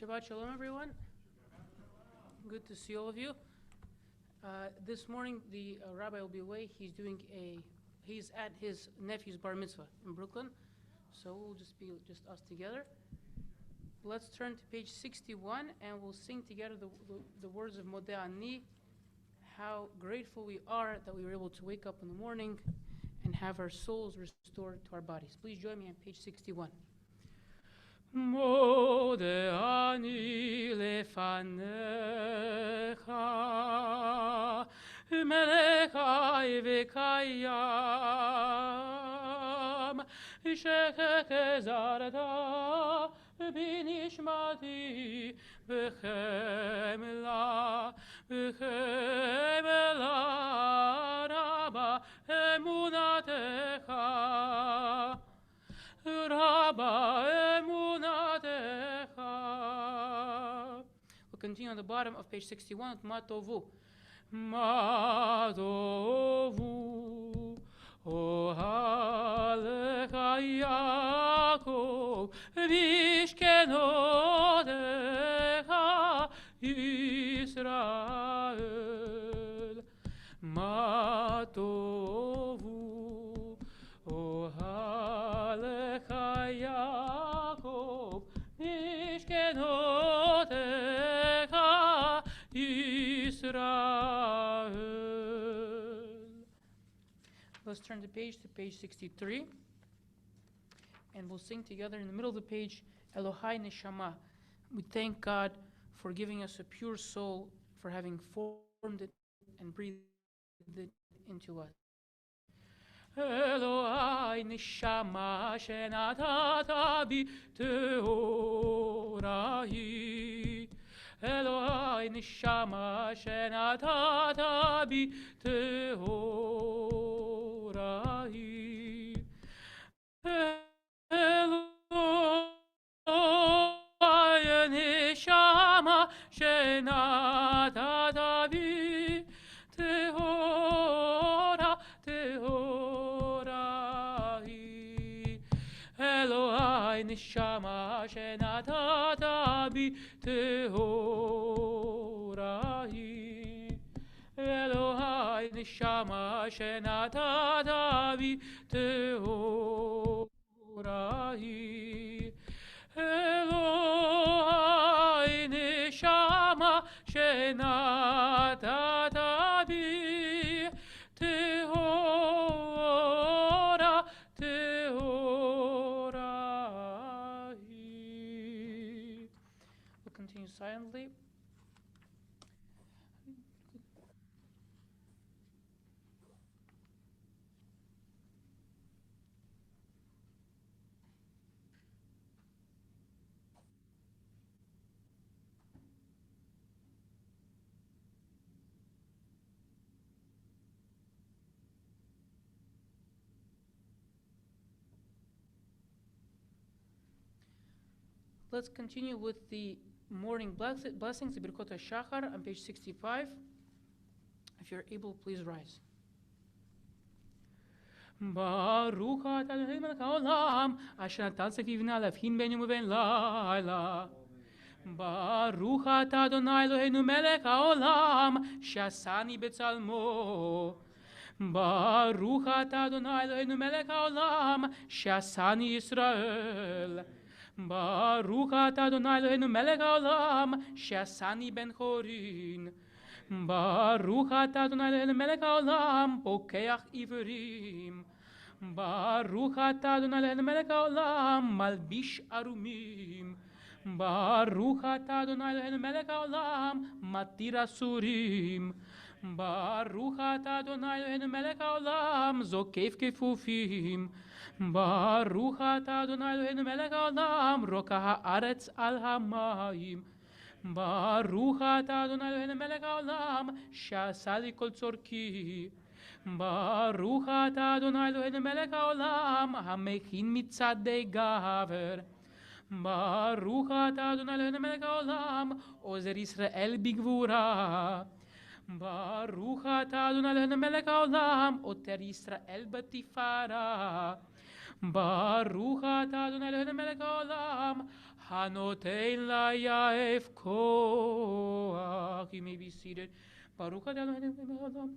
Shabbat Sholom, everyone. Good to see all of you. This morning, the rabbi will be away. He's at his nephew's bar mitzvah in Brooklyn, so we'll just be us together. Let's turn to page 61, and we'll sing together the words of Modeh Ani. How grateful we are that we were able to wake up in the morning and have our souls restored to our bodies. Please join me on page 61. Modeh Ani lefanecha melech chai v'kayam shechezarta b'nishmati v'chemela rabba emunatecha rabba emunatecha. We'll continue on the bottom of page 61 with Matovu. Matovu ohalecha Yaakov vishkenotecha Yisrael. Matovu ohalecha Yaakov vishkenotecha Yisrael. Let's turn the page to page 63, and we'll sing together in the middle of the page, Elohai Neshama. We thank God for giving us a pure soul, for having formed it and breathed it into us. Elohai Neshama shenatata bi teorahi. Elohai Neshama shenatata bi teorahi. Elohai Neshama shenatata bi teorahi. Elohai Neshama shenatata bi teorahi. Elohai Neshama shenatata bi teorahi. Elohai Neshama shenatata bi teorahi. We'll continue silently. Let's continue with the morning blessings, the Birkot HaShachar, on page 65. If you're able, please rise. Baruch atah Elohei melech haolam, asher natan tzedakivna levhin ben yom uben laila. Baruch atah Adonai Eloheinu melech haolam, she'asani betzalmo. Baruch atah Adonai Eloheinu melech haolam, she'asani Yisrael. Baruch atah Adonai Eloheinu melech haolam, she'asani ben chorin. Baruch atah Adonai Eloheinu melech haolam, pokeach ivrim. Baruch atah Adonai Eloheinu melech haolam, malbish arumim. Baruch atah Adonai Eloheinu melech haolam, matir asurim. Baruch atah Adonai Eloheinu melech haolam, zokef kefufim. Baruch atah Adonai Eloheinu melech haolam, roka haaretz al hamayim. Baruch atah Adonai Eloheinu melech haolam, she'asa li kol tzorki. Baruch atah Adonai Eloheinu melech haolam, hamechin mitzadei gaver. Baruch atah Adonai Eloheinu melech haolam, ozer Yisrael bigvura. Baruch atah Adonai Eloheinu melech haolam, oter Yisrael batifara. Baruch atah Adonai Eloheinu melech haolam, Hanotein layaef koach. You may be seated. Baruch atah Eloheinu melech haolam.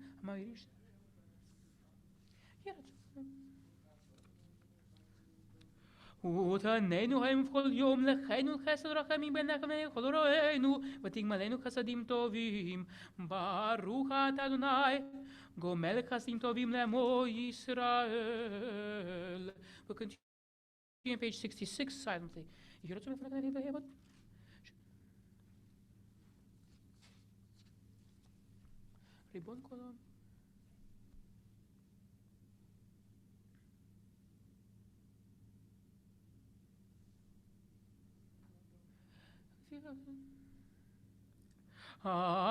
ותעננו היום וכל יום לחיינו חסד רחמים בנחמנו כל רואינו ותגמלנו חסדים טובים ברוך אתה אדוני גומל חסדים טובים לעמו ישראל. We'll continue on page 66 silently. You רוצים לפני כנראה להיבד? ריבון כל העם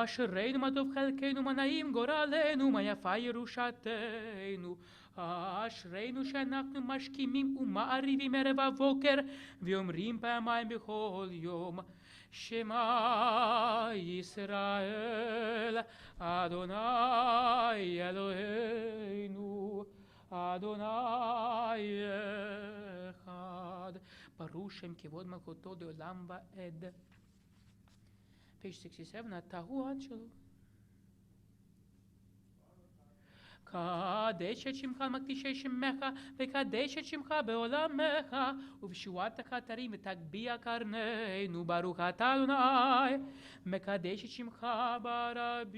אשרינו מה טוב חלקנו מה נעים גורלנו מה יפה ירושתנו אשרינו שאנחנו משכימים ומעריבים ערב הבוקר ואומרים פעמיים בכל יום שמע ישראל אדוני אלוהינו אדוני אחד ברוך שם כבוד מלכותו לעולם ועד. Page 67, התהו עד שלו. קדש את שמך מקדישי שמך וקדש את שמך בעולמך ובשבועתך תרים ותגביה קרננו ברוך אתה אדוני מקדש את שמך ברבים.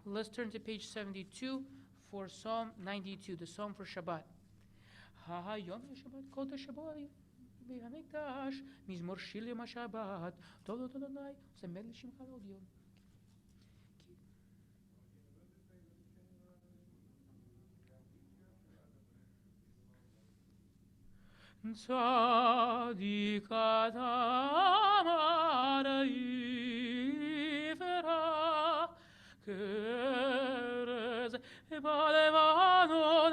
Let's turn to page 72 for Psalm 92, the Psalm for Shabbat. היום שבת קודש שבוע במקדש מזמור שיר יום השבת תודות אדוני זמר לשמך לעוד יום. צדיק אתה יפרח כרז בלבנון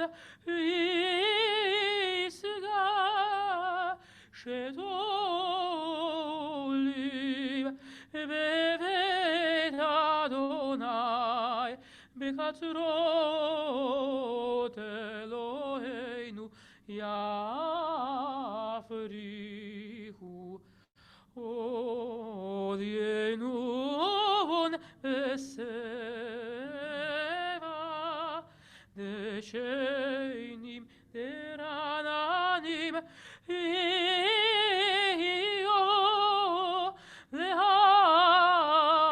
ישגע שתולים בבית אדוני בחצרות אלוהינו יפריחו אודיינו בסבע דשנים דרעננים יהיו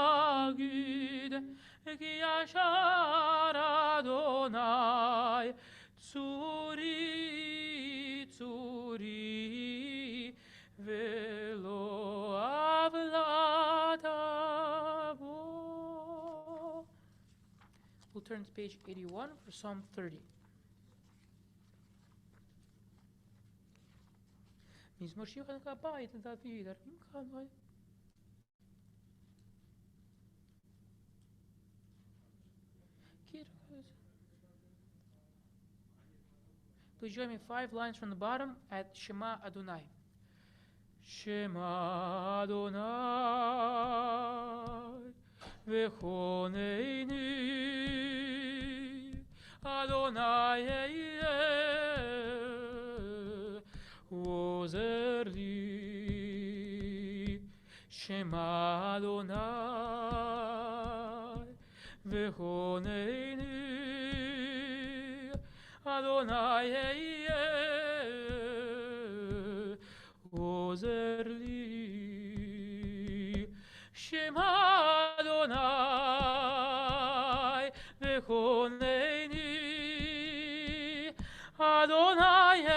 להגיד כי ישר אדוני צורי צורי ולא עוולה תבוא. We'll turn to page 81 for Psalm 30. מזמור שיר חנוך הבית לדוד הרים חנוי. Please join me 5 lines from the bottom at Shema Adonai. Shema Adonai v'choneini Adonai ozer li Shema Adonai v'choneini Adonai ozer li Shema Adonai v'choneini Adonai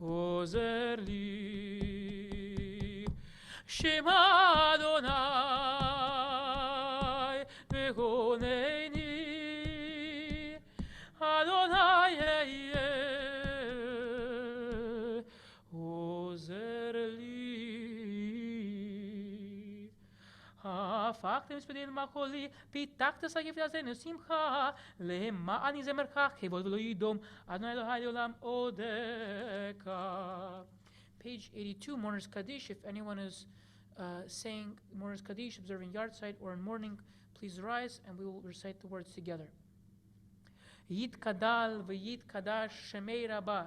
ozer li Shema Adonai v'choneini Adonai ozer li. הפכתם מספדים למחולי, פיתחת שגיב לעזנו שמחה, למען יזמרך כבוד ולא ידום, אדוני אלוהי לעולם עודך. Page 82, Mourner's Kaddish. If anyone is saying Mourner's Kaddish, observing yard or in mourning, please rise and we will recite the words together. יתקדל ויתקדש שמי רבה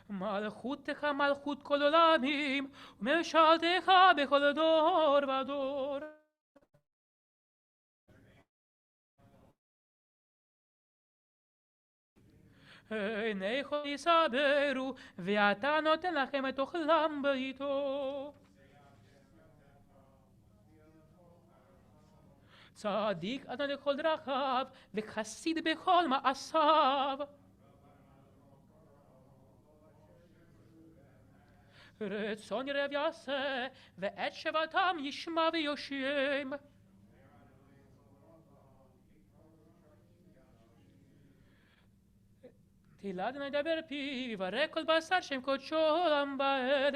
מלכותך מלכות כל עולמים, וממשלתך בכל דור ודור. עיני כל יסברו, ואתה נותן לכם את אוכלם בעיתו. צדיק אדוני כל דרכיו, וחסיד בכל מעשיו. רצון ירב יעשה, ואת שבתם ישמע ויושם. תהילה נדבר פיו, יברך כל בשר שם קודשו עולם ועד,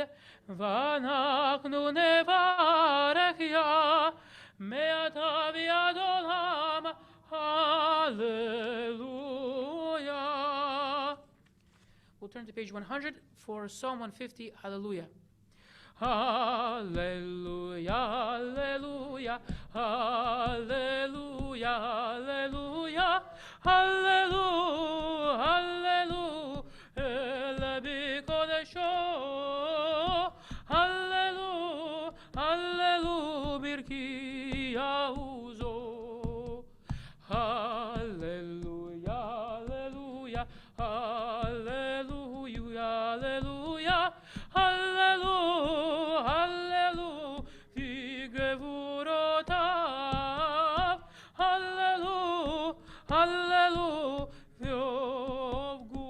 ואנחנו נברך יה, מעתה ועד עולם, hallelujah. We'll turn to page 100 for Psalm 150, hallelujah. Hallelujah, hallelujah, hallelujah, hallelujah, hallelujah, hallelujah, Ele b'kodesho, hallelujah, hallelujah, birkiyahu zo, hallelujah, hallelujah, hallelujah, hallelujah, hallelujah, hallelujah, vigevuratav, hallelujah, hallelujah, v'ovgulo,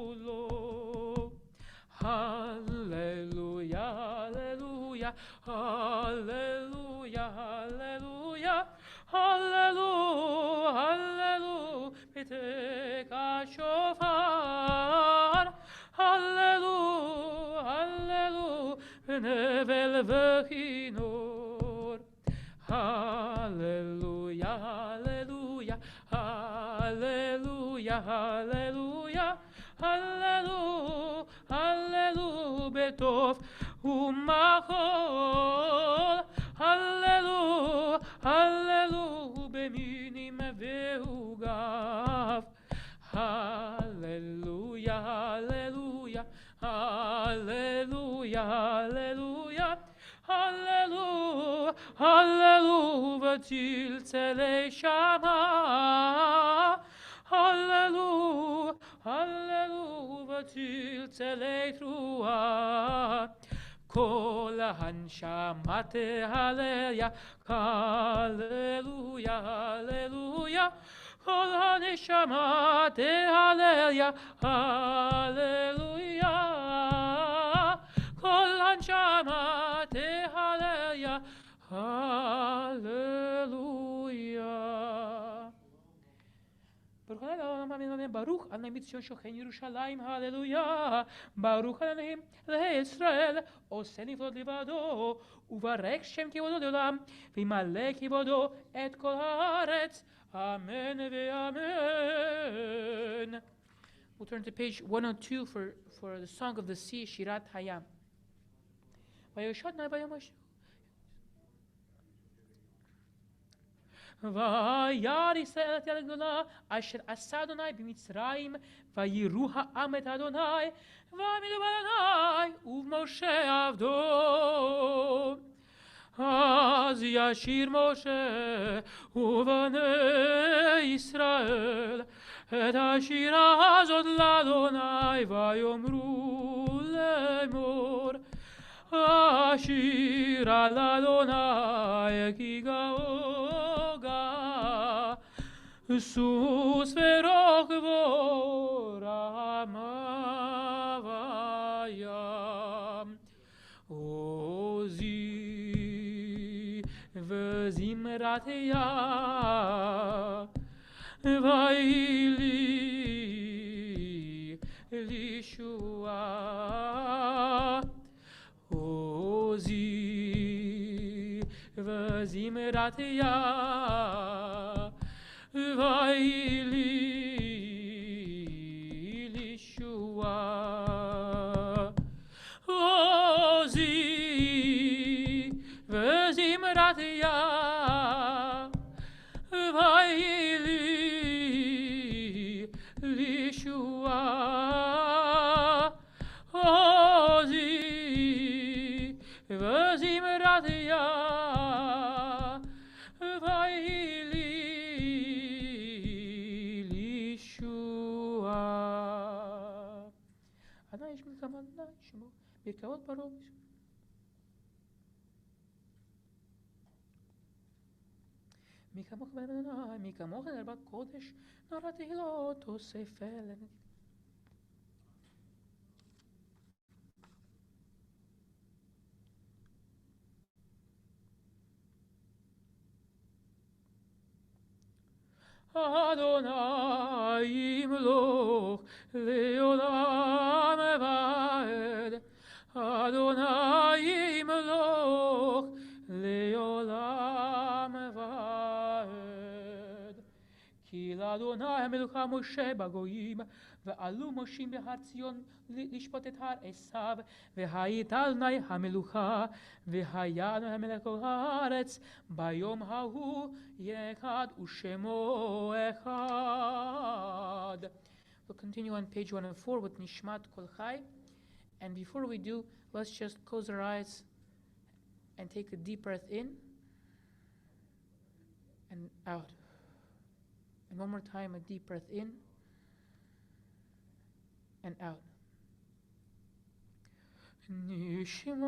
hallelujah, hallelujah, hallelujah, hallelujah, hallelujah, hallelujah, b'tek hashofar, hallelujah, hallelujah, v'nevel v'chinor, hallelujah, hallelujah, hallelujah, hallelujah, hallelujah, hallelujah, b'tov u'machol, hallelujah, hallelujah, b'minim v'ugav, hallelujah, hallelujah, hallelujah, hallelujah, hallelujah, hallelujah, v'tiltzei shama, hallelujah, hallelujah, v'tiltzei truah, kol hanshama tehallel, hallelujah, hallelujah, kol haneshama tehallel, hallelujah, kol hanshama tehallel, hallelujah. Baruch Adonai mitzion shochen Yerushalayim, hallelujah. Baruch Adonai leIsrael, עושה נפלאות לבדו, וברך שם כבודו לעולם, וימלא כבודו את כל הארץ. Amen ve'amen. We'll turn to page 102 for the Song of the Sea, Shirat Hayam. וישתנה ביום השני. וירא ישראל את יד הגדולה אשר עשה אדוני במצרים, ויראו העם את אדוני, ועמדו באדוני ובמשה עבדו. אז ישיר משה ובני ישראל את השירה הזאת לאדוני, ויאמרו לאמור, השירה לאדוני כי גאו גא, סוס ורוכבו רמה וים, עוזי וזמרת יה, וילי לישועה, עוזי וזמרת יה, וילי לישועה, עוזי וזמרת יה, וילי לישועה, Vadia Vaili Lishua Adai Shmi Kamana Shmo Birkavot Barom מי כמוך בן אדוני, מי כמוך לרבת קודש, נורא תהילות תוסף אלינו. אדוני ימלוך לעולם ועד, אדוני ימלוך לעולם ועד. כי לאדוני המלוכה משה בגויים, ועלו מושים בהר ציון לשפוט את הר עשיו, והייתה אדוני המלוכה, והיה אדוני המלך כל הארץ, ביום ההוא אחד ושמו אחד. We'll continue on page 104 with Nishmat Kol Chai. And before we do, let's just close our eyes and take a deep breath in and out. And one more time, a deep breath in and out. נשמע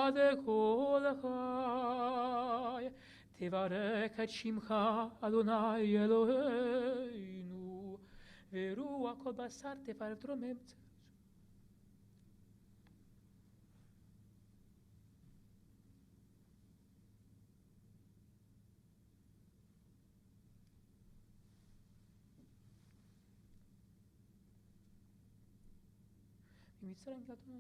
דקול חי, תברך את שמך, אדוני אלוהינו, ורוח כל בשר תפארת רומם. מצרים גלתנו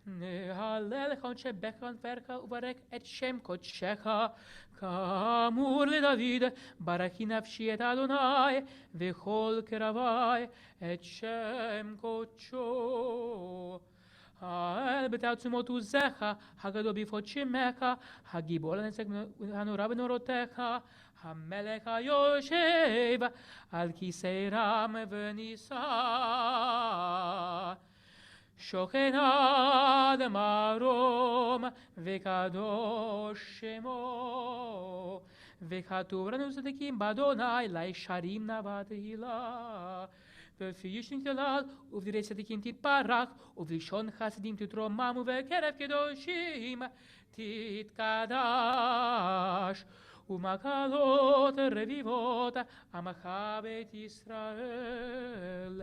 נהלל לך אנשי בכרן פרקה וברק את שם קודשך כאמור לדוד ברכי נפשי את אדוני וכל קרבי את שם קודשו האל בתעצומות עוזך, הגדול ביפות שמך, הגיבור לנצח הנורא בנורותיך, המלך היושב על כיסא רם ונישא. שוכן עד מרום וקדוש שמו, וכתוב לנו צדיקים באדוני לישרים נאווה תהילה. בפי תלal ובדברי צדיקים תתברך, ובלשון חסדים תתרומם, ובקרב קדושים תתקדש. ומקלות רביבות עמך בית ישראל.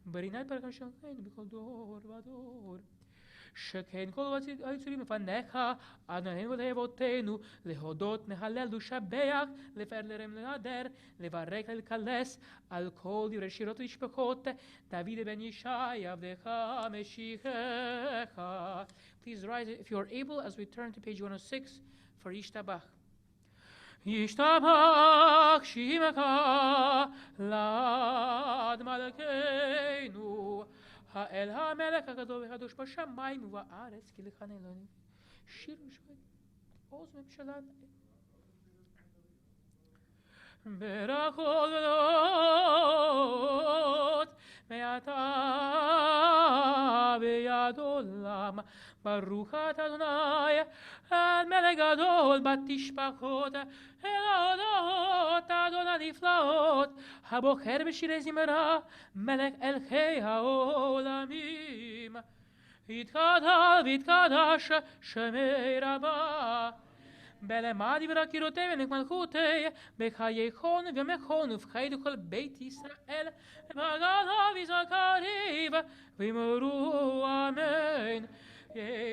ברינת פרקם שלנו בכל דור ודור. שכן כל היצורים לפניך, אדוננו ולאבותינו, להודות, להלל, לשבח, לפאר, לרם, להדר, לברך, לקלס, על כל דברי שירות ומשפחות, דוד בן ישי, עבדך, משיחך. Please rise if you are able as we turn to page 106 for Yishtabach. ישתבח שמך לעד מלכנו, האל המלך הגדול והקדוש בשמיים ובארץ, כי לך נעלונים. שיר ושמע עוז ממשלה ברכות גדולות מעתה ביד עולם. ברוך אתה אדוני המלך גדול בתשבחות, אל ההודות אדון הנפלאות, הבוחר בשירי זמרה, מלך אלכי העולמים. יתגדל ויתקדש שמי רבה, בלמד דברי קירותי ונקמלכותי, בחייכון ומכון ובחיי כל בית ישראל, בגדיו יזכריו ויאמרו אמן.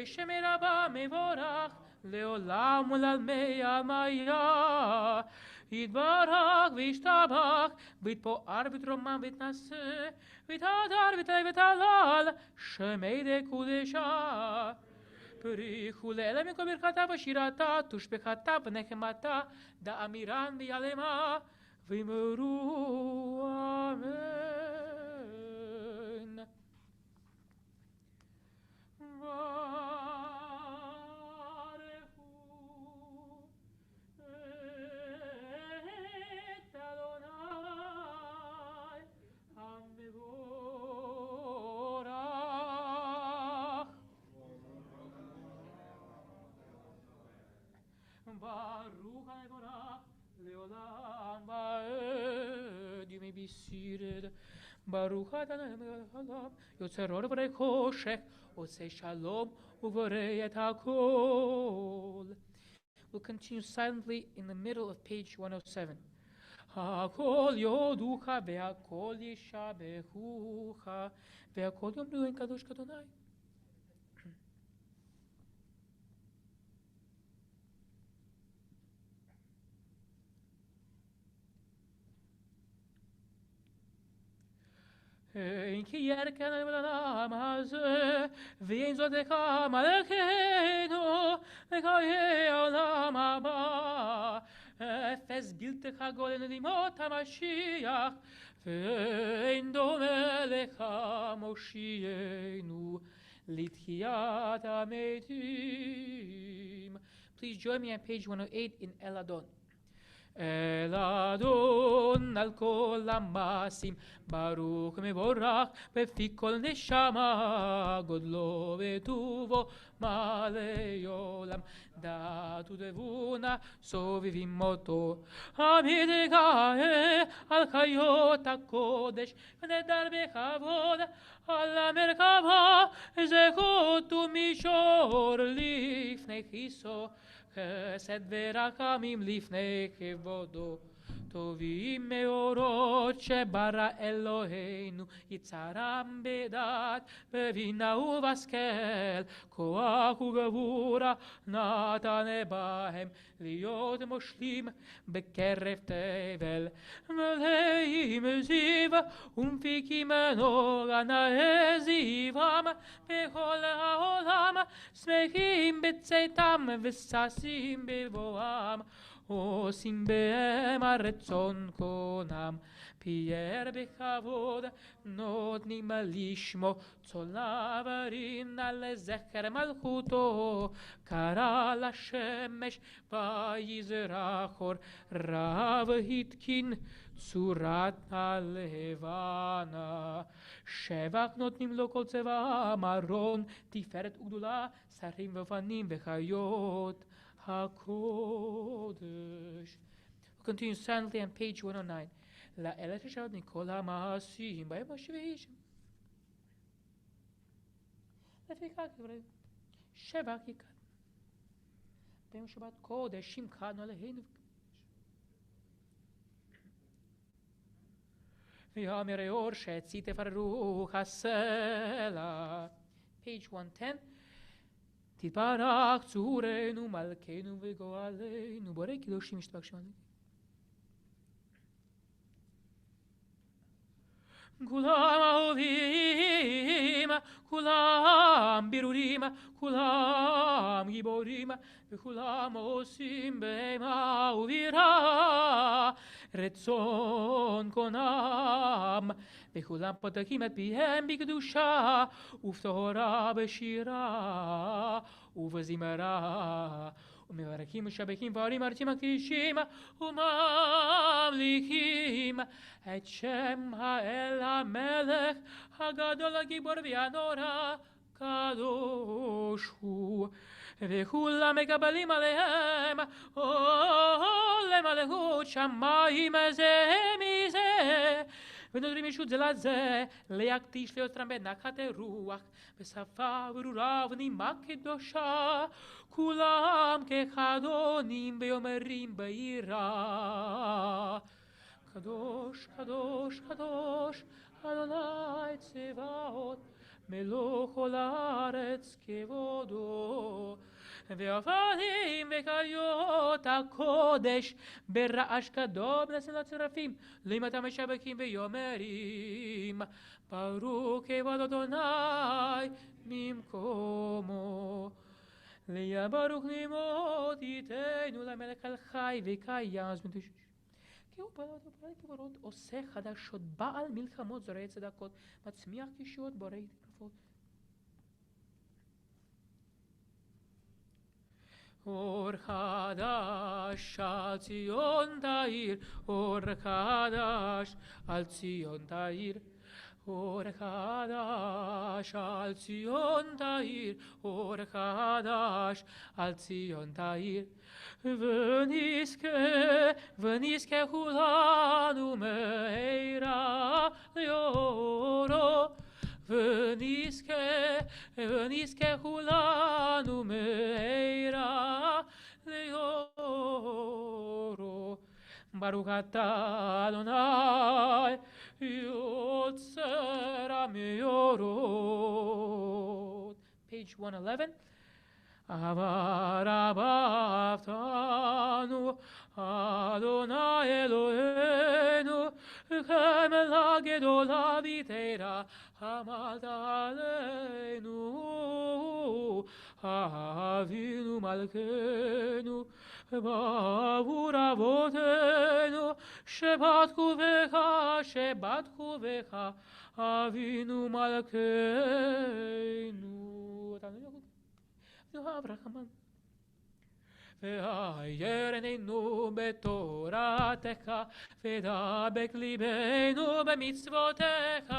שמי רבה מבורך לעולם ולעלמי עלמיה. יתברך וישתבח ויתפאר ויתרומם ויתנשא ויתהדר ויתהלל ויתהלל שמי דקודשה. בריחו לאלה מכל ברכתה ושירתה, תושבחתה ונחמתה, דאמירן ויעלמה, ויאמרו אמן. ברכו Baruch Adonai leolam vaed. You may be seated. Baruch Adonai leolam yotzer or v'rei choshech oseh shalom u'vorei et hakol. We'll continue silently in the middle of page 107. Hakol yoducha ve'hakol yishabehucha ve'hakol yomru en kadosh kadonai. אין כי ירקן בעולם הזה, ואין זאת לך מלכנו, לחיי העולם הבא. אפס בלתך גולן לימות המשיח, ואין דומה לך מושיענו לתחיית המתים. Please join me on page 108 in El Adon. El Adon al kol המעשים, ברוך מבורך בפי כל נשמה, גודלו וטובו מלא עולם. דעת ותבונה סובבים אותו, המתגאה על חיות הקודש, ונדר בכבוד על המרכבה, זכות ומישור לפני כיסו, חסד ורחמים לפני כבודו. טובים מאורות שברא אלוהינו, יצרם בדעת, בבינה ובשכל, כוח וגבורה נתן בהם, להיות מושלים בקרב תבל. מלאים זיו ומפיקים נוגה נאה זיום, בכל העולם שמחים בצאתם וששים בבואם, עושים בהם הרצון קונם. פייר בכבוד נותנים לשמו, צולב רינה לזכר מלכותו. קרא לשמש ויזרח אור, רב התקין צורת הלבנה. שבח נותנים לו כל צבעם, ארון תפארת וגדולה, שרים ופנים וחיות הקודש. We'll continue silently on page 109. לאלת מכל המעשים בהם השביעים. לפיכך דברי שבח יקד. ביום שבת קודש שמחנו עלינו. ויאמר אור שהצית תפררו הסלע. page 110. תתברך צורנו מלכנו וגואלנו, בורא קדושים ישתבח שמו. כולם אהובים, כולם בירורים, כולם גיבורים, וכולם עושים בהמה ובירה רצון קונם, וכולם פותחים את פיהם בקדושה ובתורה בשירה ובזמרה, ומברכים ושבחים וערים ארצים הקדישים וממליכים את שם האל המלך הגדול הגיבור והנורא קדוש הוא, וכולם מקבלים עליהם עול מלכות שמיים זה מזה, ונותרים ישות זה לזה להקדיש ליוצרם בנחת רוח בשפה ברורה ונימה קדושה, כולם כחדונים ואומרים ביראה קדוש קדוש קדוש אדוני צבאות מלוך כל הארץ כבודו. ועפנים וחיות הקודש ברעש גדול מנסים לצרפים, לימתם משבחים ויאמרים ברוך כבוד אדוני ממקומו. ליה ברוך לימוד ייתנו למלך על חי וקיים. כי הוא פעל כברות, עושה חדשות, בעל מלחמות, זורע צדקות, מצמיח ישועות, בורא תקפות. אור חדש על ציון תאיר, אור חדש על ציון תאיר, אור חדש על ציון תאיר, אור חדש על ציון תאיר. ונזכה כולנו מהרה לאורו. ונזכה כולנו מהרה לאורו. ברוך אתה אדוני יוצר המאורות. Page 111. אהבתנו אדוני אלוהינו כמלה גדולה ותהרה עמלת עלינו. אבינו מלכנו בעבור אבותינו שבטחו בך אבינו מלכנו. והאיר עינינו בתורתך ודבק ליבנו במצוותיך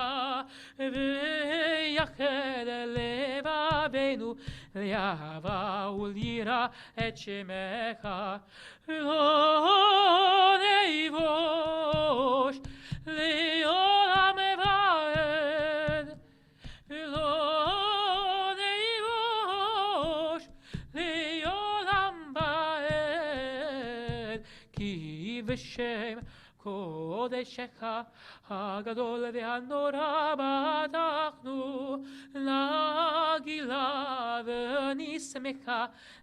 ויחד לבבינו לאהבה וליראה את שמך. לא נבוש לעולם ועד, לא נבוש לעולם ועד, כי בשם קודשך הגדול והנורא בטחנו.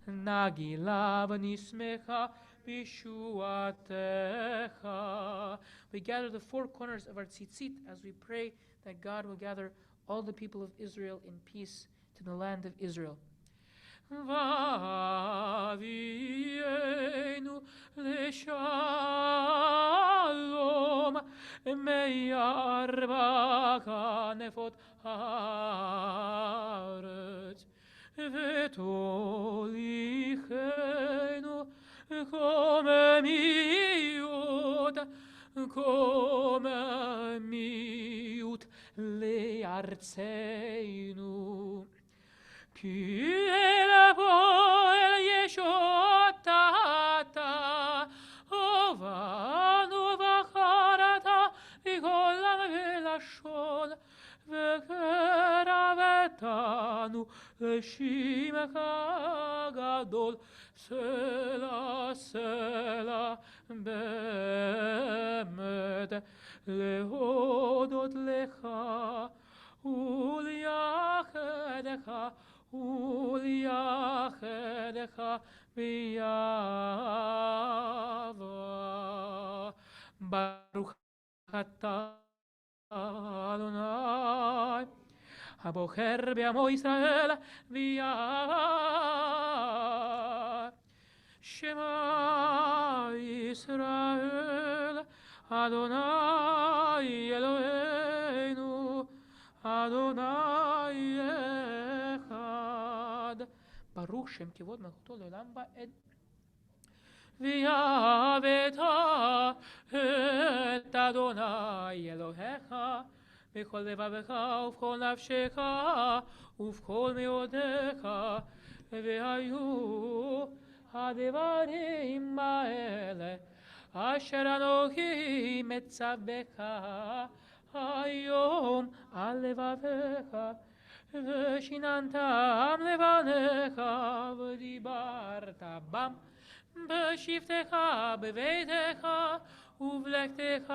נגילה ונשמחה בישועתך. We gather the four corners of our tzitzit as we pray that God will gather all the people of Israel in peace to the land of Israel. ואבינו לשלום מארבע כנפות הארץ ותוליכנו קוממיות לארצנו. כי אל הפועל ישועתך הובלנו בחרת בכל עם ולשון וקרבתנו לשמך הגדול. סלה סלה באמת להודות לך ולייחדך ביאהבה. ברוך אתה אדוני הבוחר בעמו ישראל ויאהבה. שמע ישראל אדוני אלוהינו אדוני אחד. ברוך שם כבוד מלכותו לעולם ועד. ואהבת את אדוני אלוהיך בכל לבבך ובכל נפשך ובכל מאודיך. והיו הדברים האלה אשר אנוכי מצווך היום על לבביך ושיננתם לבניך ודיברת בם בשבתך בביתך ובלכתך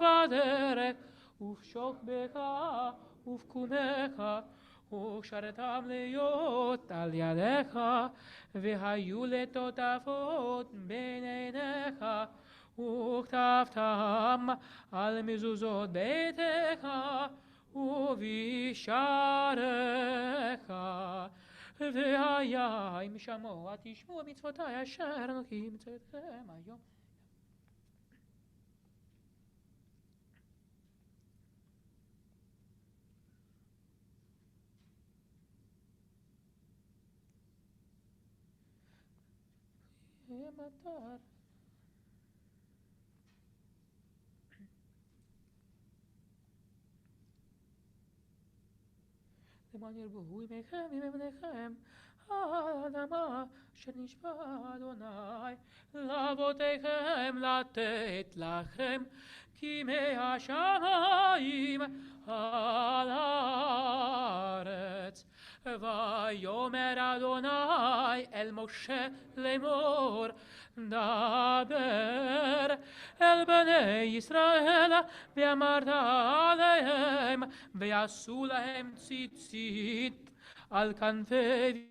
בדרך ובשוכבך ובקומך וקשרתם להיות על ידיך והיו לטוטפות בין עיניך וכתבתם על מזוזות ביתך ובשעריך. והיה אם שמוע תשמעו מצוותי אשר אנוכי מצוותכם היום. מטר למען ירבו ימיכם ובניכם האדמה אשר נשבע אדוני לאבותיכם לתת לכם כימי השמיים על הארץ. ויאמר אדוני אל משה לאמור דבר אל בני ישראל ואמרת עליהם ויעשו להם ציצית על כנפי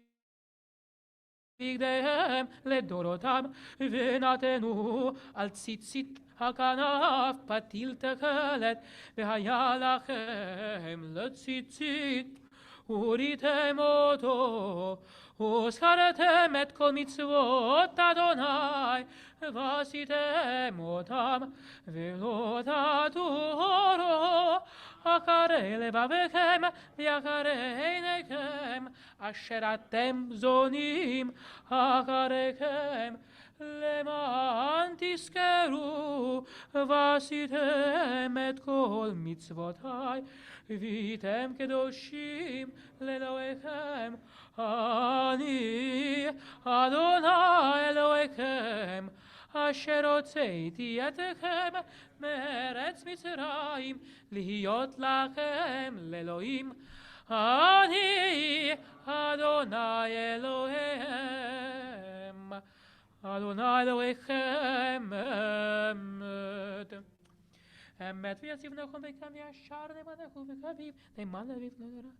בגדיהם לדורותם ונתנו על ציצית הכנף פתיל תכלת והיה לכם לציצית וריתם אותו וזכרתם את כל מצוות אדוני ועשיתם אותם ולא תטורו אחרי לבבכם ואחרי עיניכם אשר אתם זונים אחריכם למען תזכרו ועשיתם את כל מצוותי והייתם קדושים לאלוהיכם אני אדוני אלוהיכם אשר הוצאתי אתכם מארץ מצרים להיות לכם לאלוהים אני אדוני אלוהיהם אדוני אלוהיכם אמת אמת ויציב נכון ויקם וישר נאמנך ובקביב נאמן לביב נגרה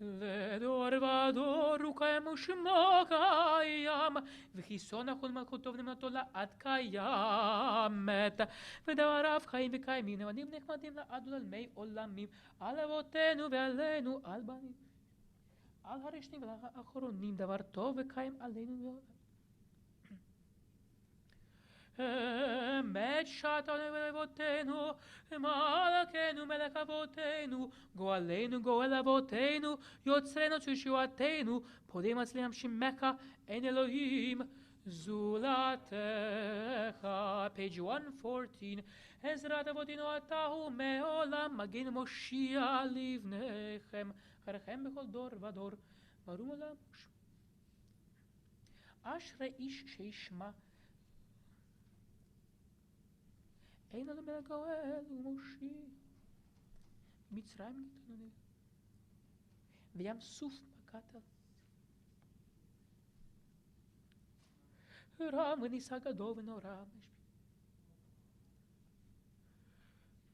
לדור ודור הוא קיים ושמו קיים וכיסו נכון מלכותו ונאמנותו לעד קיימת ודבריו חיים וקיימים נאמנים נחמדים לעד ולעולמי עולמים על אבותינו ועלינו על בנים על הראשונים ולאחרונים דבר טוב וקיים עלינו מאוד אמת שעתנו ולאבותינו מלכנו מלך אבותינו גואלנו גואל אבותינו יוצרנו תשועתנו פודים מצליחם שמך אין אלוהים זולתך page 114 עזרת אבותינו אתה הוא מעולם מגן מושיע לבניכם אחריכם בכל דור ודור ברום עולם אשרי איש שישמע אין לנו מלך גואל ומושיע מצרים נתנו וים סוף בקטל רם וניסה גדול ונורא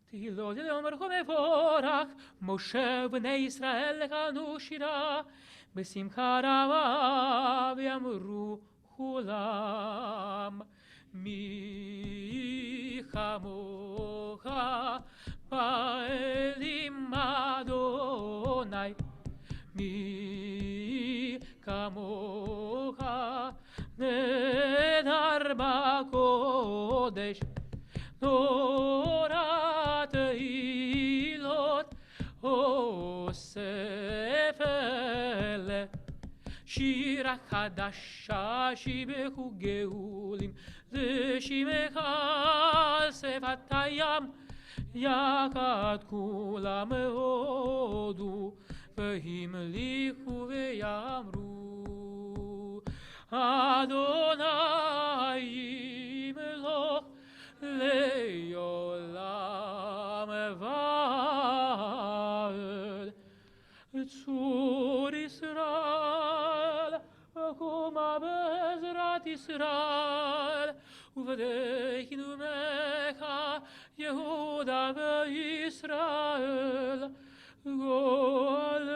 תהילות אלוהים ברוך מבורך משה ובני ישראל לקנו שירה בשמחה רבה ויאמרו כולם מי כמוך באלים אדוני מי כמוך נדר בקודש תורת תהילות אוסף אלה שירה חדשה שיבחו גאולים לשמך על שפת הים יחד כולם הודו והמליכו ויאמרו אדוני ימלוך לעולם ועד צור ישראל קומה בעזרת ישראל ובדקנו ממך יהודה וישראל גואלנו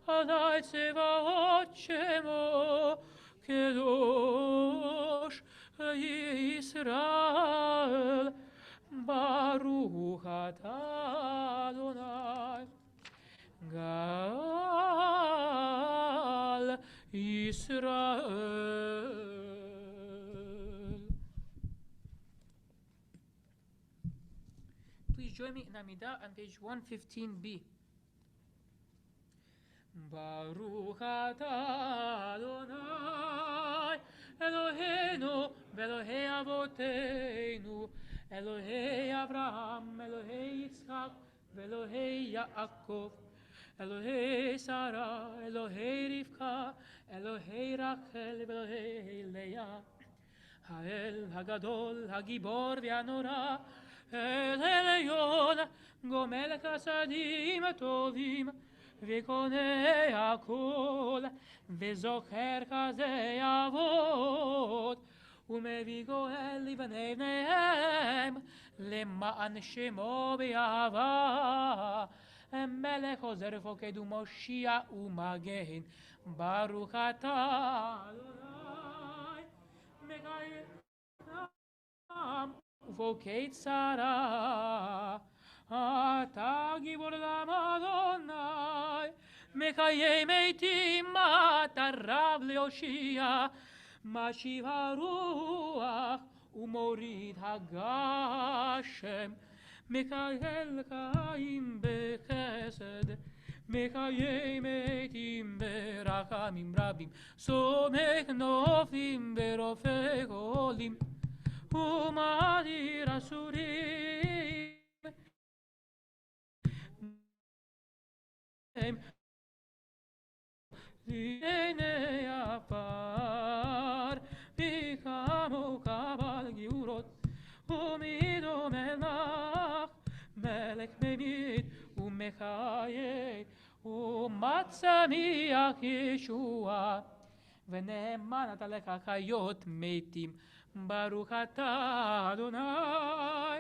עלי צבאות שמו קדוש ישראל ברוך אתה אדוני גאל ישראל. Please join me in Amidah on page 115b. Baruch atah Adonai Eloheinu ve'Elohei Avoteinu Elohei Avraham Elohei Yitzchak ואלוהי יעקב, אלוהי שרה, אלוהי רבקה, אלוהי רחל ואלוהי לאה. האל הגדול, הגיבור והנורא, אל עליון, גומל חסדים טובים, וקונה הכל, וזוכר כזה אבות, ומביא גואל לבני בניהם, למען שמו באהבה. מלך עוזר פוקד ומושיע ומגן, ברוך אתה אדוני מקיים ופוקד שרה. אתה גיבור לעם אדוני, מקיים מתים, אתה רב להושיע, משיב הרוח ומוריד הגשם, מקיים חיים בחסד, מקיים מתים ברחמים רבים, סומך נופלים ברופא חולים, ומדיר אסורים. לעיני עפר, וכמו קבל גאורות, ומדומה לך, מלך ממית ומחיה, ומצמיח ישועה, ונאמן אתה לך חיות מתים, ברוך אתה אדוני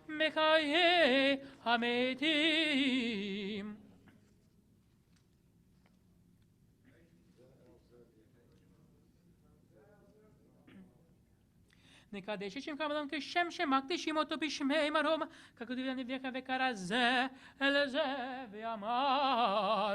מחיי המתים. נקדש את שמך אדון כשם שמקדישים אותו בשמי מרום, ככתוב לנביאך וקרא זה אל זה ואמר.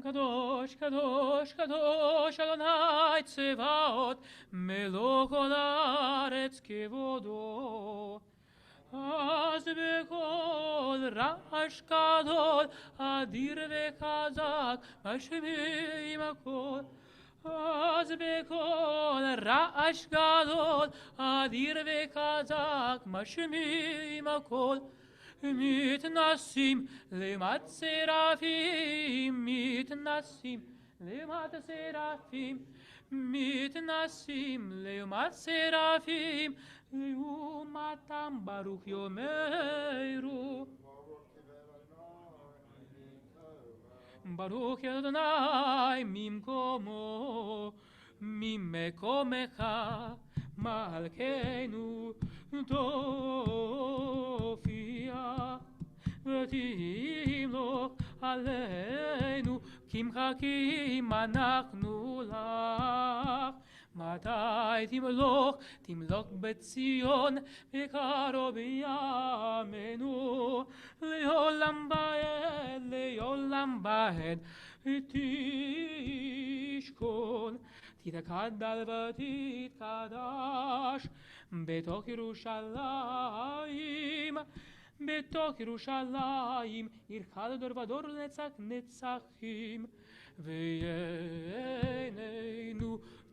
קדוש קדוש קדוש אדוני צבאות, מלוא כל הארץ כבודו. אז בקול רעש גדול, אדיר וחזק, משמיעים הקול. אז בקול רעש גדול, אדיר וחזק, משמיעים הקול. מתנסים למעט שרפים, מתנסים למעט שרפים, מתנסים למעט שרפים, לעומתם ברוך יאמרו. ברוך אדוני ממקומו, ממקומך מלכנו תופיע, ותמלוך עלינו, כי מחכים אנחנו לך. מתי תמלוך? תמלוך בציון, בקרוב בימינו, לעולם ועד, לעולם ועד, תשכון. תתקדל ותתקדש בתוך ירושלים, בתוך ירושלים, עירך לדור ודור לנצח נצחים. ועינינו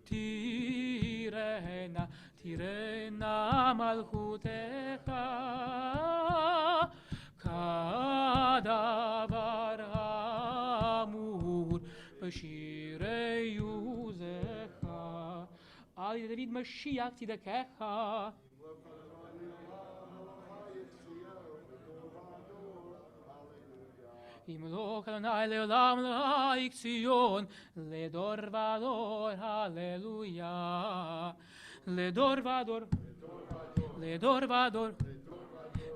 תראנה, תראנה מלכותך, כדבר אמור בשירי עוזך, על ידי דוד משיח צדקך. ימלוך אדוני לעולם לעיק ציון, לדור ודור הללויה. לדור ודור, לדור ודור,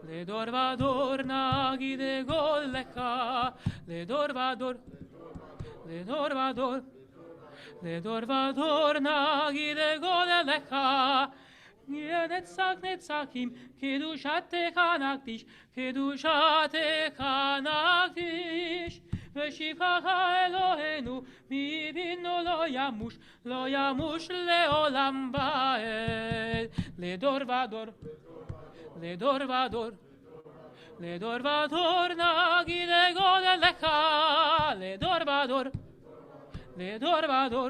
לדור ודור נגיד אגוד לך. לדור ודור, לדור ודור, לדור ודור נגיד אגוד לך. נצח נצחים, קדושתך נקדיש, קדושתך נקדיש. ושבחך אלוהינו מבינו לא ימוש, לא ימוש לעולם ועד. לדור ודור, לדור ודור, לדור ודור נגיד אגוד לך. לדור ודור, לדור ודור,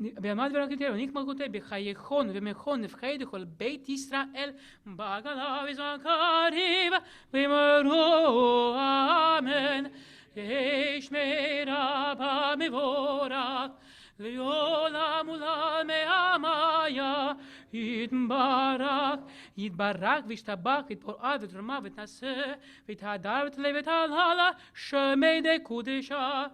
בעמד ורקתיה וניק מלכותי בחייכון ומכון נבחי דכל בית ישראל בעגלה בזמן קריב ואמרו אמן. יש מרבה מבורך לעולם עולם מהמיה יתברך וישתבח יתפורע ותרמה ותנשא ותהדר ותלה ותהללה שמי דקודשה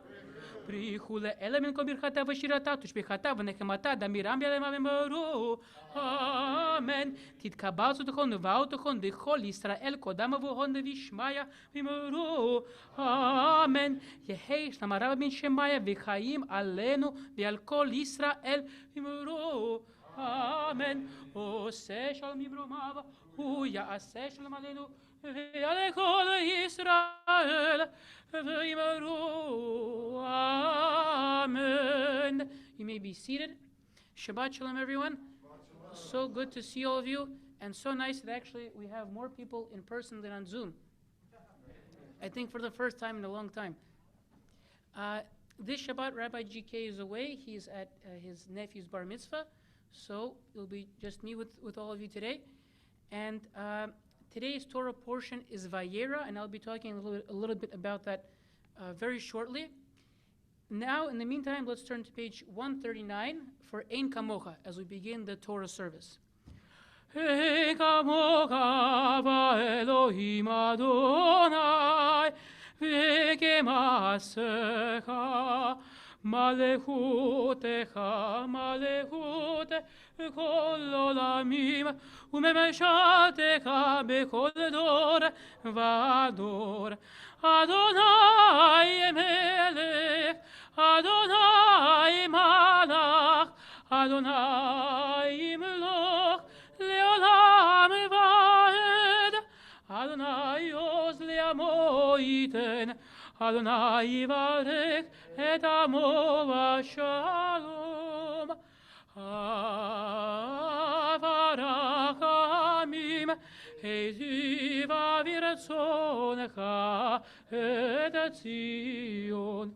פריחו לאלה מן כל ברכתה ושירתה תשבחתה ונחמתה דמירם ביעלמה ואמרו אמן. תתקבל זכותכון ובאותכון דכל ישראל קודם אבוהון וישמעיה ואמרו אמן. יהי שלום הרב בן שמעיה וחיים עלינו ועל כל ישראל ואמרו אמן. עושה שלום יברומם הוא יעשה שלום עלינו ועל כל ישראל ואמרו amen. You may be seated. Shabbat Shalom, everyone. So good to see all of you, and so nice that actually we have more people in person than on Zoom. I think for the first time in a long time. This Shabbat, Rabbi GK is away. He's at his nephew's bar mitzvah, so it'll be just me with all of you today. And today's Torah portion is Vayera, and I'll be talking a little bit about that very shortly. Now, in the meantime, let's turn to page 139 for Ein Kamocha as we begin the Torah service. Ein Kamocha va'Elohim Adonai v'kemasecha malechutecha malechute kol olamim u'memeshatecha b'kol dor v'ador. Adonai melech, Adonai malach, Adonai imloch, leolam va'ed. Adonai oz le'amo yiten, Adonai yivarech et amo v'shalom. Avarach amim, Heziva v'ratzonecha et Tzion.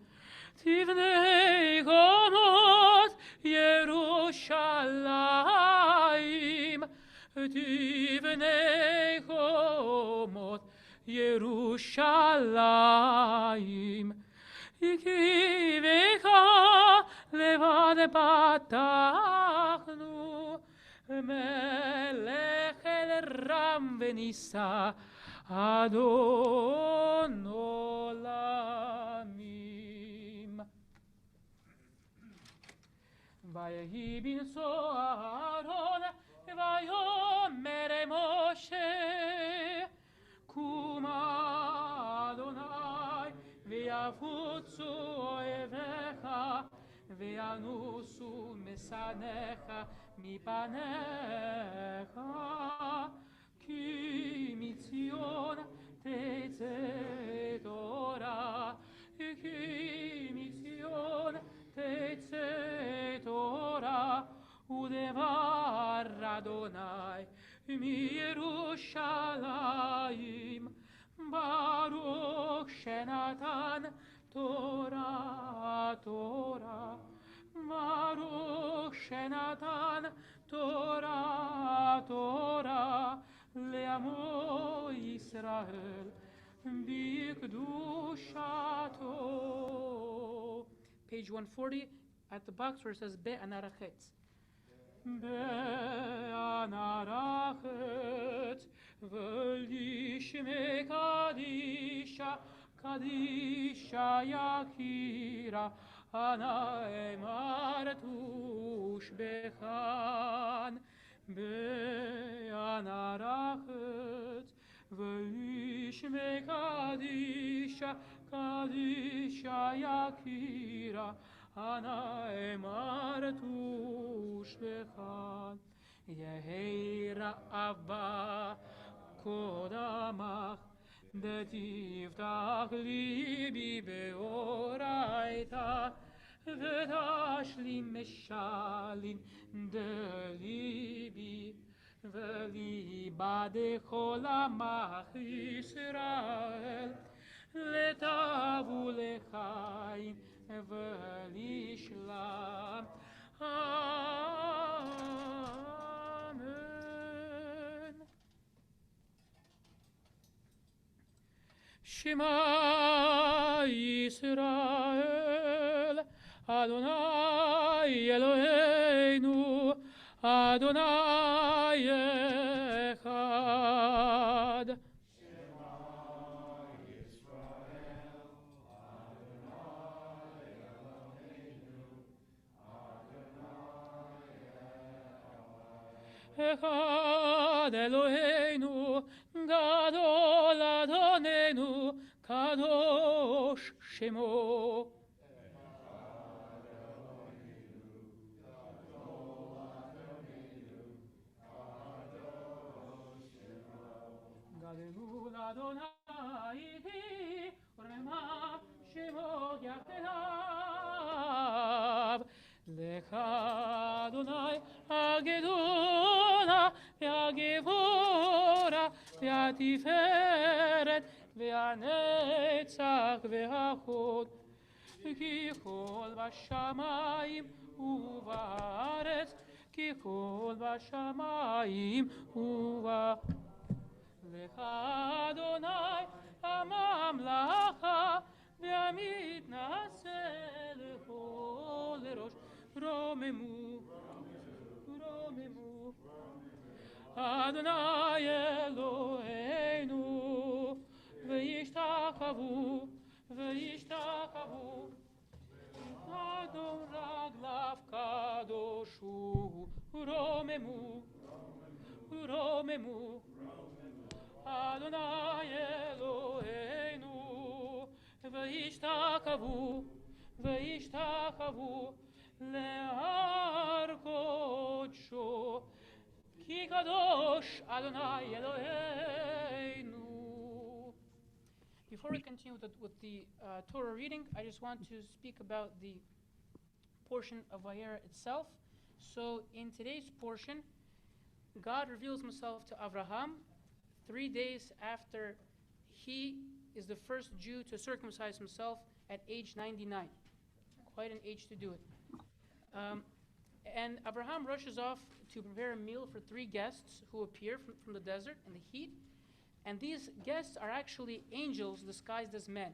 Tivnei komot Yerushalayim. Tivnei komot Yerushalayim. Ikivecha levad patachnu. Melech el ram venisa Adon olamim. Vayehi binso Aaron vayomer Moshe Kuma Adonai v'yavutzu oevecha v'yanusu mesanecha mipanecha ki mitzion tetzeh Torah ki mitzion tetzeh Torah udevar Adonai mi Yerushalayim Baruch shenatan Torah Torah Baruch shenatan Torah Torah le'amo Yisrael b'kedushato. Page 140 at the box where it says Be'anarachetz. Be'anarachetz v'lishme kadisha kadisha yakira ana emartush bechan be'anarachetz v'lishme kadisha kadisha yakira ana emartush bechan yehi ra'ava kodamach דתיפתח ליבי באורייתא ותשלים משלים דליבי וליבה דכל עמך ישראל לטוב ולחיים ולשלום Amen. Shema Yisrael, Adonai Eloheinu, Adonai Echad. Echad Eloheinu, Gadol Adonenu, Kadosh Shemo. Gadol Adonai, Orema Shemo Yakedav. Lecha Adonai, Hagedola, Ve'Hagevora, Ve'Atiferet, Ve'Hanetzach, Ve'Hachod. Ki kol bashamayim uvaretz, ki kol bashamayim uvaretz. Lecha Adonai hamamlacha, ve'amitnaseh lechol rosh. Romemu, Romemu. Adonai Eloheinu, ve'yishtachavu, ve'yishtachavu. Adon raglav kadoshu, Romemu, Romemu. Adonai Eloheinu, ve'yishtachavu, ve'yishtachavu. Le'ar kodsho, ki kadosh Adonai Eloheinu. Before we continue with the Torah reading, I just want to speak about the portion of Vayera itself. So in today's portion, God reveals himself to Abraham 3 days after he is the first Jew to circumcise himself at age 99. Quite an age to do it. And Abraham rushes off to prepare a meal for 3 guests who appear from the desert in the heat. And these guests are actually angels disguised as men.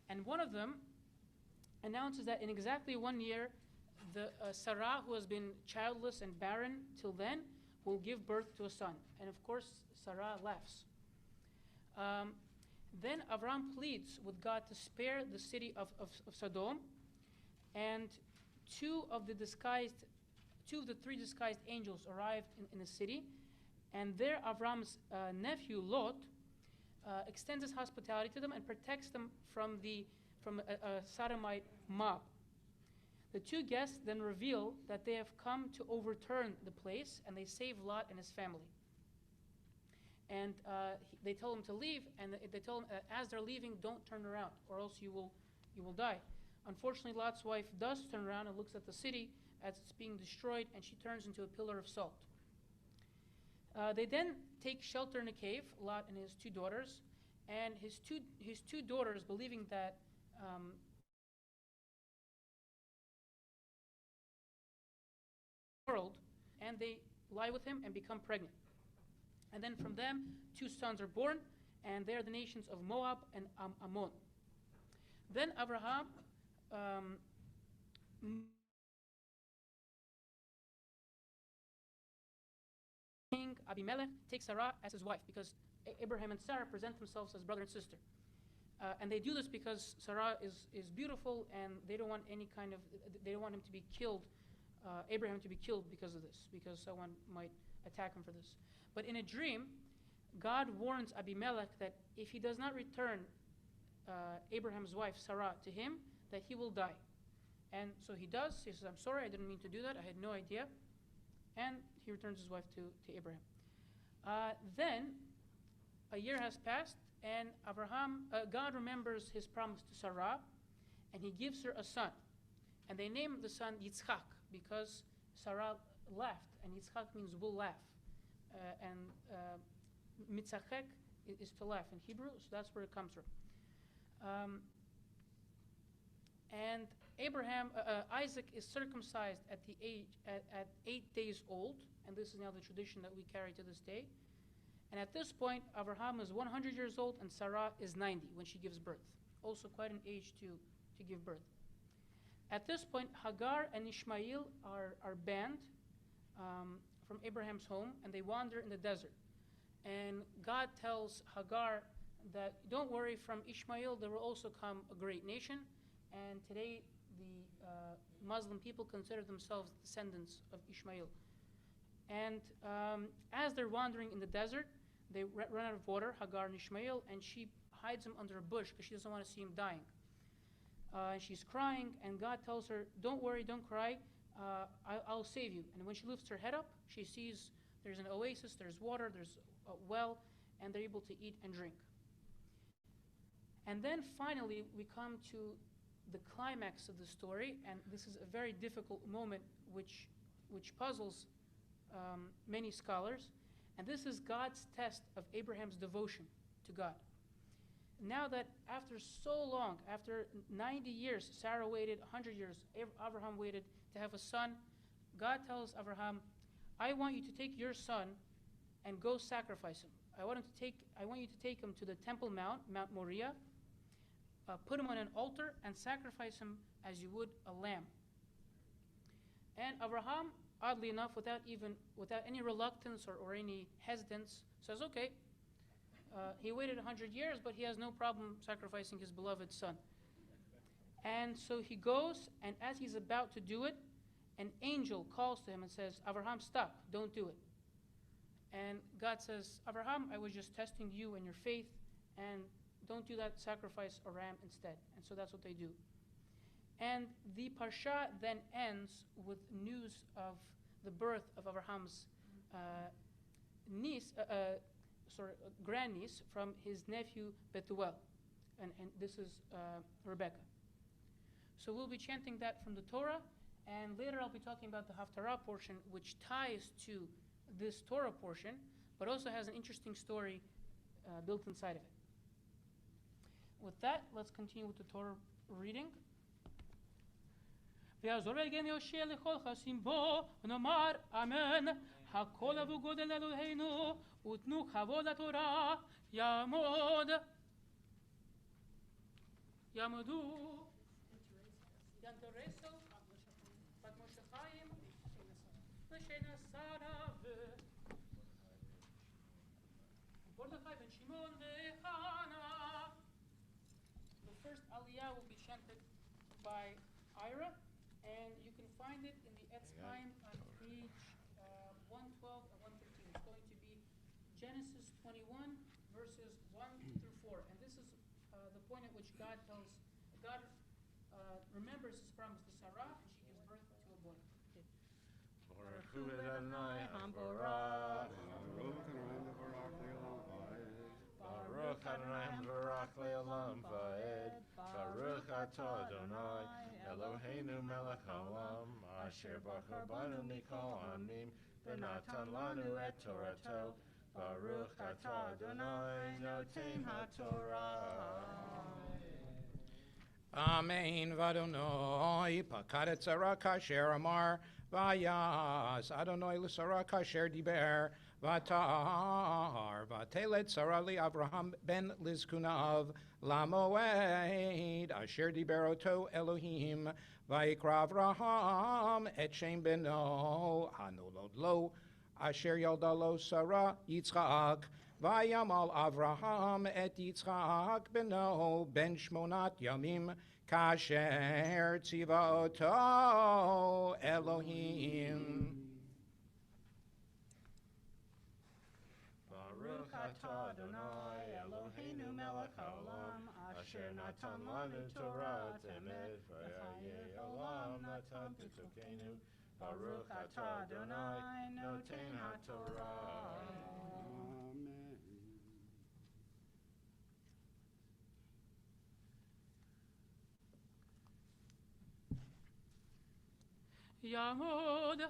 And one of them announces that in exactly 1 year, the Sarah, who has been childless and barren till then, will give birth to a son. And of course, Sarah laughs. Then Abraham pleads with God to spare the city of Sodom. And two of the 3 disguised angels arrived in the city, and there Avram's nephew Lot extends his hospitality to them and protects them from a sodomite mob. The 2 guests then reveal that they have come to overturn the place, and they save Lot and his family. And they tell him to leave, and they tell him as they're leaving, don't turn around, or else you will die. Unfortunately, Lot's wife does turn around and looks at the city as it's being destroyed, and she turns into a pillar of salt. They then take shelter in a cave, Lot and his 2 daughters, and his two daughters, believing that world, and they lie with him and become pregnant. And then from them, 2 sons are born, and they are the nations of Moab and Ammon. Then Abraham King Abimelech takes Sarah as his wife, because Abraham and Sarah present themselves as brother and sister. And they do this because Sarah is beautiful, and they don't want they don't want him to be killed, Abraham to be killed because of this, because someone might attack him for this. But in a dream, God warns Abimelech that if he does not return Abraham's wife Sarah to him, that he will die. And so he does. He says, I'm sorry, I didn't mean to do that, I had no idea. And he returns his wife to Abraham. Then a year has passed, and God remembers his promise to Sarah, and he gives her a son. And they name the son Yitzchak, because Sarah laughed, and Yitzchak means will laugh. And mitzachek is to laugh in Hebrew, so that's where it comes from. And Isaac is circumcised at 8 days old, and this is now the tradition that we carry to this day. And at this point, Abraham is 100 years old and Sarah is 90 when she gives birth. Also quite an age to give birth. At this point, Hagar and Ishmael are banned from Abraham's home, and they wander in the desert. And God tells Hagar that, don't worry, from Ishmael there will also come a great nation. And today the Muslim people consider themselves descendants of Ishmael. And as they're wandering in the desert, they run out of water, Hagar and Ishmael, and she hides him under a bush because she doesn't want to see him dying. And she's crying, and God tells her, don't worry, don't cry, I'll save you. And when she lifts her head up, she sees there's an oasis, there's water, there's a well, and they're able to eat and drink. And then finally we come to the climax of the story, and this is a very difficult moment which puzzles many scholars. And this is God's test of Abraham's devotion to God. Now that after so long, after 90 years, Sarah waited 100 years, Abraham waited to have a son, God tells Abraham, I want you to take your son and go sacrifice him. I want you to take him to the Temple Mount, Mount Moriah, put him on an altar and sacrifice him as you would a lamb. And Abraham, oddly enough, without any reluctance or any hesitance, says, okay. He waited 100 years, but he has no problem sacrificing his beloved son. And so he goes, and as he's about to do it, an angel calls to him and says, Abraham, stop, don't do it. And God says, Abraham, I was just testing you and your faith, and don't do that, sacrifice a ram instead. And so that's what they do. And the parsha then ends with news of the birth of Abraham's grandniece from his nephew Bethuel. And this is Rebecca. So we'll be chanting that from the Torah, and later I'll be talking about the Haftarah portion, which ties to this Torah portion, but also has an interesting story built inside of it. With that, let's continue with the Torah reading. ויעזור אלוהינו יושיע לכל חסים בו, ונאמר אמן. הכל אבו גודל אלוהינו, ותנו כבוד לתורה, יעמדו. ינטרסו, בת משה חיים, ושנסרה מרדכי בן שמעון וחנה. The first Aliyah will be chanted by Ira, and you can find it in the Etz Chaim on page 112 and 115. It's going to be Genesis 21, verses 1 through 4. And this is the point at which God remembers his promise to Sarah, and she gives birth to a boy. Baruch hu Adonai Hamborah. Baruch Adonai Hamborach Le'olam Va'ed. Baruch atah Adonai Eloheinu melech haolam, asher bachar banu mikol amim, v'natan lanu et Torato. Baruch atah Adonai noten haTorah. Amen. V'Adonai pakadet Sarah kasher amar, v'yas Adonai l'Sarah kasher diber, v'atar v'atelet Sarah li Avraham ben lizkunav, lamoed asher diber oto Elohim, v'yikra Avraham et shem beno hanolod lo, asher yalda lo Sarah Yitzchak. Vayamal Avraham et Yitzchak beno ben shmonat yamim kasher tziva oto Elohim. Baruch atah Adonai Eloheinu melech haolam, asher natan lanu Torah temet, v'yayeh olam natan tzukenu. Baruch atah Adonai noten haTorah. Yamod.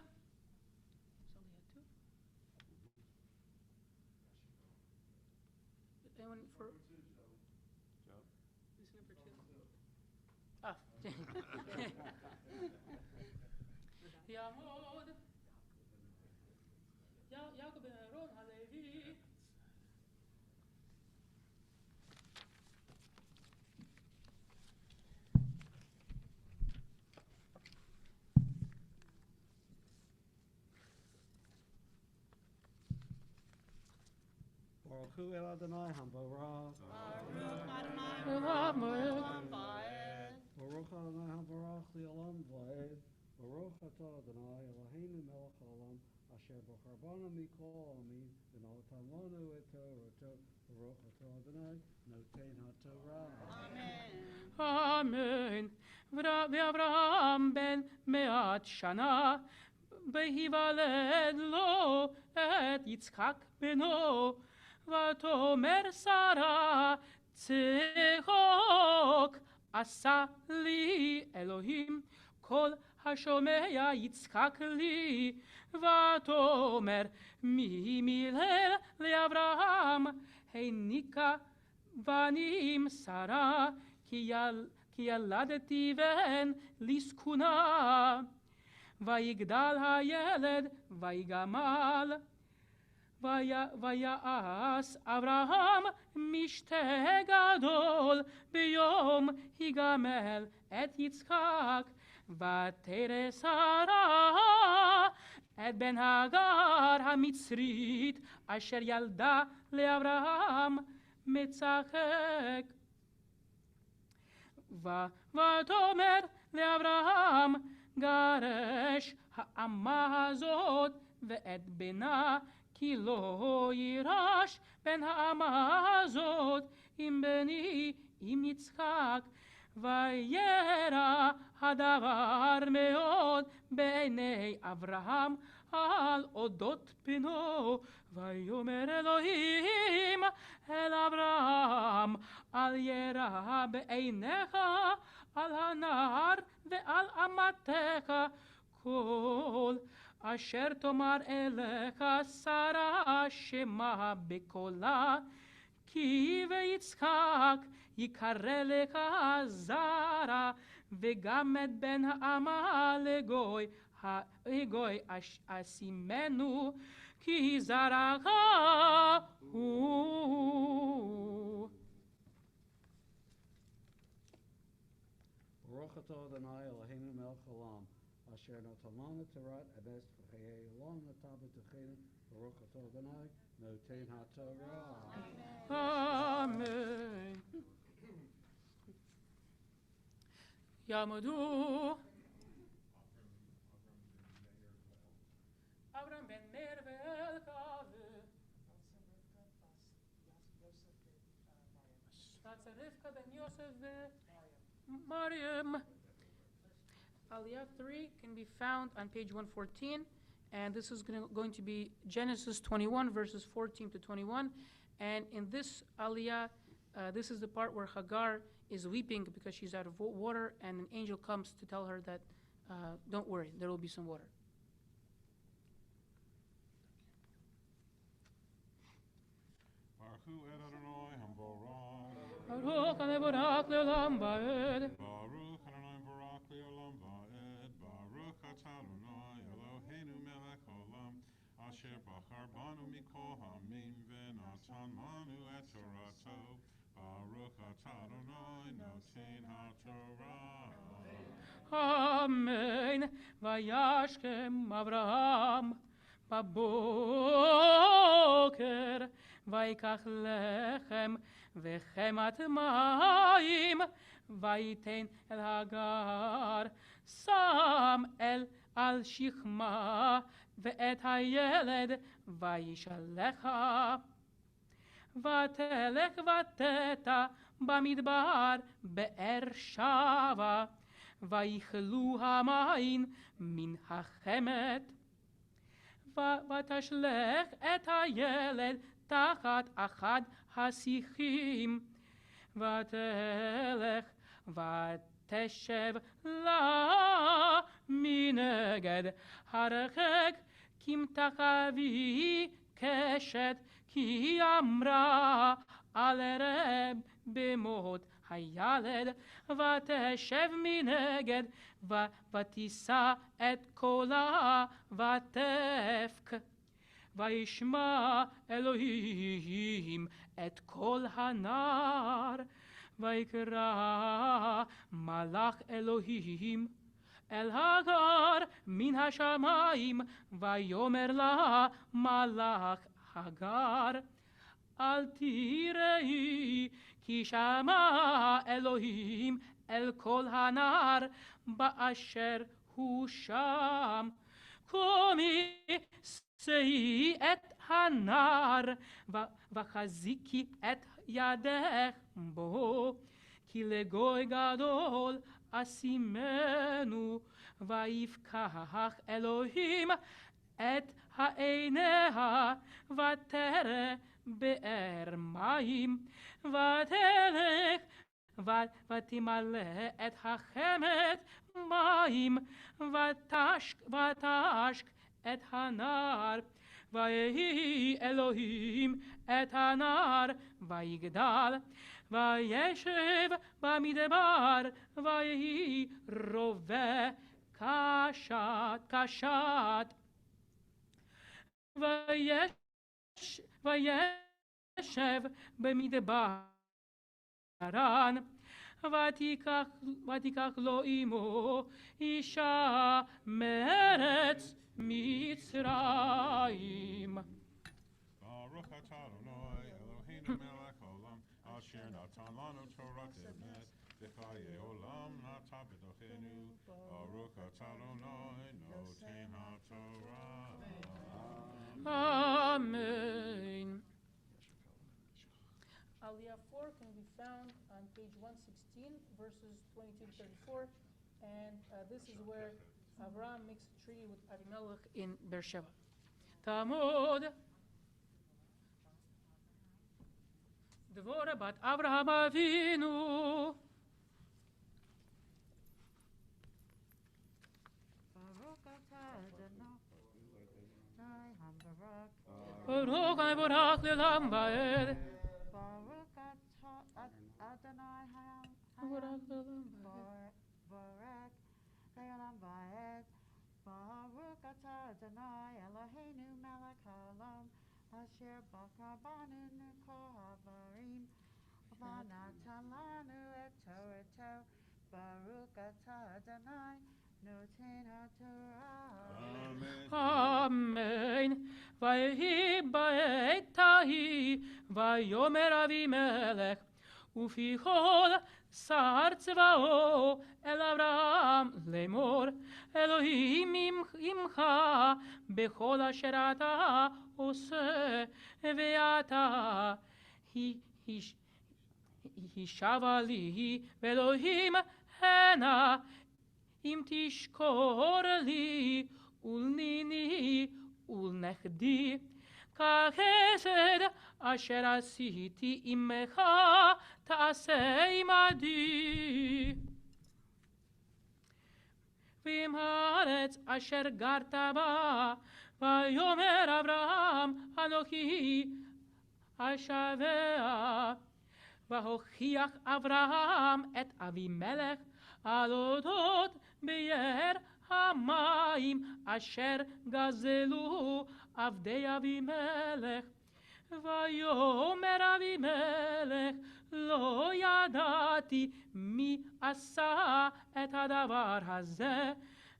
Anyone for? This number 2. יעמוד יעקב בן אהרון הלוי Baruch Hu El Adonai Hambarach. Olam Baruch Adonai Hambarach Li'olam Va'ed. Baruch Atah Adonai Eloheinu Melech Haolam Asher Bachar Banu Mikol Amin V'natan Lanu Et Torato. Baruch Atah Adonai Noten HaTorah. Amen. ואברהם בן 100 שנה ויוולד לו את יצחק בנו ותאמר שרה צחוק עשה לי אלוהים כל השומע יצחק לי ותאמר מי מילל לאברהם העניקה בנים שרה כי ילדתי בן לזקונה ויגדל הילד ויגמל ויעש אברהם משתה גדול ביום יגמל את יצחק ותרא שרה את בן הגר המצרית אשר ילדה לאברהם מצחק ותאמר לאברהם גרש האמה הזאת ואת בנה כי לא יירש בן האמה הזאת עם בני עם יצחק וירא הדבר מאוד בעיני אברהם על אודות בנו ויאמר אלוהים אל אברהם אל ירא בעיניך על הנער ועל אמתך כל אשר תאמר אליך שרה שמע בקולה כי ויצחק יקרא לך זרע וגם את בן האמה לגוי אשימנו כי זרעך הוא. Baruch Atah Adonai Eloheinu Melech Haolam Asher natan lanu Torat Emes v'chayei olam natan b'tochenu. Baruch Atah Adonai Noten HaTorah. Amen. יעמדו אברהם בן מאיר ואלקב רבקה בן יוסף ומרים. Aliyah 3 can be found on page 114, and this is going to be Genesis 21 verses 14 to 21. And in this Aliyah, this is the part where Agar is weeping because she's out of water, and an angel comes to tell her that don't worry, there will be some water. Baruch Hu et Adonai Hambarach. Baruch Adonai le'olam va'ed. Baruch Adonai Barak le'olam va'ed. Baruch atah Adonai Eloheinu melech haolam asher bachar banu mikol hamim v'natan lanu et torato. Baruch atah Adonai noten haTorah. Amen. וישכם אברהם בבוקר ויקח לחם וחמת מים ויתן אל הגר שם אל על שכמה ואת הילד וישלחה ותלך ותטע במדבר באר שבה ויכלו המים מן החמת ותשלך את הילד תחת אחד השיחים ותלך ותשב לה מנגד הרחק כמתחבי קשת כי אמרה על רב במות הילד, ותשב מנגד, ותישא את קולה, ותבך. וישמע אלוהים את קול הנער, ויקרא מלאך אלוהים אל הגר מן השמיים, ויאמר לה מלאך הגר, אל תיראי, כי שמע אלוהים אל קול הנער באשר הוא שם. קומי, שאי את הנער, וחזיקי את ידך בו, כי לגוי גדול אשימנו. ויפקח אלוהים את עיניה, ותרא באר מים, ותלך ותמלא את החמת מים, ותשק את הנער. ויהי אלוהים את הנער, ויגדל, וישב במדבר, ויהי רובה קשת. וישב במדברן, ותיקח לו עמו אישה מארץ מצרים. Baruch atah Adonai Eloheinu melech haolam, asher natan lanu Torah emet, v'chayei olam nata b'tochenu. Baruch atah Adonai noten haTorah. Amen. Aliyah 4 can be found on page 116, verses 22 to 34, and this is where Abraham makes a treaty with Abimelech in Beersheba. Tamod Dvorah bat Avraham Avinu. Baruch Baruch Lelam Vaed. Baruch Adonai Hayam Baruch Baruch Leolam Vaed. Baruch atah Adonai Eloheinu melech haolam, asher bachar banu mikol havarim, v'natan lanu et Torato. Baruch atah Adonai noten haTorah. Amen. ויהי בעת ההיא, ויאמר אבימלך ופי כל שר צבאו אל אברהם לאמור, אלוהים עמך בכל אשר אתה עושה, ואתה הישבה לי, ואלוהים הנה אם תשקור לי ולניני ולנכדי, כחסד אשר עשיתי עמך תעשה עמדי. ועם הארץ אשר גרת בה, ויאמר אברהם אנוכי אשביה. והוכיח אברהם את אבימלך על אודות באר המים אשר גזלו עבדי אבימלך. ויאמר אבימלך, לא ידעתי מי עשה את הדבר הזה,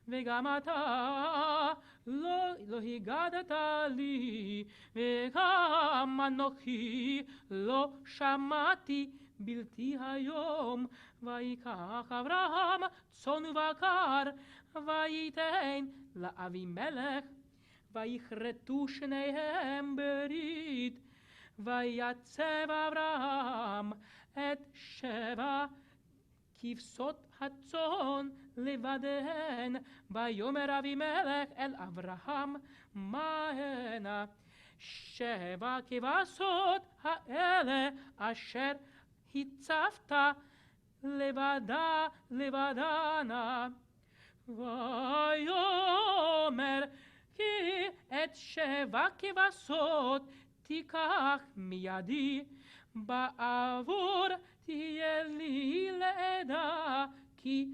וגם אתה לא הגדת לי, וגם אנוכי לא שמעתי בלתי היום. ויקח אברהם צאן ובקר, וייתן לאבימלך, ויכרתו שניהם ברית. ויצב אברהם את 7 כבשות הצאן לבדיהן. ויאמר אבימלך אל אברהם, מה הנה 7 כבשות האלה אשר הצבת לבדנה? ויאמר, כי את 7 כבשות תיקח מידי, בעבור תהיה לי לעדה, כי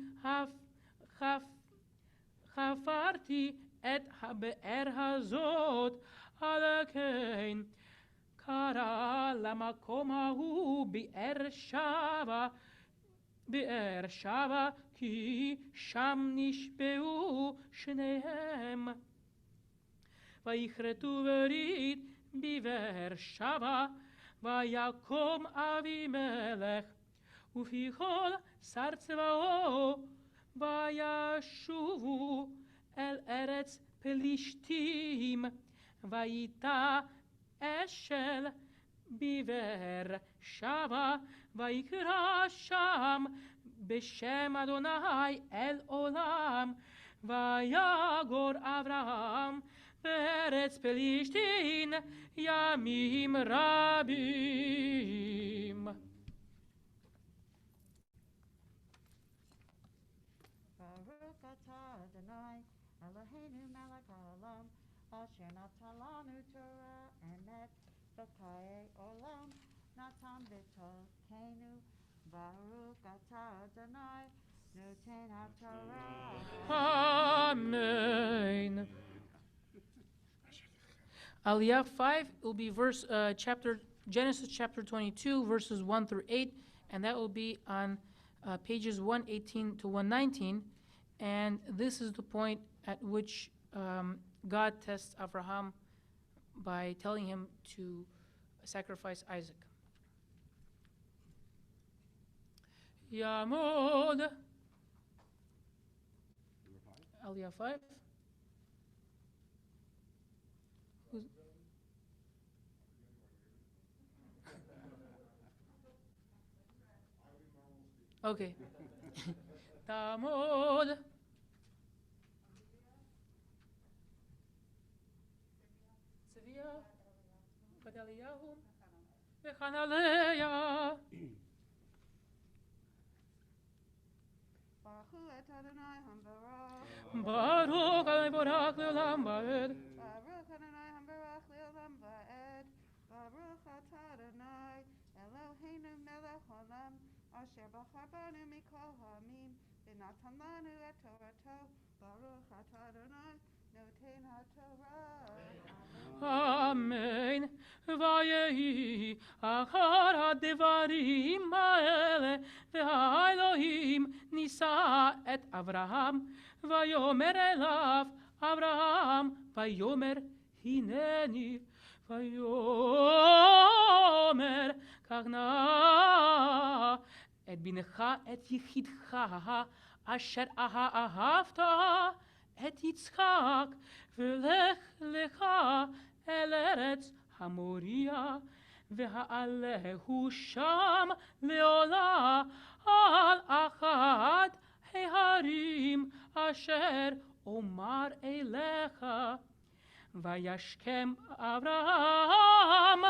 חפרתי את הבאר הזאת, על כן קרא למקום ההוא באר שבע, כי שם נשבעו שניהם. ויכרתו ברית בבאר שבע, ויקום אבימלך ופי כל שר צבאו, וישובו אל ארץ פלישתים. ויטע אשל בבאר שבע, ויקרא שם בשם אדוני אל עולם. ויגור אברהם בארץ פלישתין ימים רבים. Baruch atah Adonai Eloheinu melech haolam, asher natan lanu Torah emet v'chayei olam, natan b'tokenu. Baruch atah Adonai noten haTorah. Amen. Aliyah 5 will be Genesis chapter 22, verses 1 through 8, and that will be on pages 118 to 119. And this is the point at which God tests Abraham by telling him to sacrifice Isaac. Yamod. Aliyah 5. Okay. Tamod. Sevilla. Badaliyahu. Vechanaleya. Baruch et Adonai hambarach. Baruch Adonai Borach Leolam Vaed. Baruch Adonai hambarach leolam va'ed. Baruch atah Adonai Eloheinu melech haolam, asher bachar banu mikol ha'amim, v'natan lanu et Torato. Baruch atah Adonai noten haTorah. Amen. Vayehi achar hadevarim ha'ele, ve'haElohim nisa et Avraham, vayomer elav Avraham, vayomer hineni, vayomer kachna et binecha et yichidcha, asher ahavta et Yitzchak, v'lech lecha el eretz hamoria, v'ha'alehu sham leola al achad heharim asher omar elecha. Vayashkem Avraham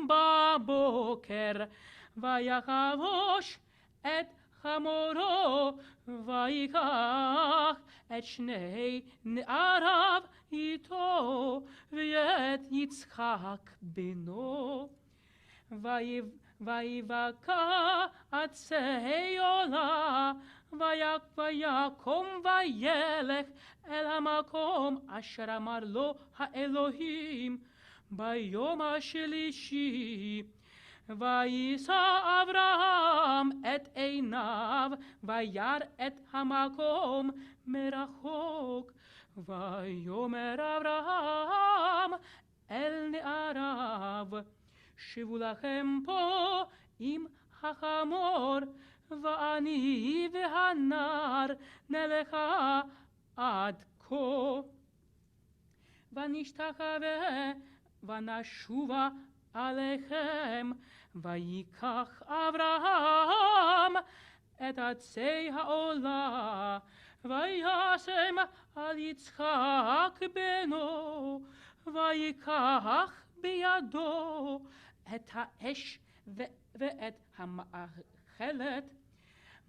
baboker, vayachavosh et chamoro, vayikach et shnei ne'arav ito, v'et Yitzchak beno. Vayivaka atzei ola, vayakom vayelech el hamakom asher amar lo ha'elohim bayom hashlishi. Vayisa Avraham et einav, vayar et hamakom merachok. Vayomer Avraham el ne'arav, shivu lachem po im hachamor, va'ani v'hanar nelecha ad ko. Vanishtachave vanashuva alechem, vayikach Avraham et atzei ha'ola, vayasem al Yitzchak beno, vayikach biyado et ha'esh ve'et ha'ma'achelet,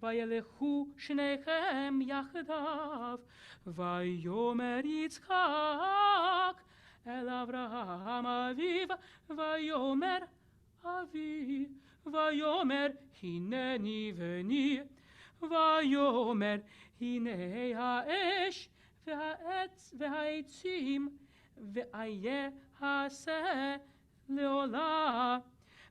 vayelechu shnechem yachdav, vayomer Yitzchak el Avraham aviv, vayomer אבי, ויאמר הנני בני, ויאמר הנה האש והעץ והעצים, ואיה העשה לעולה.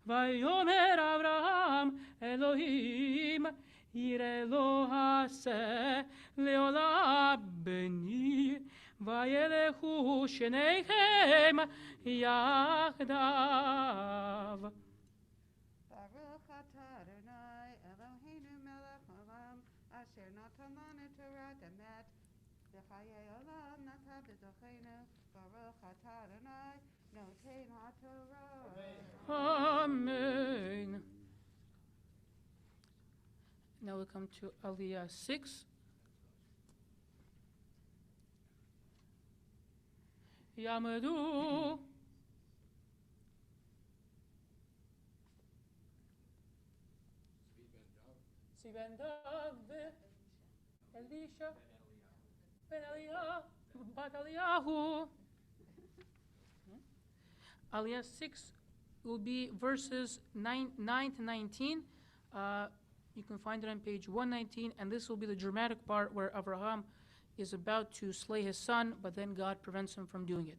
ויאמר אברהם אלוהים, יראה לא העשה לעולה בני, וילכו שניכם יחדיו. Baruch atah Adonai Eloheinu melech haolam, asher natan lanu Torah emet, v'chayei olam nata b'tochenu. Baruch atah Adonai noten haTorah. Amen. Now we come to Aliyah 6. Yamadu. Ben Dov, Elisha, Ben Eliah, Bat Eliyahu. Aliyah 6 will be verses 9 to 19. You can find it on page 119, and this will be the dramatic part where Abraham is about to slay his son, but then God prevents him from doing it.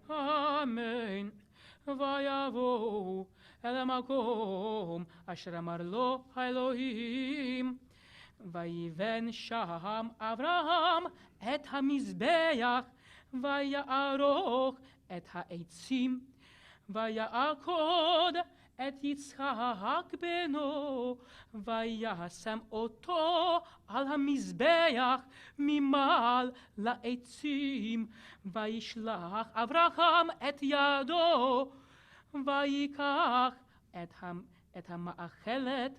Amen. Vayavo el hamakom asher amar lo Elohim. Vayiven sham Avraham et hamizbeach, vaya'aroch et ha'etzim, vaya'akod et Yitzchak beno, vayasem oto al hamizbeach mimal la'etzim, vayishlach Avraham et yado, vayikach et hama'achelet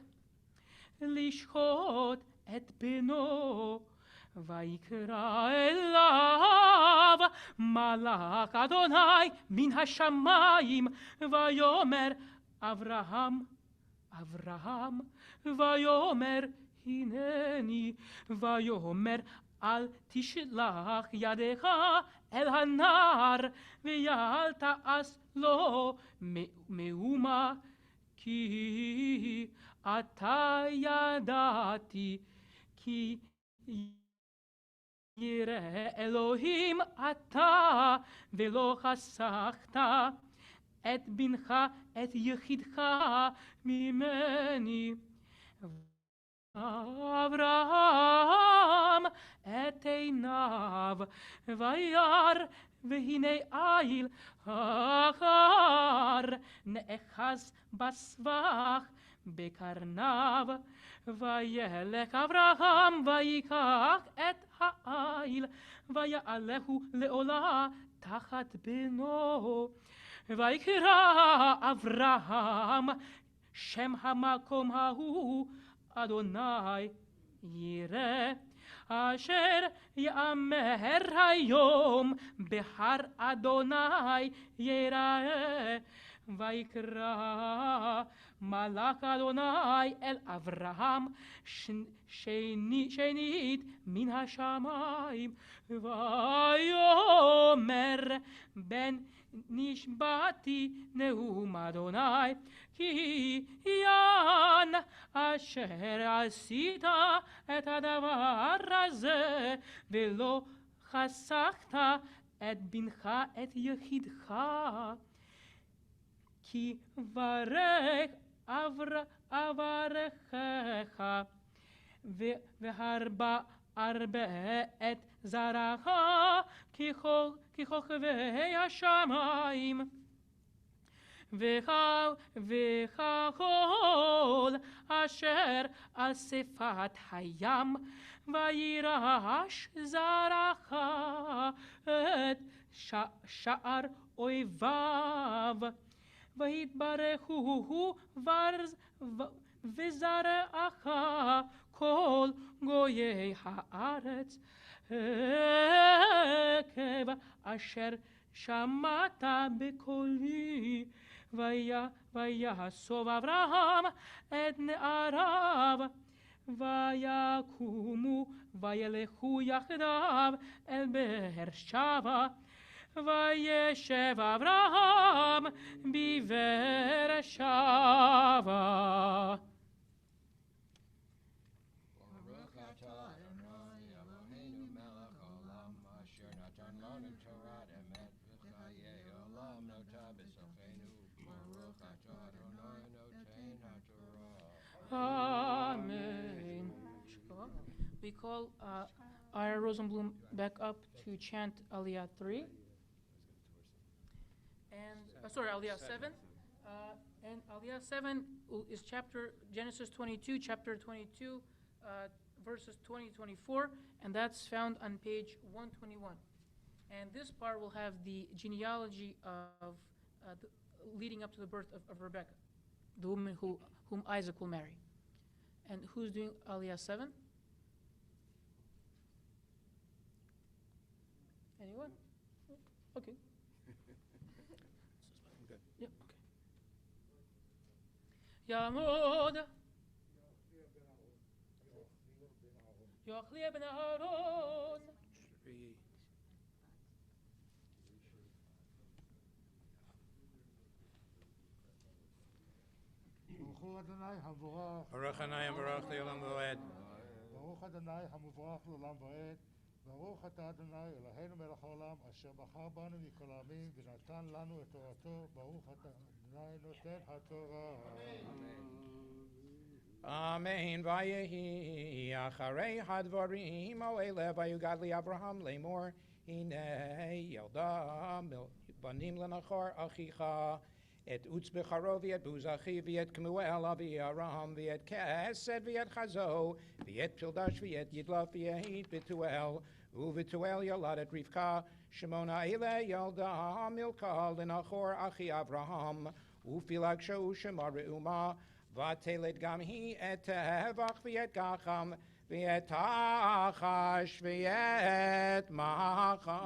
lishchot et beno, ויקרא אליו מלאך אדוני מן השמיים, ויאמר אברהם, אברהם, ויאמר הנני, ויאמר אל תשלח ידך אל הנער, ואל תעש לו מאומה, כי אתה ידעתי כי ירא אלוהים אתה, ולא חסכת את בנך את יחידך ממני. אברהם את עיניו וירא, והנה איל אחר נאחז בסבך בקרניו, וילך אברהם ויקח את האיל, ויעלהו לעולה תחת בנו, ויקרא אברהם שם המקום ההוא אדוני ירא, אשר יאמר היום בהר אדוני יראה. ויקרא מלאך אדוני אל אברהם שנית מן השמיים, ויאמר בן נשבעתי נאום אדוני, כי יען אשר עשית את הדבר הזה, ולא חסכת את בנך את יחידך, כי ברך אברכך והרבה את זרעך ככוכבי השמיים, וככל אשר על שפת הים, וירש זרעך את שער אויביו, ויתברכו וזרעך כל גויי הארץ, עקב אשר שמעת בקולי, ויאסוף אברהם את נעריו, ויקומו וילכו יחדיו אל באר שבע, וישב אברהם בבאר שבע. ברוך אתה אדוני אלוהינו מלך העולם, אשר נתן לנו תורת אמת וחיי עולם נוטע בסופנו. ברוך אתה אדוני נותן התורה. Amen. We call Ira Rosenblum back up to chant Aliyah 3. And Aliyah 7. And Aliyah 7 is Genesis 22, chapter 22, verses 20-24, and that's found on page 121. And this part will have the genealogy of leading up to the birth of Rebekah, the woman whom Isaac will marry. And who's doing Aliyah 7? Anyone? Okay. Good. Yeah, okay. Yamod Yochli ben Aaron. ברוך אדוני המבורך, Baruch Hanai and Baruch Le'olam V'ed. ברוך אדוני המבורך לעולם ועד, ברוך אתה אדוני אלוהינו מלך העולם, אשר בחר בנו מכל העמים ונתן לנו את תורתו, ברוך אתה אדוני נותן התורה. Amen. Vayehi acharei hadvarim oele vayugad liAvraham lemor hine yelda banim lenachor achicha et utz becharo v'et buzachi v'et Kemuel avi Aram v'et Kesed v'et Chazo v'et Pildash v'et Yidlaf v'et Betuel uVetuel yoladet Rivka Shemona ele yelda Milka lenachor achi Avraham ufilag shou shema reuma vatelet gam hi et Tevach v'et Gacham v'et Tachash v'et Macha.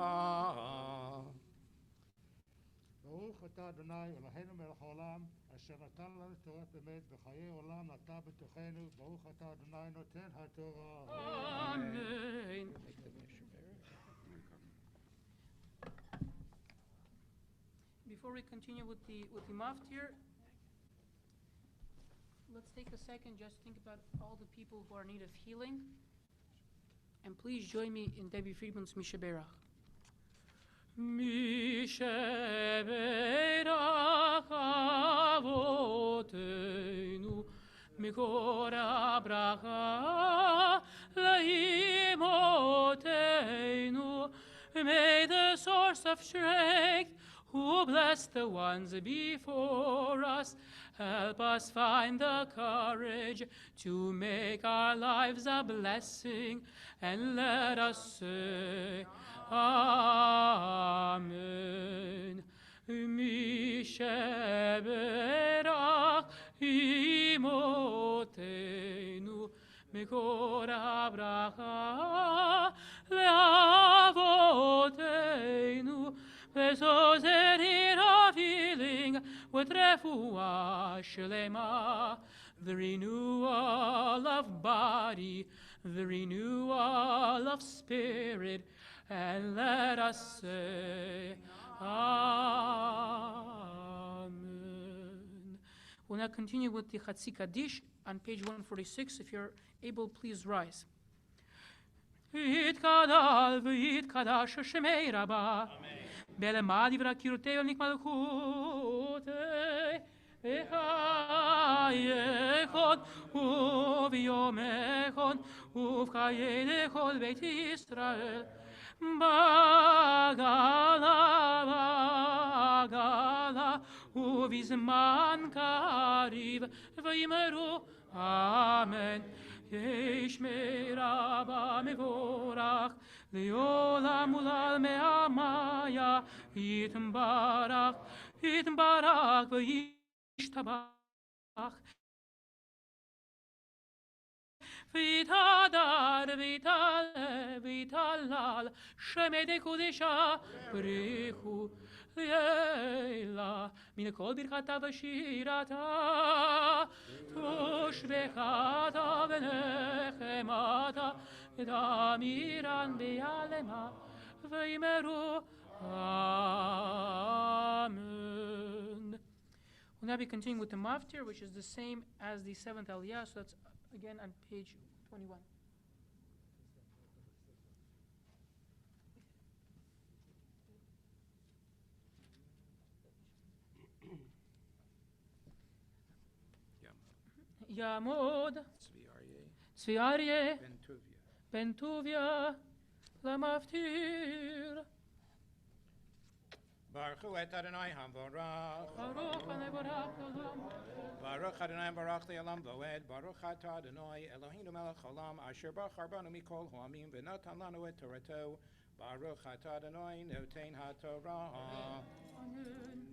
ברוך אתה אדוני אלוהינו מלך העולם, אשר נתן לנו תורת אמת וחיי עולם נטע בתוכנו, ברוך אתה אדוני נותן התורה. Amen. Before we continue with the maftir, let's take a second just think about all the people who are in need of healing, and please join me in Debbie Friedman's Mishaberach. Mishaberach avotenu mikor abracha laimotenu. May the source of strength, who bless the ones before us, help us find the courage to make our lives a blessing, and let us say, Amen. Mishaberach imotenu mikor abracha leavotenu. Bless those in need of healing with refuah shlema, the renewal of body, the renewal of spirit, and let us say, Amen. We'll now continue with the Chatzi Kaddish on page 146. If you're able, please rise. Yitkadal v'yitkadash shemei Rabbah. Belemad yivrakirutei v'nik malchutei. V'chayechod u'v'yomechod u'v'chayei lechol beit Yisrael. Bagala u'v'zman kariv v'yimeru Amen. Yishmei Rabba mevorach le'olam ulal me'amaya yitbarach v'yishtabach Vitadar, vital, vitalal, shemede kudesha, brichu, leila, min kol birchata v'shirata, toshvechata v'nechemata, damiran be'alema, v'yimeru, amen. We'll now be continuing with the maftir, which is the same as the seventh aliyah, so that's again on page 21. Yamod, Tzvi Aryeh, Ben Tuvia, Lamaftir. Baruch et Adonai Hamvorach. Baruch Adonai Baruch Olam. Baruch Adonai Baruch Le'olam Voed. Baruch Atah Adonai Eloheinu melech haolam asher bachar banu mikol ha'amim v'natan lanu et Torato. Baruch Atah Adonai noten haTorah.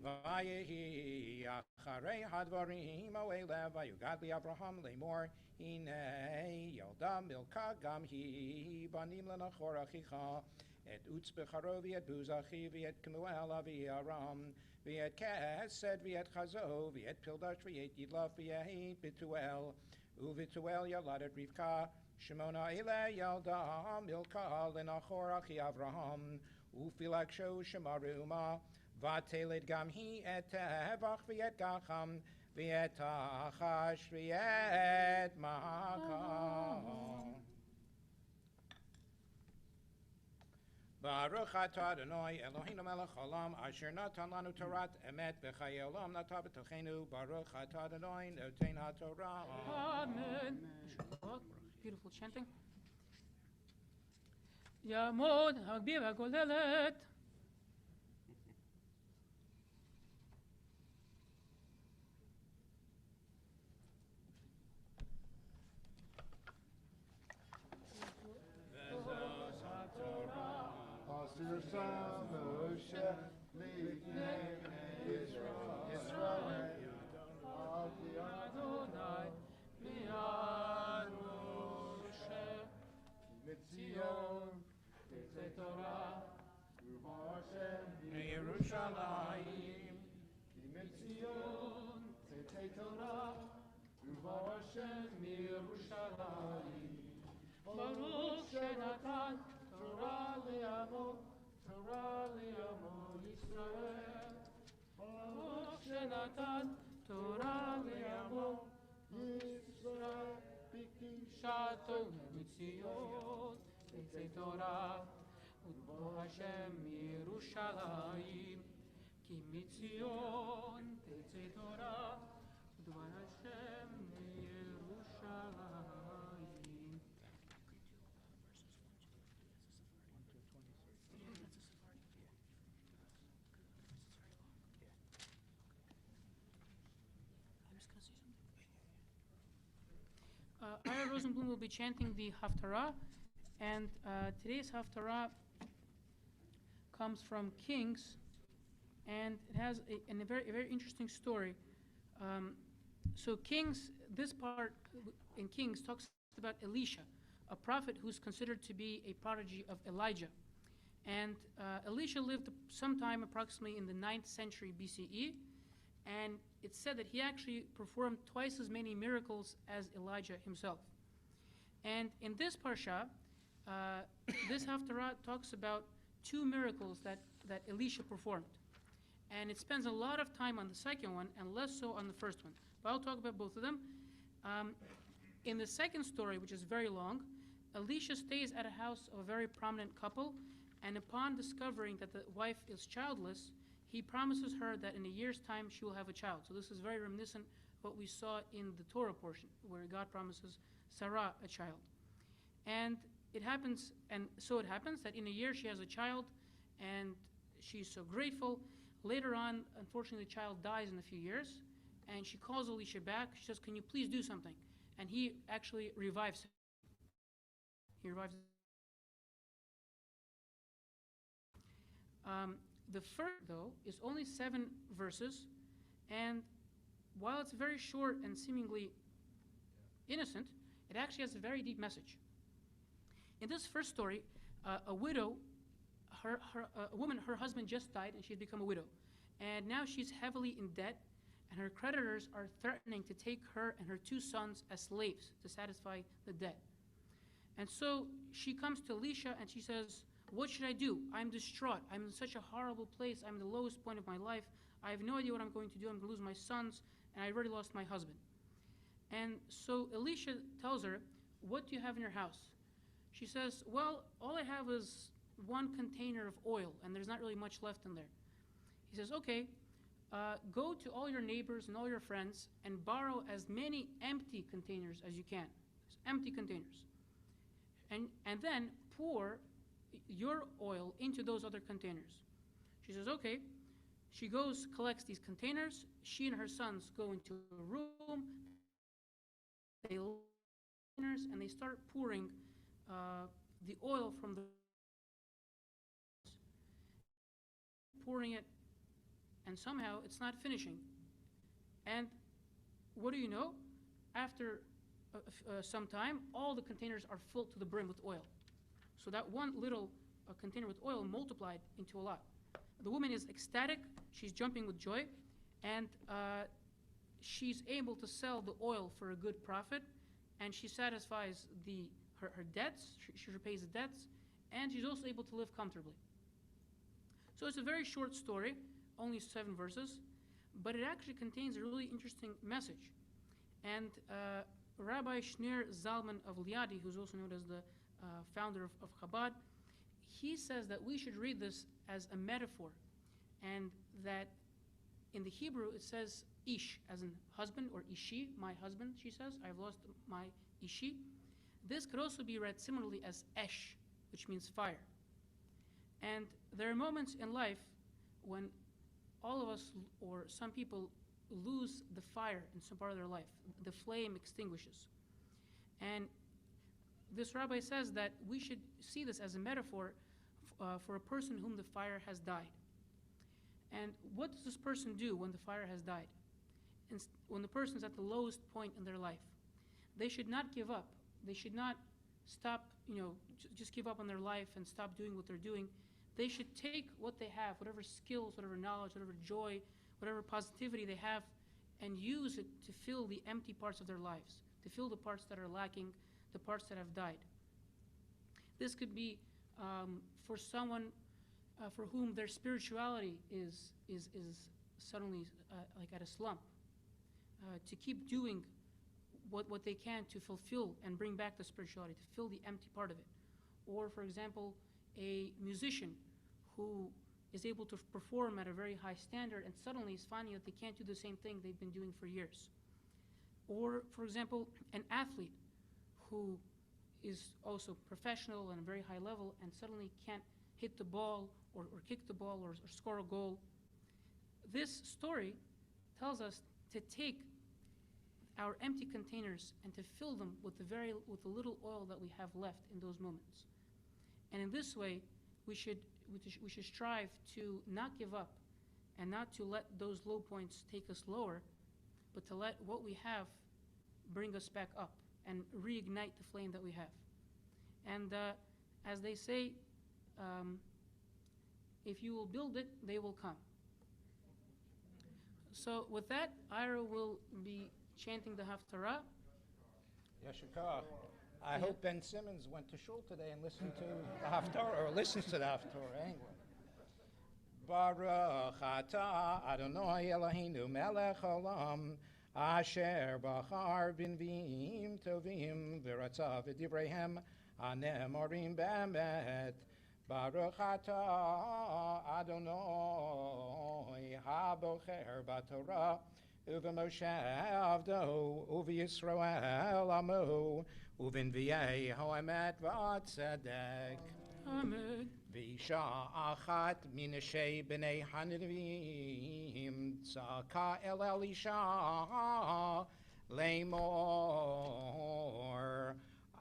Vayehi acharei hadvarim ha'eleh vayugad li'Avraham lemor hinei yolda milka gam hi banim lenachor achicha. Et Utz becharo v'et Buzachi v'et Kemuel avi Aram v'et Kesed v'et Chazo v'et Pildash v'et Yidlaf v'et Bituel uVituel yaladet Rivka Shemona ele yalda Milka lenachor achi Avraham ufilaksho shemaruma v'ateled gam hi et Tevach v'et Gacham v'et Achash v'et Maakah. Baruch atah Adonai Eloheinu melech haolam asher natan lanu torat emet b'chayei olam nata b'tochenu. Baruch atah Adonai noten haTorah. Amen. Beautiful chanting. Yamod Hagbi v'Golelet. Asir Sam Moshe Lifnei Yisrael Adonai mi'ad Moshe Mitzion Tetzei Torah U'Hashem Yerushalayim Mitzion Tetzei Torah U'Hashem Yerushalayim Baruch Shenatan Torah le'amo Yisrael Baruch Shenatan Torah le'amo Yisrael Bikim Shato Mitzion Tetzei Torah Udbo Hashem Yerushalayim Ki Mitzion Tetzei Torah Udbo Hashem Yerushalayim. Ira Rosenblum will be chanting the Haftarah, and today's Haftarah comes from Kings, and it has a very interesting story. So Kings, this part in Kings talks about Elisha, a prophet who's considered to be a prodigy of Elijah. And Elisha lived sometime approximately in the 9th century BCE, and it's said that he actually performed twice as many miracles as Elijah himself. And in this parsha, this Haftarah talks about two miracles that Elisha performed. And it spends a lot of time on the second one and less so on the first one. But I'll talk about both of them. In the second story, which is very long, Elisha stays at a house of a very prominent couple, and upon discovering that the wife is childless, he promises her that in a year's time she will have a child. So this is very reminiscent of what we saw in the Torah portion, where God promises Sarah a child. And it happens that in a year she has a child, and she's so grateful. Later on, unfortunately, the child dies in a few years, and she calls Elisha back. She says, "Can you please do something?" And he actually revives him. He revives. The first, though, is only 7 verses, and while it's very short and seemingly innocent, it actually has a very deep message. In this first story, a widow, a woman, her husband just died and she had become a widow. And now she's heavily in debt, and her creditors are threatening to take her and her 2 sons as slaves to satisfy the debt. And so she comes to Elisha and she says, what should I do? I'm distraught. I'm in such a horrible place. I'm in the lowest point of my life. I have no idea what I'm going to do. I'm going to lose my sons, and I already lost my husband. And so Elisha tells her, what do you have in your house? She says, well, all I have is 1 container of oil, and there's not really much left in there. He says, okay, go to all your neighbors and all your friends and borrow as many empty containers as you can. Empty containers. And then pour your oil into those other containers. She says, okay. She goes, collects these containers. She and her sons go into a room. They light containers and they start pouring the oil from the pouring it, and somehow it's not finishing. And what do you know? After some time, all the containers are filled to the brim with oil. So that one little container with oil multiplied into a lot. The woman is ecstatic. She's jumping with joy. And she's able to sell the oil for a good profit. And she satisfies her debts. She repays the debts. And she's also able to live comfortably. So it's a very short story, only 7 verses. But it actually contains a really interesting message. And Rabbi Shneur Zalman of Liadi, who's also known as the founder of Chabad, he says that we should read this as a metaphor, and that in the Hebrew it says ish, as in husband, or ishi, my husband, she says, I've lost my ishi. This could also be read similarly as esh, which means fire. And there are moments in life when all of us, or some people, lose the fire in some part of their life. The flame extinguishes. And this rabbi says that we should see this as a metaphor for a person whom the fire has died. And what does this person do when the fire has died? When the person is at the lowest point in their life, they should not give up. They should not stop, just give up on their life and stop doing what they're doing. They should take what they have, whatever skills, whatever knowledge, whatever joy, whatever positivity they have, and use it to fill the empty parts of their lives, to fill the parts that are lacking, the parts that have died. This could be for someone for whom their spirituality is suddenly like at a slump, to keep doing what they can to fulfill and bring back the spirituality, to fill the empty part of it. Or, for example, a musician who is able to perform at a very high standard and suddenly is finding that they can't do the same thing they've been doing for years. Or, for example, an athlete who is also professional and a very high level and suddenly can't hit the ball or kick the ball or score a goal. This story tells us to take our empty containers and to fill them with the little oil that we have left in those moments. And in this way, we should strive to not give up and not to let those low points take us lower, but to let what we have bring us back up and reignite the flame that we have. And as they say, if you will build it, they will come. So with that, Ira will be chanting the Haftarah. Yeshikah. I hope Ben Simmons went to shul today and listened to the Haftarah, or listens to the Haftarah anyway. Baruch atah Adonai Eloheinu melech haolam asher bachar b'nviim tovim v'ratzav v'divreihem hanemorim be'emet. Baruch atah Adonai habocher b'torah uveMoshe avdo uveYisrael amo uvenviei haemet v'atzedek. Amen. V'isha achat minashei b'nei hanivim tzaka el Elisha lemor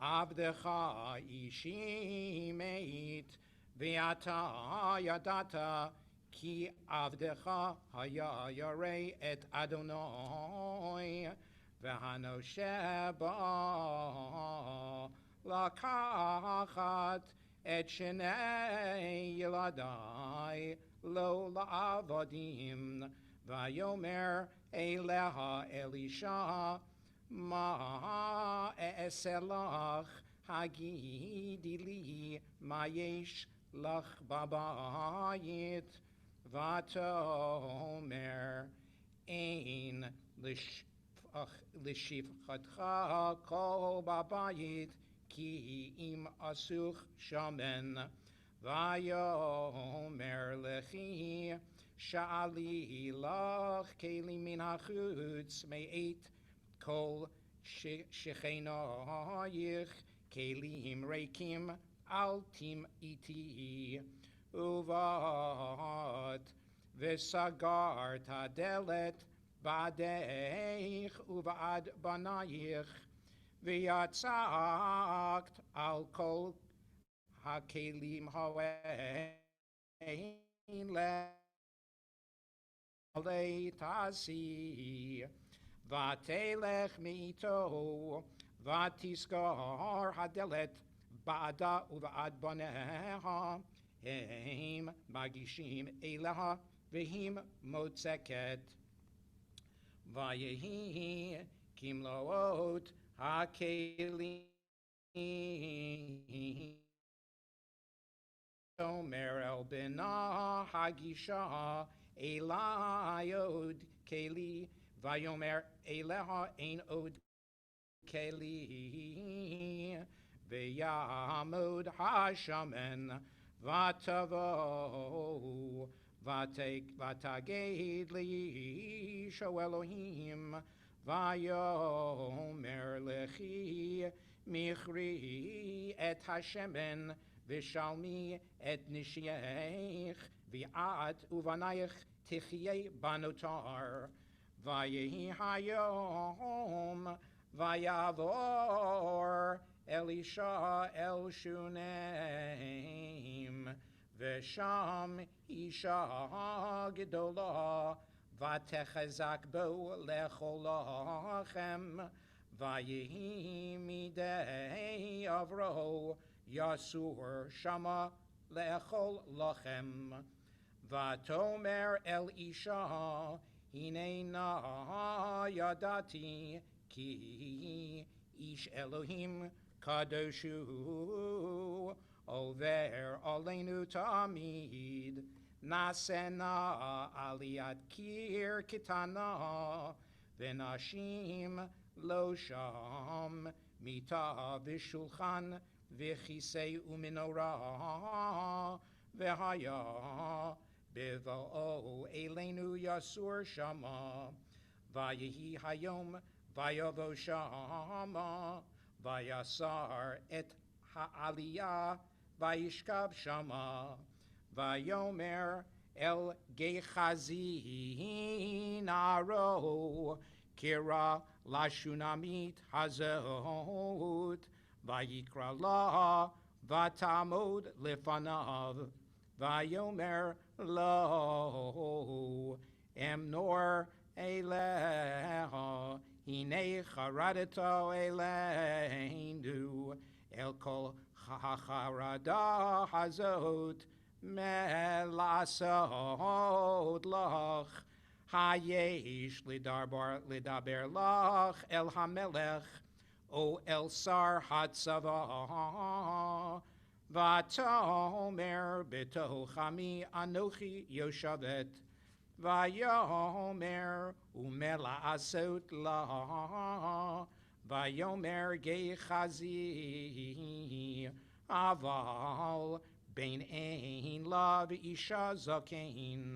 avdecha ishi meit v'ata yadata ki avdecha haya yarei et Adonai והנושה בא לקחת את שני ילדי לו לעבדים, ויאמר אליה אלישע, מה אעשה לך? הגידי לי מה יש לך בבית. ותאמר אין לשפחתך כל בבית, כי אם אסוך שמן. ויאמר לכי שאלי לך כלים מן החוץ מאת כל שכנייך, כלים ריקים אל תמעיטי. ובאת וסגרת דלת בעדך ובעד בנייך, ויצקת על כל הכלים האלה תעשי. ותלך מאיתו ותסגור הדלת בעדה ובעד בניה, הם מגישים אליה והיא מוצקת. ויהי כמלאות הכלים. אומר אל בנה הגישה אלי עוד כלי, ויאמר אליה אין עוד כלי. ויעמוד השמן ותבוא ותגיד לאיש אלוהים, ויאמר לכי מכרי את השמן ושלמי את נשייך, ואת ובנייך תחיה בנותר. ויהי היום ויעבור אלישע אל שונם, ושם אישה גדולה ותחזק בו לאכול לחם. ויהי מדי עברו יסור שמה לאכול לחם. ותאמר אל אישה, הנה נא ידעתי כי איש אלוהים קדוש הוא, עובר עלינו תמיד. נעשה נא עליית קיר קטנה, ונשים לא שם, מיטה ושולחן וכיסא ומנורה. והיה בבואו אלינו יסור שמה. ויהי היום ויבוא שמה, ויסר את העלייה וישכב שמה. ויאמר אל גחזי נערו, קרא לשונמית הזאת, ויקרא לה ותעמוד לפניו. ויאמר לו, אמנור אליה, הנה חרדת אלינו, אל כל החרדה הזאת מלעשות לך. היש לדבר לך אל המלך או אל שר הצבא. ותאמר בתוך עמי אנוכי יושבת. ויאמר ומלעשות לה. ויאמר גחזי, אבל בין אין לה ואישה זקן.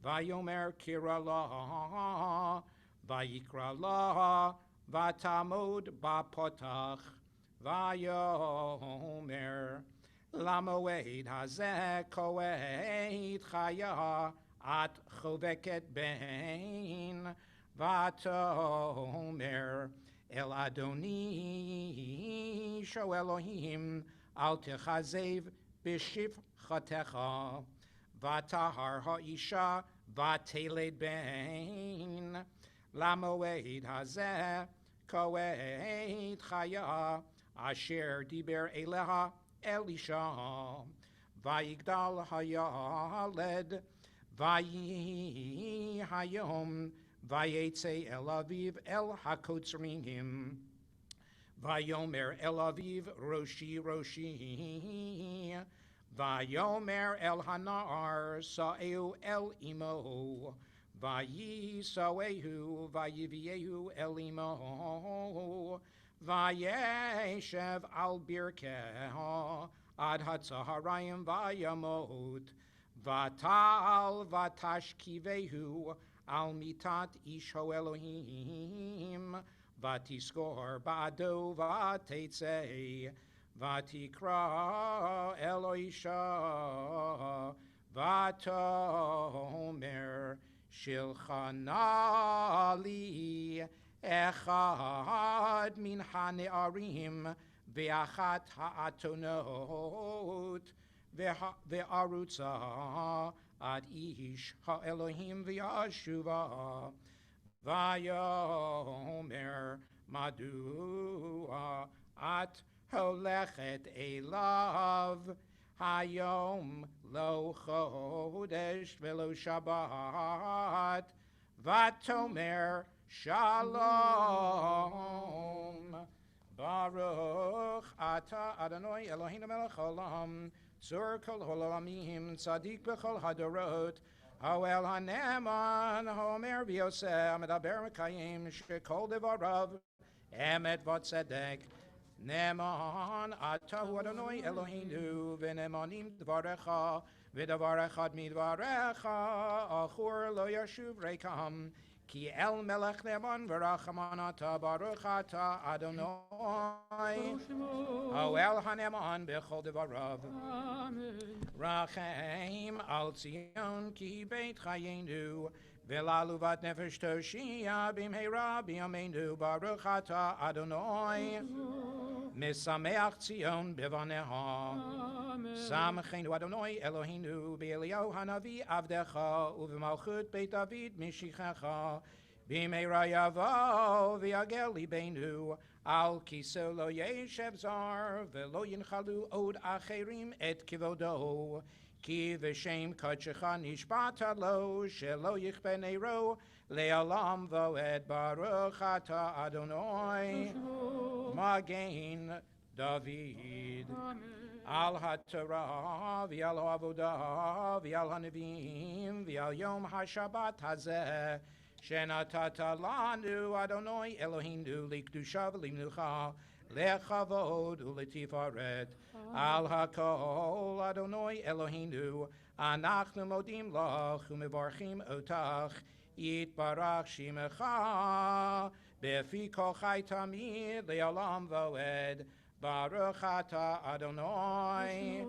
ויאמר קרא לה, ויקרא לה, ותעמוד בפתח. ויאמר למועד הזה כעת חיה את חובקת בין. ותאמר אל אדוני שו אלוהים, אל תכזב בשפחתך. ותהר האישה ותלד בן. Lamoed hazeh koed chaya asher diber eleha Elisha vayigdal hayaled vayihayom vayetze el aviv el hakotzrim vayomer el aviv roshi roshi vayomer el hanar sa'eu el imo vayisawehu vayiviehu el imo vayeshev al birkeha ad hatzaharayim vayamot vatal vatashkivehu al mitat isho Elohim vatiskor ba'ado vatetzei vatikra Elisha vatomer shilchanali echad min hane'arim ve'achat ha'atonot ve'arutza ad ish ha'elohim ve'ashuva vayomer madua at holechet elav hayom lo chodesh velo Shabbat vatomer shalom Baruch ata Adonai Eloheinu melech haolam tzur kol haolamim tzadik b'chol hadorot Hoel haneman homer v'yoseh medaber mekayim shekol devarav emet v'tzedek Neman atahu Adonai Eloheinu v'nemanim dvarecha v'davar echad midvarecha achur lo yashuv rekam Ki el melech neman v'rachaman ata baruch ata Adonai Hoel haneman b'chol devarav Rachem al Zion ki beit chayenu v'lalu vat nefesh toshia b'mheira b'yameinu baruch ata Adonai Mesameach Zion b'vaneha Samechenu Adonai Eloheinu b'Eliyahu hanavi avdecha u'v'malchut beit David mishichecha b'mheira yavo v'yagel libeinu al kiso lo yeshev zar v'lo yinchalu od acherim et kivodo ki v'shem kodshecha nishbata lo shelo yichbe neiro le'olam voed baruch ata Adonai Magen David al haTorah v'al ha'avodah v'al hanevim v'al yom haShabbat hazeh shenatata lanu Adonai Eloheinu likdusha v'limnucha lechavod u'letifaret al hakol Adonai Eloheinu anachnu modim lach u'mevarchim otach yitbarach shimecha befi kol chai tamid le'olam voed baruch ata Adonai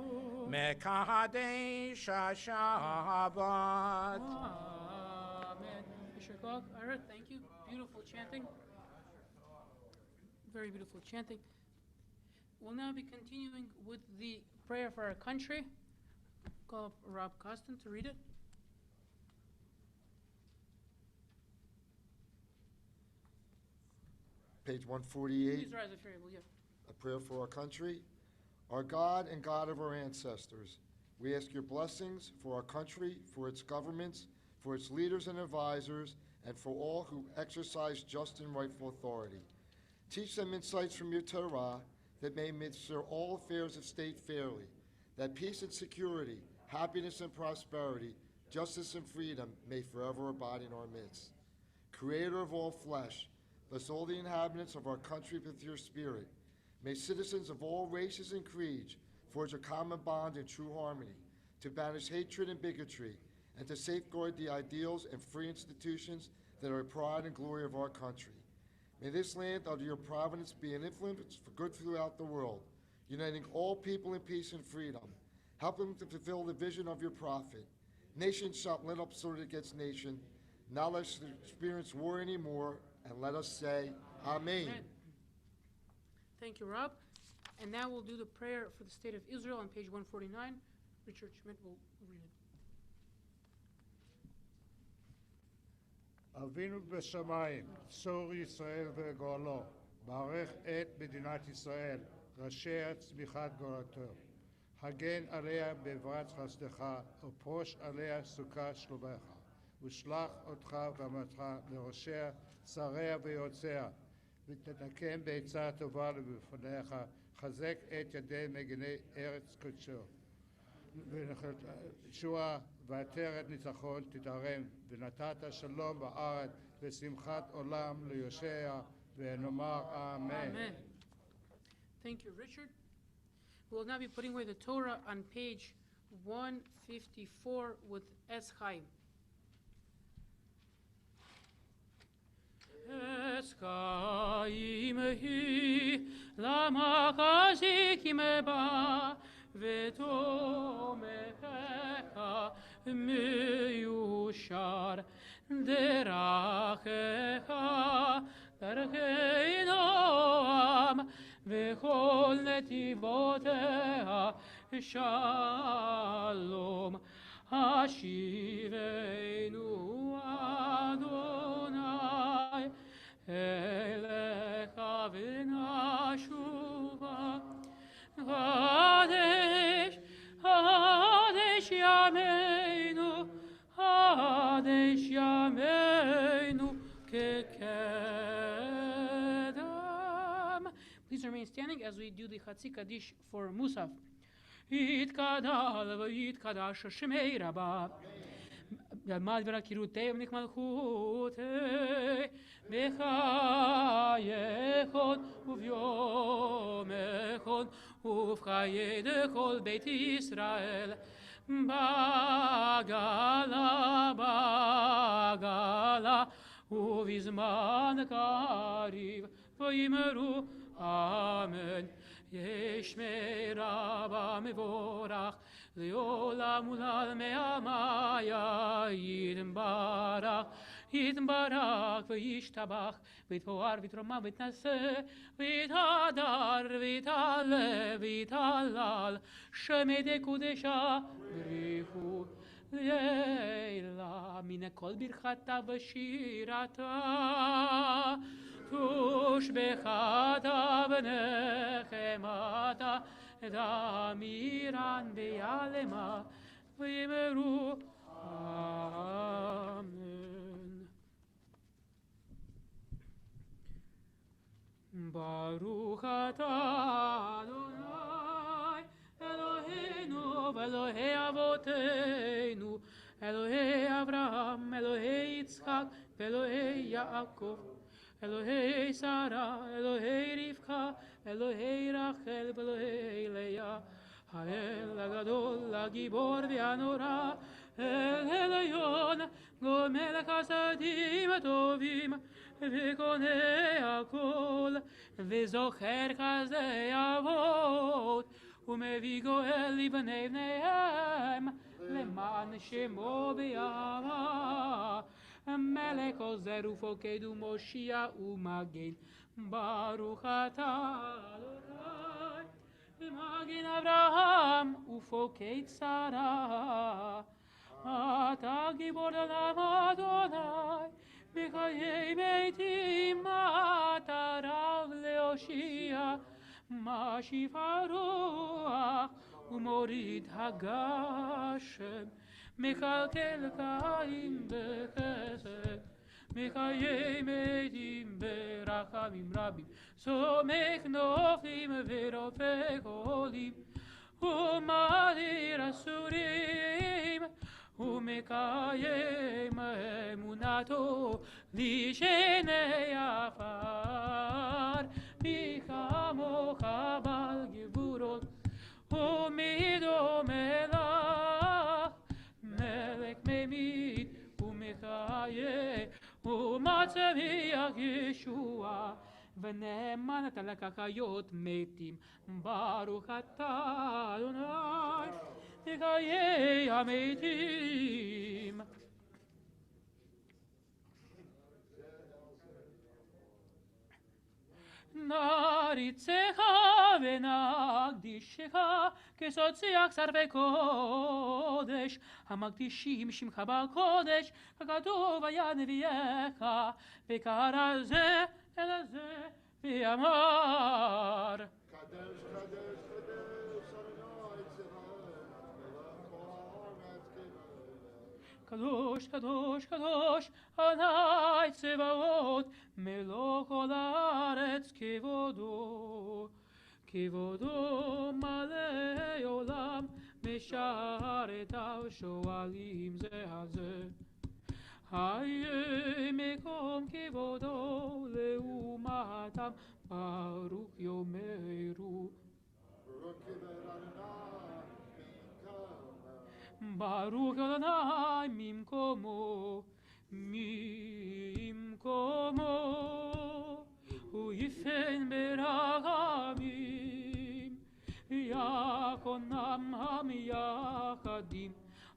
mekadesh haShabbat. Amen. Yeshua Koach. All right, thank you. Beautiful chanting. Very beautiful chanting. We'll now be continuing with the prayer for our country. Call up Rob Costin to read it. Page 148. Please rise if you're able. Yeah. A prayer for our country. Our God and God of our ancestors, we ask your blessings for our country, for its governments, for its leaders and advisors, and for all who exercise just and rightful authority. Teach them insights from your Torah that may administer all affairs of state fairly, that peace and security, happiness and prosperity, justice and freedom may forever abide in our midst. Creator of all flesh, bless all the inhabitants of our country with your spirit. May citizens of all races and creeds forge a common bond in true harmony, to banish hatred and bigotry, and to safeguard the ideals and free institutions that are a pride and glory of our country. May this land, under your providence, be an influence for good throughout the world, uniting all people in peace and freedom. Help them to fulfill the vision of your prophet. Nation shall lit up sword against nation, not let us experience war anymore, and let us say, Amen. Amen. Thank you, Rob. And now we'll do the prayer for the state of Israel on page 149. Richard Schmidt will read it. אבינו בשמיים, צור ישראל וגואלו, ברך את מדינת ישראל, ראשיה צמיחת גאולתו. הגן עליה בברת חסדך, ופרוש עליה סוכת שלומך. ושלח אותך ואמתך לראשיה, שריה ויועציה, ותנקם בעצה טובה לפניך, חזק את ידי מגיני ארץ קודשו. ותשועה ועטרת ניצחון תתערם, ונתת שלום בארץ ושמחת עולם ליושע, ונאמר אמן. Amen. Thank you, Richard. We will now be putting away the Torah on page 154 with Es Chaim. Es Chaim hi lama chazikim ba v'tomechecha miyushar derachecha darchei noam v'chol netivoteha shalom Hashiveinu Adonai Elecha v'nashuva Hadesh, Hadesh Yameinu Hadesh Yameinu Kekedam. Please remain standing as we do the Chatzi Kaddish for Musaf. Yitkadal v'yitkadash Shemei Rabba Yalmad v'rakirutei v'nik malchutei B'chayechon uvyom echon Uvchaye dechol Beit Yisrael Bagala Bagala Uvizman kariv V'yimeru Amen Yeshmei Rabba Mevorach Leolam Ulal Me'amaya Yitbarach Yitbarach V'yishtabach V'yithoar V'yitroma V'yitnaseh V'yithadar V'yitale V'yitalal Shemei Dekudesha B'richu Leila Min Kol Birchata V'shirata Tushbechata v'nechemata Damiran v'yalema v'yimeru Amen. Baruch atah Adonai Eloheinu v'Elohei avoteinu Elohei Avraham, Elohei Yitzchak v'Elohei Yaakov Elohei Sarah, Elohei Rivka, Elohei Rachel, Elohei Leah, Ha'el Agadol, Agibor v'Anora, El Elyon, Gomel Chasadim Tovim, V'konei Hakol, V'zocher Chazei Avot, U'mevi Goel Ibnei Bneihem, Leman Shemo B'Yama, Melech Ozer Ufoked Umoshia Umagen Baruch atah Adonai Magen Avraham Ufoked Sarah Ata Gibor Olam Adonai B'chayei Meitim Ata Rav Leoshia Mashif HaRuach Umorid Hagashem Mechalkel Kaim Bechesed Mechayei Medim Berachamim Rabim Somech Nochim Verofech Olim Umadir Asurim Umekayem Emunato Lishenei Afar Michamocha Bal Gevurot Umido Melach Melech Memid Umechaye Umatzeviach Yeshua V'ne'emanat lekachayot metim Baruch atah Adonai Mechayei hametim. Naritzecha v'na מקדישך כסוד שיח שרפי קודש, המקדישים שמך בקודש, ככתוב היה נביאך, וקרא זה אל זה ואמר. קדש, קדש, קדש, אדוני צבאות, מלך הארץ כבודו. קדוש, קדוש, קדוש, אדוני צבאות, מלוך כל הארץ כבודו. כבודו מלא עולם, משרתיו שואלים זה על זה. היה מקום כבודו לאומתם, ברוך יאמרו. ברוך כבוד אדוני ממקומו. ברוך אדוני ממקומו, ממקומו, הוא יפן ברחמים, יכונם המייחדים,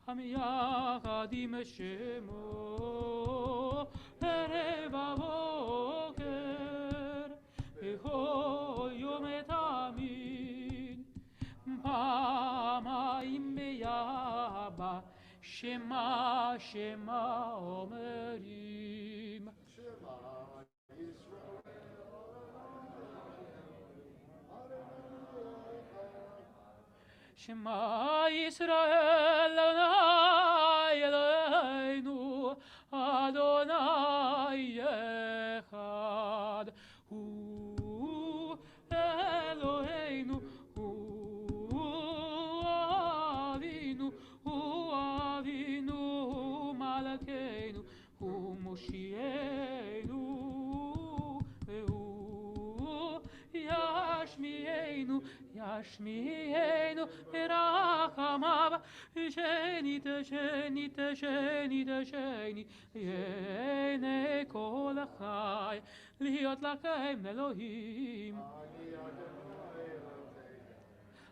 המייחדים שמו, ערב הבוקר, בכל יום תמיד, פעמיים ביבא, שמע שמע אומרים. שמע ישראל, שמע ישראל, אדוני אלוהינו, אדוני אחד הוא אלוהינו, הוא אבינו, הוא מלכנו, הוא מושיענו, והוא ישמיענו ברחמיו, שנית, שנית, שנית, שנית, יהנה כל החי, להיות לכם אלוהים.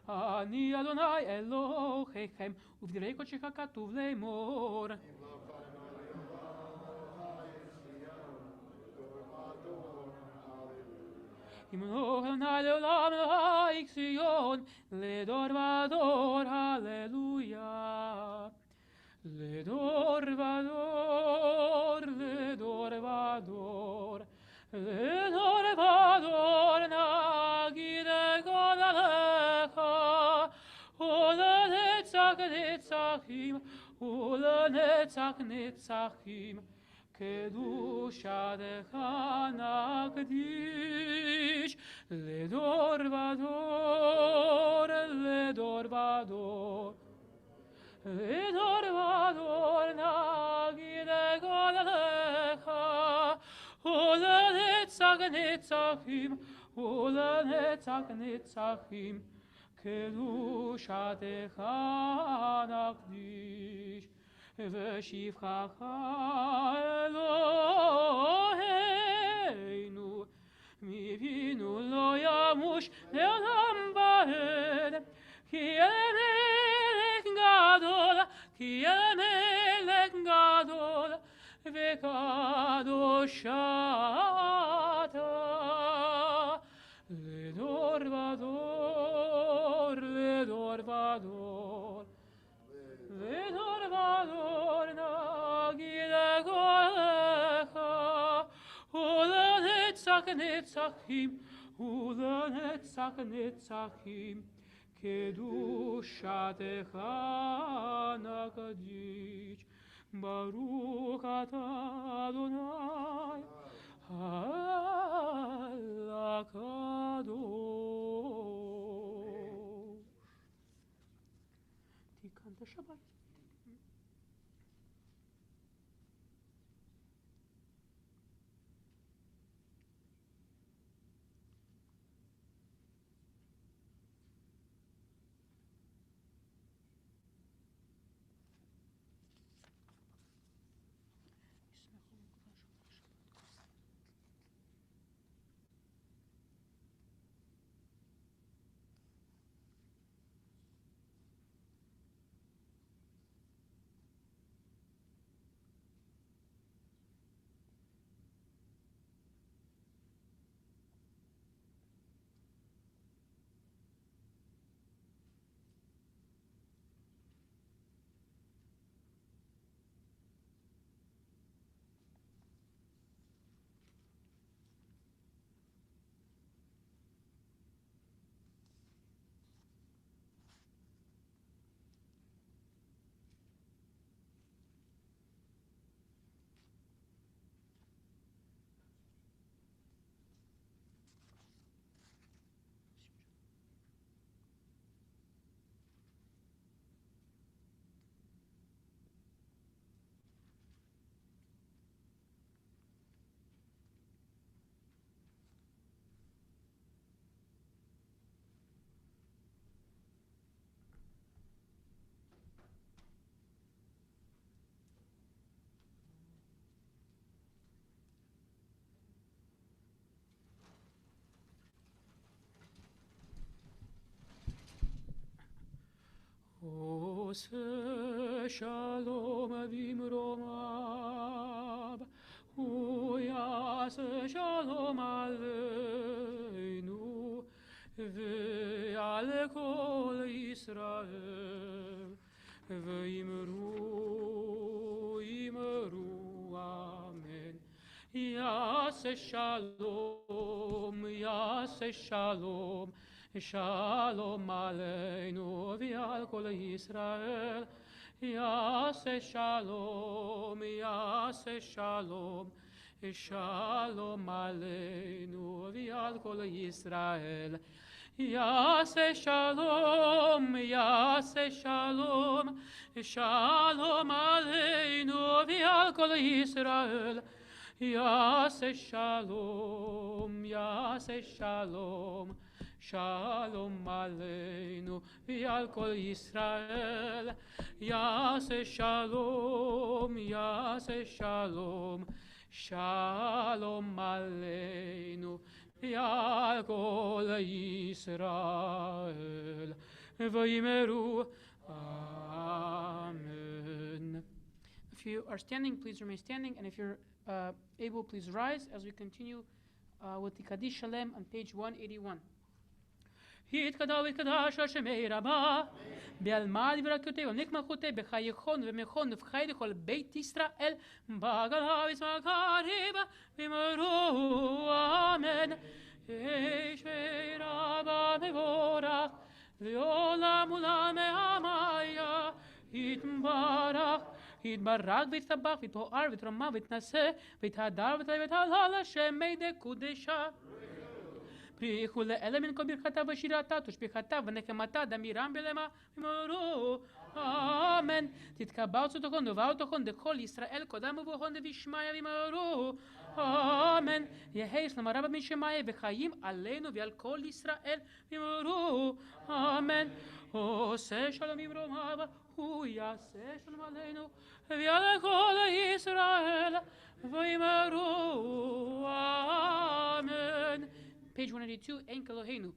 אני אדוני אלוהיכם, ובדברי קודשך כתוב לאמור. ימלוך אדוני לעולם אלוהי ציון, לדור ודור, הללויה. לדור ודור, לדור ודור, לדור ודור, נגיד כל עליך, ולנצח נצחים, ולנצח נצחים, קדושתך נקדיש, לדור ודור, לדור ודור. לדור ודור נגיד כל עליך, ולנצח נצחים, ולנצח נצחים, קדושתך נקדיש. ושבחך אלוהינו, מפינו לא ימוש לעולם ועד, כי אל מלך גדול, כי אל מלך גדול, וקדוש אתה, לדור ודור, לדור ודור. לדור ודור נגיד קולך, ולנצח נצחים, ולנצח נצחים, קדושתך נקדיש. ברוך אתה אדוני הקדוש. תיקנת שבת. עושה שלום במרומיו, הוא יעשה שלום עלינו ועל כל ישראל, ואמרו אמן. יעשה שלום, יעשה שלום, שלום עלינו ועל כל ישראל. יעשה שלום, יעשה שלום, שלום עלינו ועל כל ישראל. יעשה שלום, יעשה שלום, שלום עלינו ועל כל ישראל. יעשה שלום, יעשה שלום, שלום עלינו ועל כל ישראל. יעשה שלום, יעשה שלום, שלום עלינו ועל כל ישראל. ואמרו amen. If you are standing, please remain standing, and if you're able, please rise as we continue with the Kaddish Shalem on page 181. התקדש ותקדש השמי רבה, בעלמא דברכותיו ונקמחותיו בחייכון ומכון ובחי לכל בית ישראל, בעגלה וזמקריב, ואמרו אמן. שמי רבה מבורך, לעולם עולם מעמיה, יתברך. יתברך ויתברך ויתפאר ויתרומם ויתנשא ויתהדר ויתהלל השמי דקודשה. פריחו לאלה מן כל ברכתה ושירתה תושבחתה ונחמתה דמירם בלמה, אמרו אמן. תתקבל צדקון ובאו תוכן דכל ישראל קודם ובוכן דבישמיה, ואמרו אמן. יהי שלום רב משמיה וחיים עלינו ועל כל ישראל, ואמרו אמן. עושה שלום במרומיו, הוא יעשה שלום עלינו ועל כל ישראל, ואמרו אמן. Page 182, Enk Eloheinu.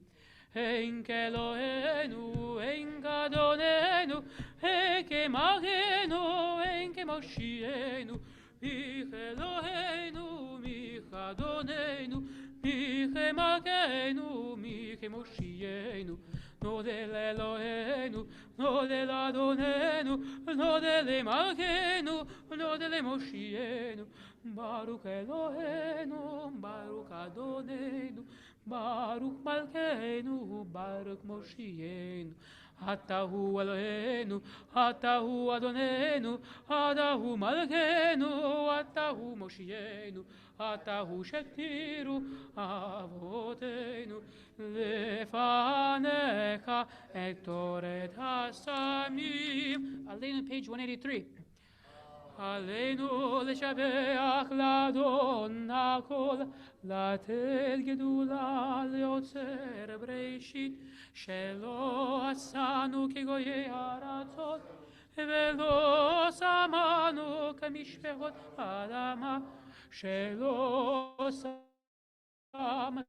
Enk Eloheinu, Enk Adonenu, Enk Magenu, Enk Moshienu, Mich Eloheinu, Mich Adonenu, Mich Magenu, Mich Moshienu. No del Eloheinu, no del Adonenu, no del Magenu, no del Moshienu. Baruch Eloheinu, Baruch Adonenu, Baruch Malkeinu, Baruch Moshienu. Atahu Eloheinu, Atahu Adonenu, Atahu Malkeinu, Atahu Moshienu, Atahu Shektiru Avotenu. Lefanecha Ektoret Hasamim. Aleinu, page 183. עלינו לשבח לאדון הכל, לתת גדולה ליוצר בראשית, שלא עשנו כגויי ארצות, ולא שמנו כמשפחות אדמה, שלא שמנו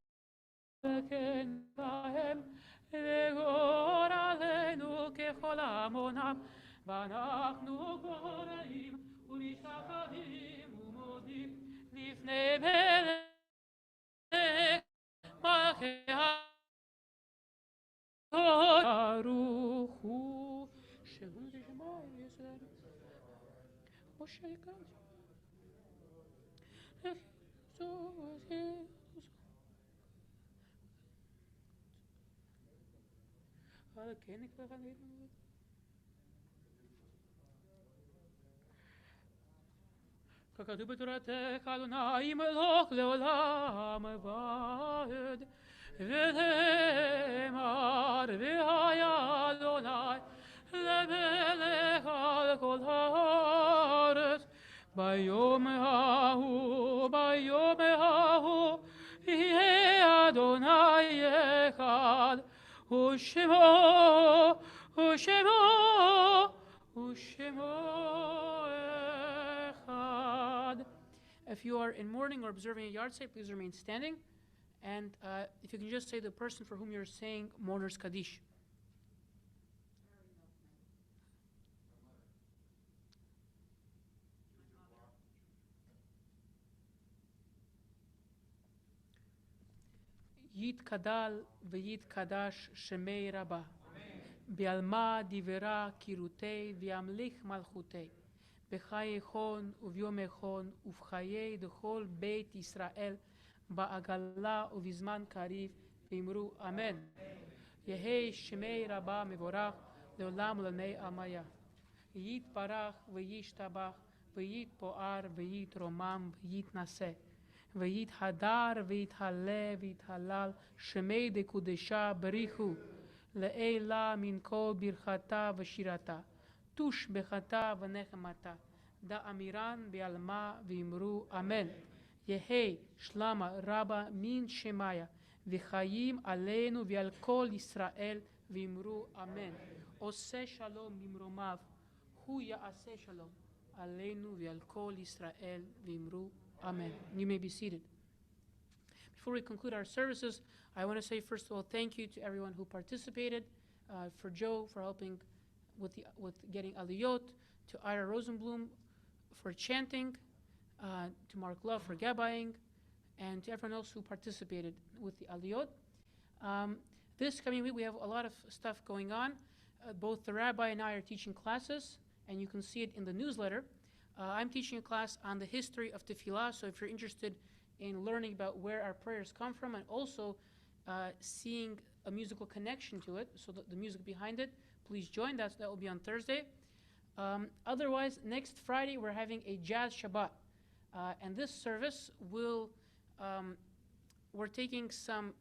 כן בהם, וגורלנו ככל המונם, ואנחנו קוראים ומשתחווים ומודים לפני מלך מלכי ברוך הוא שהוא בשמיים ישראל משה יקר על כן נקרא לנו ככתוב בתורתך, אדוני מלוך לעולם ועד, ונאמר והיה אדוני למלך על כל הארץ. ביום ההוא יהיה אדוני אחד, ושמו If you are in mourning or observing a yard site, please remain standing. And if you can just say the person for whom you're saying Mourner's Kaddish. יתקדל ויתקדש שמי רבה. בעלמא דיברה קירותי וימליך מלכותי. בחיי חון וביומי חון ובחיי דכל בית ישראל בעגלה ובזמן קריב ואמרו אמן. יהי שמי רבה מבורך לעולם ולעולמי עמיה. יתברך וישתבח ויתפאר ויתרומם ויתנשא ויתהדר ויתהלל ויתהלל שמי דקודשה בריחו לעילה מן כל ברכתה ושירתה תושבחתה ונחמתה דאמירן בעלמא ואמרו אמן. יהי שלמה רבה מן שמיה וחיים עלינו ועל כל ישראל ואמרו אמן. עושה שלום ממרומיו הוא יעשה שלום עלינו ועל כל ישראל ואמרו amen. You may be seated. Before we conclude our services, I want to say first of all thank you to everyone who participated, for Joe for helping with getting aliyot, to Ira Rosenblum for chanting, to Mark Love for gabbaying, and to everyone else who participated with the aliyot. This coming week we have a lot of stuff going on. Both the rabbi and I are teaching classes, and you can see it in the newsletter. I'm teaching a class on the history of tefillah, so if you're interested in learning about where our prayers come from and also seeing a musical connection to it, so the music behind it, please join. That will be on Thursday. Otherwise, next Friday we're having a jazz Shabbat, and this service we're taking some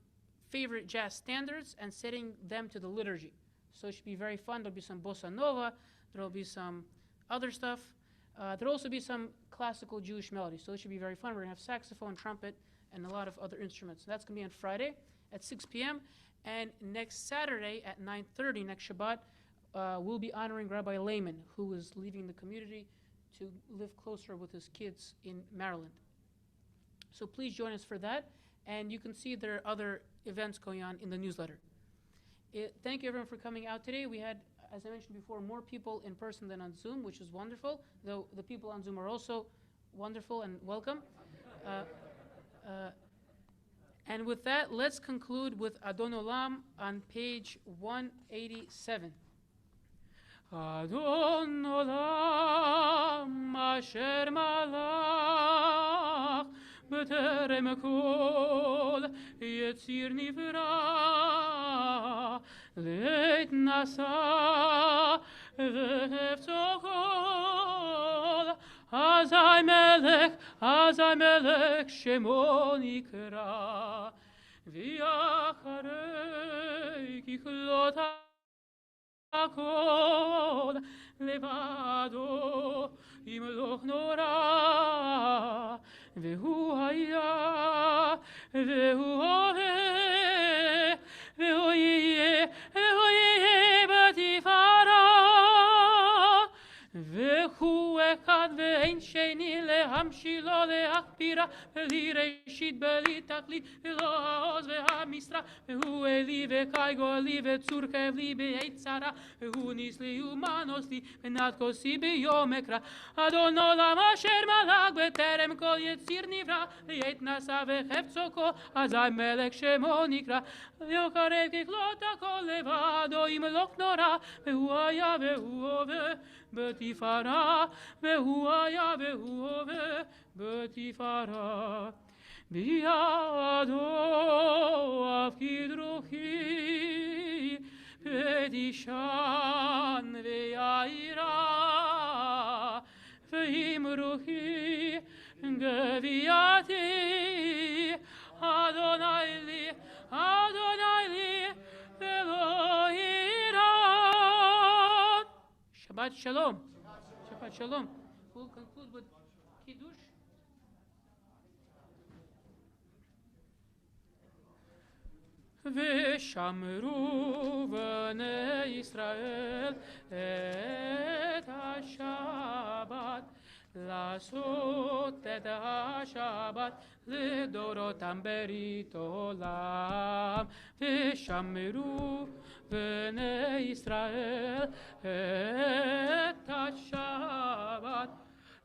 favorite jazz standards and setting them to the liturgy. So it should be very fun. There'll be some bossa nova, there'll be some other stuff. There'll also be some classical Jewish melodies, so it should be very fun. We're going to have saxophone, trumpet, and a lot of other instruments. So that's going to be on Friday at 6 p.m. And next Saturday at 9:30, next Shabbat, we'll be honoring Rabbi Lehman, who is leaving the community to live closer with his kids in Maryland. So please join us for that. And you can see there are other events going on in the newsletter. Thank you, everyone, for coming out today. We had, as I mentioned before, more people in person than on Zoom, which is wonderful, though the people on Zoom are also wonderful and welcome. And with that, let's conclude with Adon Olam on page 187. Adon Olam asher malach b'terem kol yetzir nivra leit nasa v'hefto kol azay melech shemo nikra v'yacharei kichlot הכל לבדו ימלוך נורא והוא היה והוא הווה והוא יהיה בתפארה והוא אחד ואין שני להמשילו להכפירה בלי ראשית בלי תכלית ולא העוז והמשרה והוא אלי וקי גולי וצור חבלי בעת צרה והוא ניסלי ומנוסלי ונת כוסי ביום אקרא אדון עולם אשר מלך בטרם כל יציר נברא לעת נשא וחפצו כל אזי מלך שמו נקרא ויוקרב ככלות הכל לבדו ימלוך נורא והוא היה והוא הווה בתפארה והוא היה והוא הווה בתפארה בידו הפקיד רוחי ותישן ויעירה ועם רוחי גבייתי אדוני לי ולא יירא. Shabbat Shalom. Shabbat Shalom. We'll conclude with Kiddush. ושמרו בני ישראל את השבת לעשות את השבת לדורותם ברית עולם ושמרו בני ישראל את השבת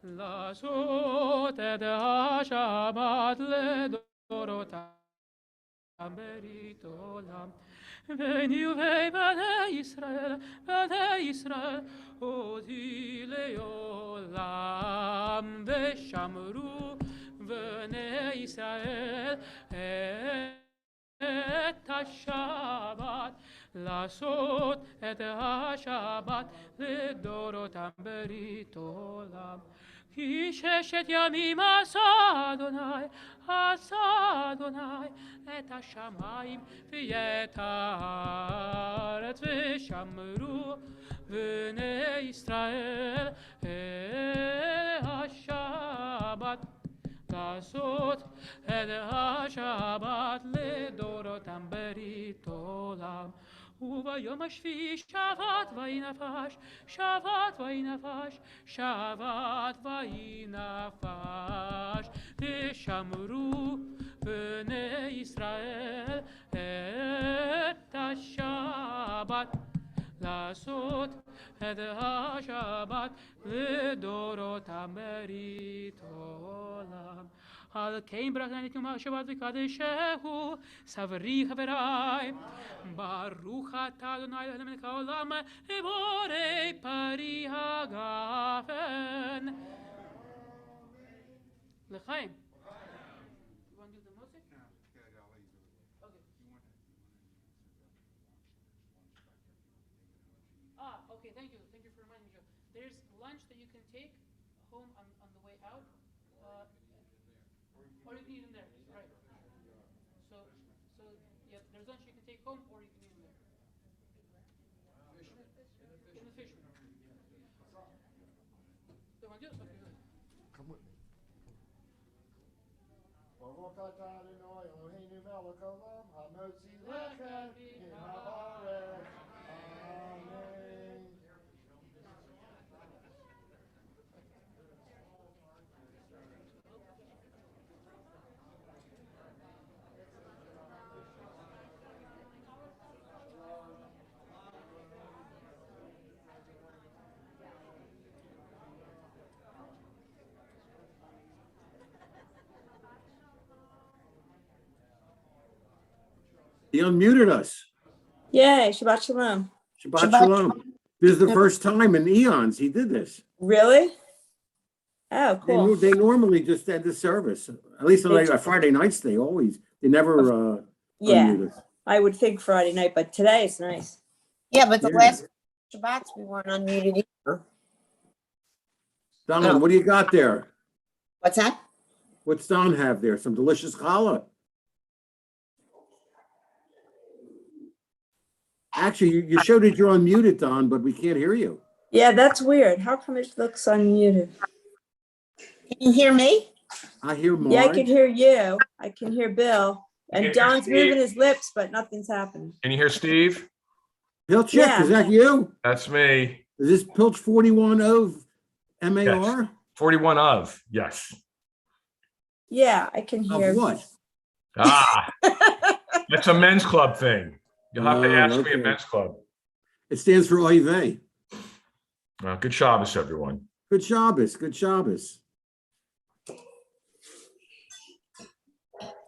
לעשות את השבת לדורותם berit olam. Veni uvei b'nei Yisrael, odi leolam, v'shamru b'nei Yisrael את השבת, לעשות את השבת לדורותם ברית עולם. כי ששת ימים עשה אדוני את השמיים ואת הארץ, ושמרו בני ישראל את השבת. לעשות את השבת לדורותם ברית עולם. וביום השביעי שבת וינפש, שבת וינפש, שבת וינפש, ושמרו בני ישראל את השבת. לעשות את השבת לדורותם ברית עולם. על כן ברכת יום השבת וקדשהו, סברי חבריי, ברוך אתה אדוני אלוהינו מלך העולם, בורא פרי הגפן. לחיים. You want to do the music? Okay, thank you. Thank you for reminding me, Joe. There's lunch that you can take home on the way out. Or you can eat in there. Right. So yeah, there's lunch you can take home or you can eat in there. In the fish room. So want to do it? Okay, good. Come with me. Baruch atah Adonai Eloheinu melech haolam, hamotzi lechem min haaretz. Amen. He unmuted us. Yay, Shabbat Shalom. Shabbat Shalom. This is the first time in eons he did this. Really? Oh, cool. They normally just end the service. At least on Friday nights, they never unmute us. I would think Friday night, but today it's nice. Yeah, but the last Shabbats we weren't unmuted either. Don, what do you got there? What's that? What's Don have there? Some delicious challah. Actually, you showed that you're unmuted, Don, but we can't hear you. Yeah, that's weird. How come it looks unmuted? Can you hear me? I hear Marge. Yeah, I can hear you. I can hear Bill. And Don's moving his lips, but nothing's happening. Can you hear Steve? Pilchik, Yeah. Is that you? That's me. Is this Pilch 41 of MAR? Yes. 41 of, yes. Yeah, I can hear. Of what? Ah, that's a men's club thing. You'll have to ask me at men's club. It stands for Oive. Good Shabbos, everyone. Good Shabbos. Good Shabbos.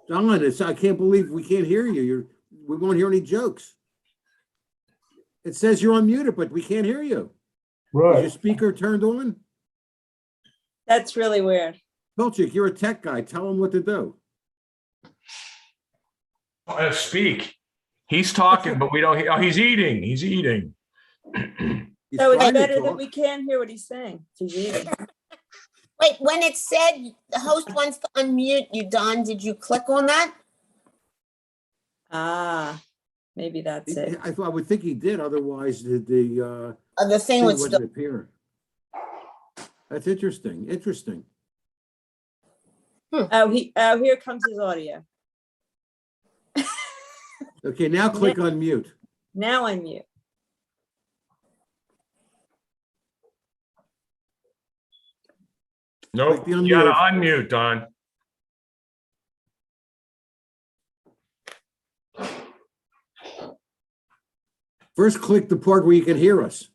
Don, I can't believe we can't hear you. We won't hear any jokes. It says you're unmuted, but we can't hear you. Right. Is your speaker turned on? That's really weird. Pilchik, you're a tech guy. Tell him what to do. Speak. He's talking, but we don't hear. Oh, he's eating. He's eating. So it's better that we can't hear what he's saying. He's eating. Wait, when it said the host wants to unmute you, Don, did you click on that? Ah, maybe that's it. I would think he did. Otherwise, the thing would wouldn't appear. That's interesting. Interesting. Oh, here comes his audio. Okay, now click unmute. Now unmute. Nope. You gotta unmute, Don. First, click the part where you can hear us.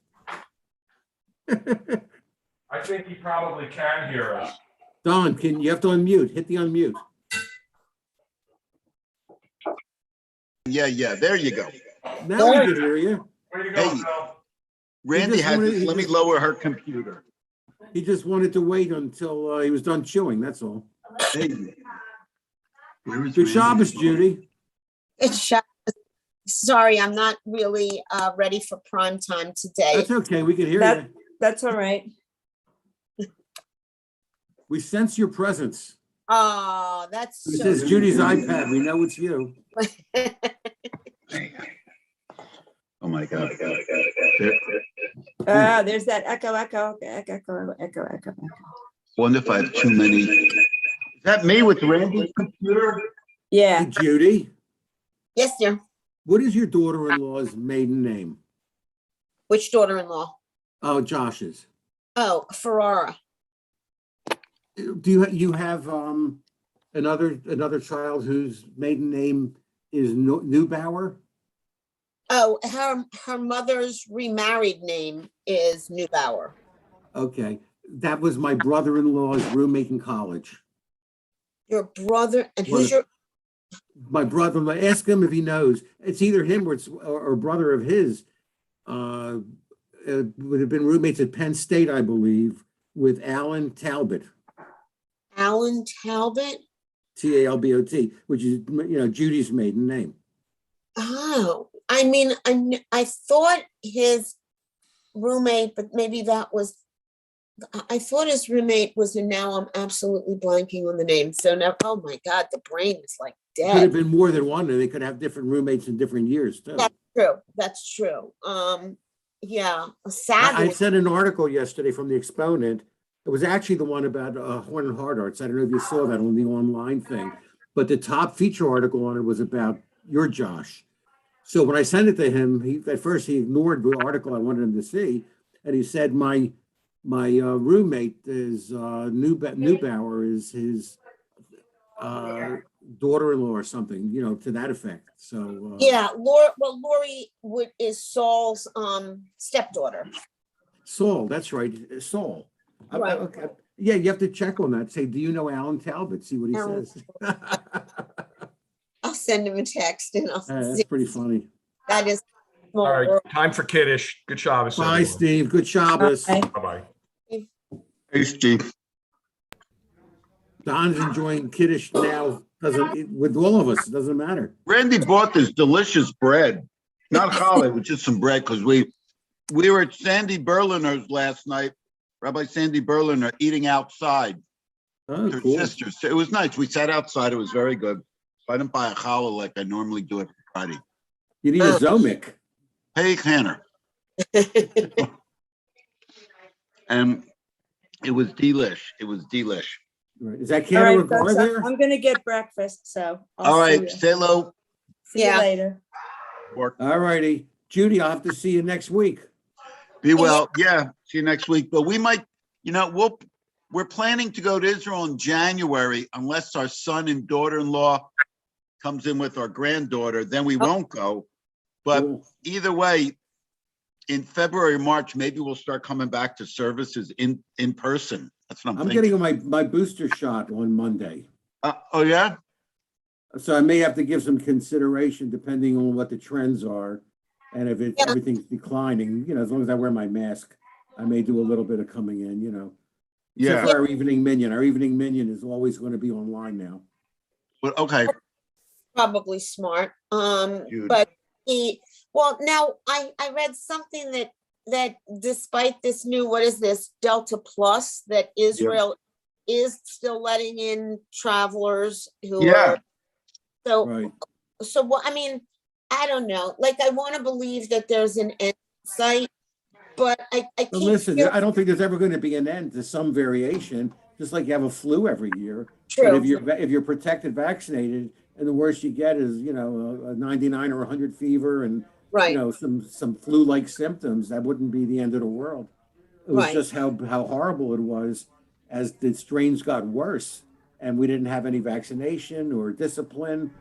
I think he probably can hear us. Don, you have to unmute. Hit the unmute. Yeah. There you go. Now we can hear you. Hey, Randy just has wanted- this. he Let me just- lower her computer. He just wanted to wait until he was done chewing. That's all. Hey. Good Shabbos, Judy. It's Shabbos. Sorry, I'm not really ready for prime time today. That's okay. We can hear That- you. That's all right. We sense your presence. Oh, that's This so is Judy's iPad. We know it's you. Oh my God. There's that echo. Wonder if I have too many. Is that me with Randy's computer? Yeah. Hey, Judy, Yes, dear. what is your daughter-in-law's maiden name? Which daughter-in-law? Oh, Josh's. Oh, Ferrara. Do you have another child whose maiden name is Neubauer? Oh, her mother's remarried name is Neubauer. Okay, that was my brother-in-law's roommate in college. Your brother, and who's your? My brother-in-law. Ask him if he knows. It's either him or a brother of his. Would have been roommates at Penn State, I believe, with Alan Talbot. Alan Talbot. Talbot, which is Judy's maiden name. Oh, I mean, I thought his roommate, but maybe that was. I thought his roommate was, and now I'm absolutely blanking on the name. So now, oh my God, the brain is like Could have dead. been more than one, and they could have different roommates in different years too. That's true. That's true. Yeah, sadly. I sent an article yesterday from the Exponent. It was actually the one about Horn and Hard Arts. I don't know if you saw that on the online thing, but the top feature article on it was about your Josh. So when I sent it to him, at first he ignored the article I wanted him to see, and he said my roommate is Neubauer is his daughter-in-law or something, to that effect. So Yeah, Lori is Saul's stepdaughter. Saul, that's right, Saul. Right. Okay. Yeah, you have to check on that. Say, do you know Alan Talbot? See what he Alan says. I'll send him a text and I'll That's see. pretty funny. That is small All right, world. time for Kiddush. Good Shabbos. Bye, everyone. Steve. Good Shabbos. Bye-bye. Hey, Steve. Don's enjoying Kiddush now. With all of us, it doesn't matter. Randy bought this delicious bread. Not challah, with just some bread, because we were at Sandy Berliner's last night. Rabbi Sandy Berliner eating outside. Oh, Her cool. sisters. It was nice. We sat outside. It was very good. I didn't buy a challah like I normally do every Friday. You need a Zomic. Hey, Cantor. And it was delish. It was delish. Right. Is that All Cantor right, Agar folks, there? I'm gonna get breakfast, so. I'll All see right. you. Say hello. See you later. All righty. Judy, I'll have to see you next week. Be well. Yeah. See you next week. But we might, we're planning to go to Israel in January unless our son and daughter-in-law comes in with our granddaughter, then we won't go. But either way, in February, March, maybe we'll start coming back to services in person. That's what I'm thinking. Getting my booster shot on Monday. Oh, yeah? So I may have to give some consideration depending on what the trends are. And if everything's declining, as long as I wear my mask, I may do a little bit of coming in, Yeah. Except for our evening minyan. Our evening minyan is always going to be online now. But okay. Probably smart. Dude. But now I read something that despite this new, what is this, Delta Plus, that Israel is still letting in travelers who are. So, right. So what, I mean, I don't know. Like, I want to believe that there's an end sight, but I can't. Listen, I don't think there's ever going to be an end to some variation, just like you have a flu every year. True. But if you're protected, vaccinated, and the worst you get is, a 99 or 100 fever and, right. Some flu-like symptoms, that wouldn't be the end of the world. It was Right. just how horrible it was as the strains got worse and we didn't have any vaccination or discipline,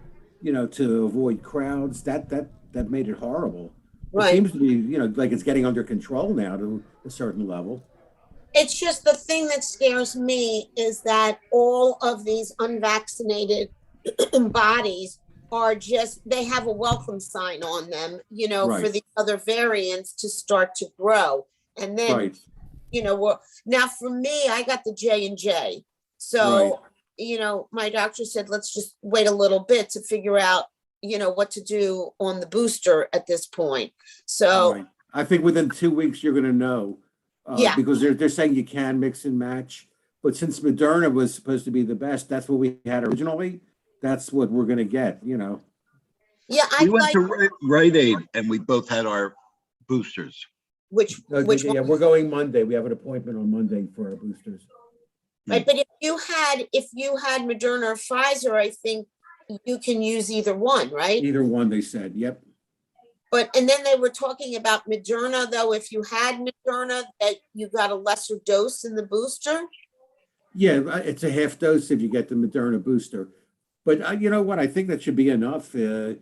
to avoid crowds. That made it horrible. Right. It seems to be, like it's getting under control now to a certain level. It's just the thing that scares me is that all of these unvaccinated bodies are just, they have a welcome sign on them, you know, for Right. the other variants to start to grow. And then, Right. you know, well, now for me, I got the J&J. So, Right. you know, my doctor said, let's just wait a little bit to figure out, you know, what to do on the booster at this point. So, Right. I think within 2 weeks, you're gonna know. Yeah. Because they're saying you can mix and match, but since Moderna was supposed to be the best, that's what we had originally. That's what we're gonna get, you know. yeah, We I'd went like, to Rite Aid and we both had our boosters. which Yeah, one? we're going Monday. We have an appointment on Monday for our boosters. Right, but if you had Moderna or Pfizer, I think you can use either one, right? Either one, they said, yep. But, and then they were talking about Moderna, though, if you had Moderna, that you got a lesser dose in the booster. Yeah, it's a half dose if you get the Moderna booster. But you know what? I think that should be enough. There's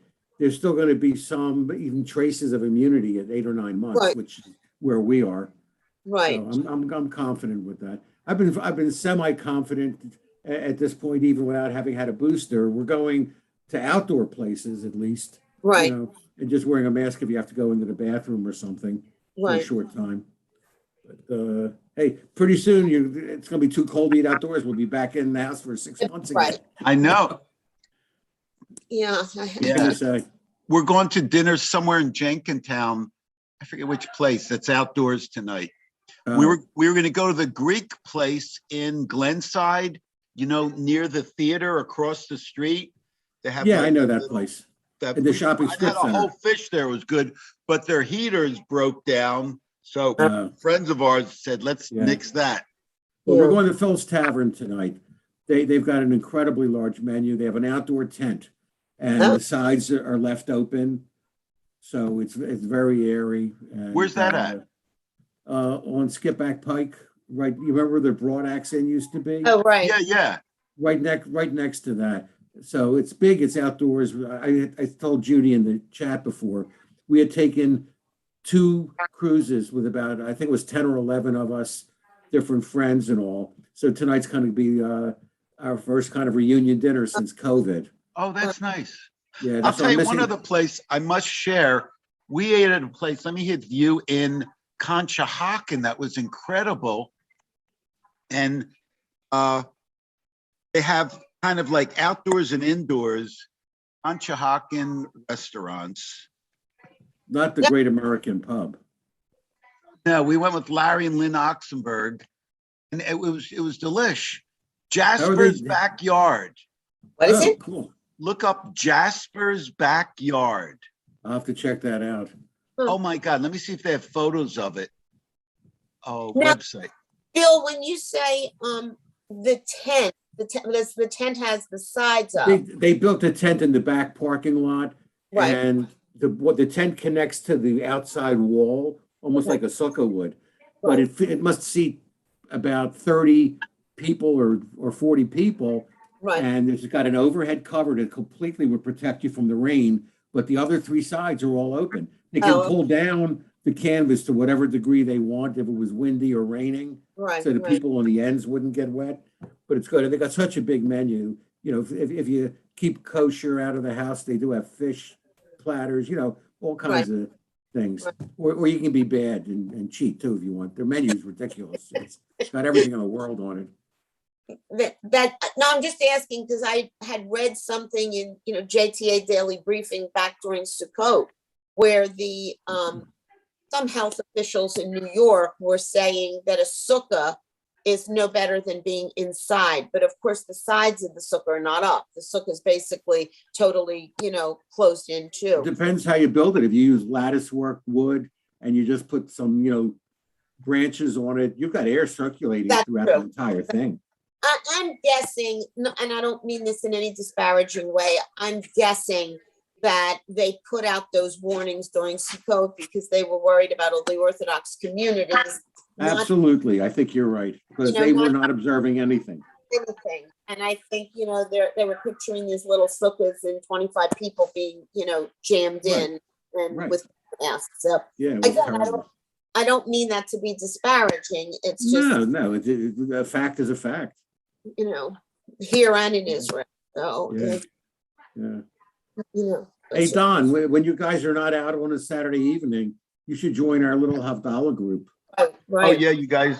still going to be some even traces of immunity at 8 or 9 months, Right. which is where we are. Right. So I'm confident with that. I've been semi-confident at this point, even without having had a booster. We're going to outdoor places at least, Right. you know, and just wearing a mask if you have to go into the bathroom or something for a Right. short time. But hey, pretty soon it's going to be too cold to eat outdoors. We'll be back in the house for 6 months again. Right. I know. Yeah. What are you gonna say? We're going to dinner somewhere in Jenkintown. I forget which place. That's outdoors tonight. We were going to go to the Greek place in Glenside, you know, near the theater across the street. They have Yeah, like I know that place. In the shopping I strip had a whole center. fish there. It was good, but their heaters broke down. So friends of ours said, let's Yeah. nix that. Well, we're going to Phil's Tavern tonight. They've got an incredibly large menu. They have an outdoor tent, and the sides are left open, so it's very airy. And, Where's that at? On Skipback Pike, right? You remember where the Broad Axe Inn used to be? Oh, right. Yeah. Right next to that. So it's big. It's outdoors. I told Judy in the chat before, we had taken 2 cruises with about, I think it was 10 or 11 of us, different friends and all. So tonight's going to be our first kind of reunion dinner since COVID. Oh, that's nice. Yeah, I'll so tell I'm you missing- one other place I must share. We ate at a place, let me hit you, in Conshohocken. That was incredible. And they have kind of like outdoors and indoors Conshohocken restaurants. Not the Great American Pub. No, we went with Larry and Lynn Oxenberg, and it was delish. Jasper's Backyard. What is it? Cool. Look up Jasper's Backyard. I'll have to check that out. Oh my God, let me see if they have photos of it. Oh, Now- website. Bill, when you say the tent has the sides up. They built a tent in the back parking lot, Right. and the tent connects to the outside wall, almost like a sukkah would. But it must seat about 30 people or 40 people. Right. And it's got an overhead cover that completely would protect you from the rain, but the other 3 sides are all open. They can pull down the canvas to whatever degree they want if it was windy or raining. Right, So the right. people on the ends wouldn't get wet. But it's good. They got such a big menu. You know, if you keep kosher out of the house, they do have fish platters, you know, all kinds of things. Or you can be bad and cheat too if you want. Their menu is ridiculous. It's got everything in the world on it. No, I'm just asking because I had read something in, you know, JTA Daily Briefing back during Sukkot, where the some health officials in New York were saying that a sukkah is no better than being inside. But of course, the sides of the sukkah are not up. The sukkah is basically totally, you know, closed in too. Depends how you build it. If you use lattice work wood and you just put some, you know, branches on it, you've got air circulating That's throughout true. the entire thing. I'm guessing, and I don't mean this in any disparaging way, I'm guessing that they put out those warnings during Sukkot because they were worried about all the Orthodox communities. not Absolutely. I think you're right, because You know, they were not- not observing anything. anything. And I think, you know, they were picturing these little sukkahs and 25 people being, you know, jammed in and Right. with masks. So Yeah, it was again, terrible. I don't mean that to be disparaging. It's just, No, a fact is a fact. you know, here and in Israel. So Yeah. Yeah. you know. Hey, Don, when you guys are not out on a Saturday evening, you should join our little Havdalah group. Oh, Right. yeah, you guys.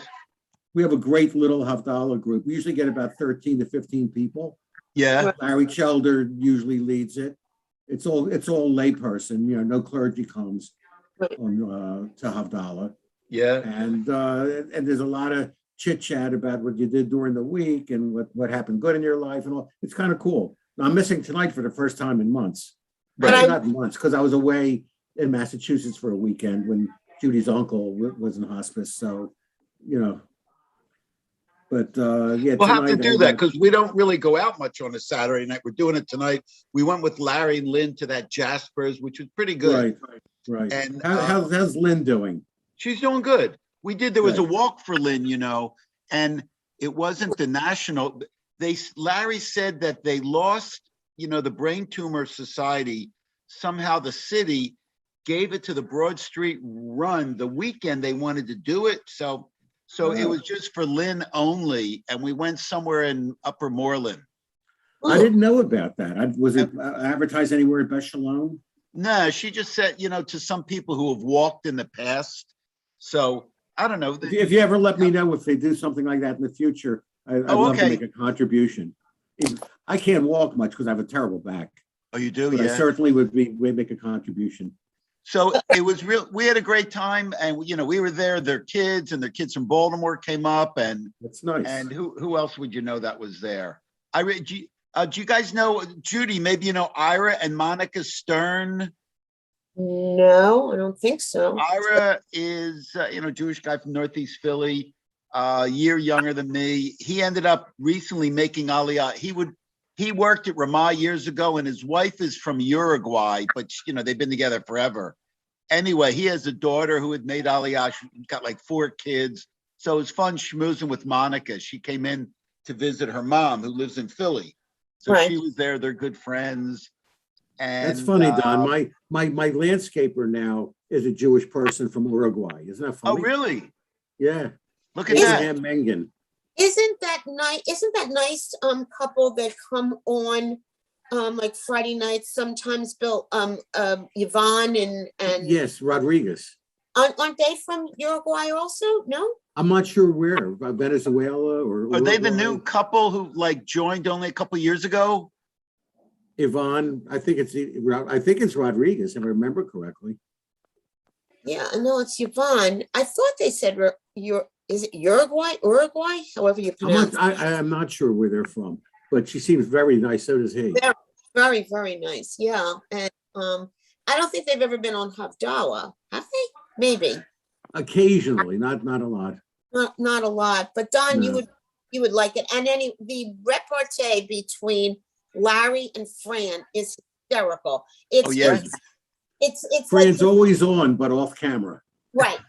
We have a great little Havdalah group. We usually get about 13 to 15 people. Yeah. Larry Chelder usually leads it. It's all layperson, you know, no clergy comes on to Havdalah. Yeah. And there's a lot of chit chat about what you did during the week and what happened good in your life and all. It's kind of cool. Now, I'm missing tonight for the first time in months. But Not months, because I was away in Massachusetts for a weekend when Judy's uncle was in hospice. So, you know, but yeah, We'll have to tonight do that because we don't really go out much on a Saturday night. We're doing it tonight. We went with Larry and Lynn to that Jasper's, which was pretty good. Right. And how's Lynn doing? she's doing good. There was a Good. walk for Lynn, you know, and it wasn't the national. Larry said that they lost, you know, the Brain Tumor Society. Somehow the city gave it to the Broad Street Run the weekend they wanted to do it. So it was just for Lynn only, and we went somewhere in Upper Moreland. I didn't know about that. Was it advertised anywhere at Beth Sholom? No, she just said, you know, to some people who have walked in the past. So I don't know. If you ever let me know if they do something like that in the future, I'd love to make a contribution. I can't walk much because I have a terrible back. Oh, you do? But Yeah. I certainly would make a contribution. So it was real. We had a great time, and you know, we were there. Their kids from Baltimore came up, and that's nice. And who else would you know that was there? Do you guys know Judy? Maybe you know Ira and Monica Stern. No, I don't think so. Ira is you know, Jewish guy from Northeast Philly, a year younger than me. He ended up recently making Aliyah. He worked at Ramah years ago, and his wife is from Uruguay, but you know, they've been together forever. Anyway, he has a daughter who had made Aliyah. She got like 4 kids. So it was fun schmoozing with Monica. She came in to visit her mom, who lives in Philly. So she was there. They're good friends. And that's funny, Don. My landscaper now is a Jewish person from Uruguay. Isn't that funny? Oh, really? Yeah. Look at that. Abraham Mengen. Isn't that nice? Isn't that nice couple that come on like Friday nights sometimes, Bill, Yvonne and Yes, Rodriguez. Aren't they from Uruguay also? No? I'm not sure where, Venezuela or Are they the Uruguay? new couple who like joined only a couple years ago? Yvonne, I think it's Rodriguez, if I remember correctly. Yeah, I know it's Yvonne. I thought they said is it Uruguay? However you pronounce it. I'm not sure where they're from, but she seems very nice. So does he. Very, very, very nice. Yeah. And I don't think they've ever been on Havdalah. Have they? Maybe. Occasionally, not a lot. Not a lot. But Don, No. you would like it. And the repartee between Larry and Fran is hysterical. It's Fran's like, always on, but off camera. right.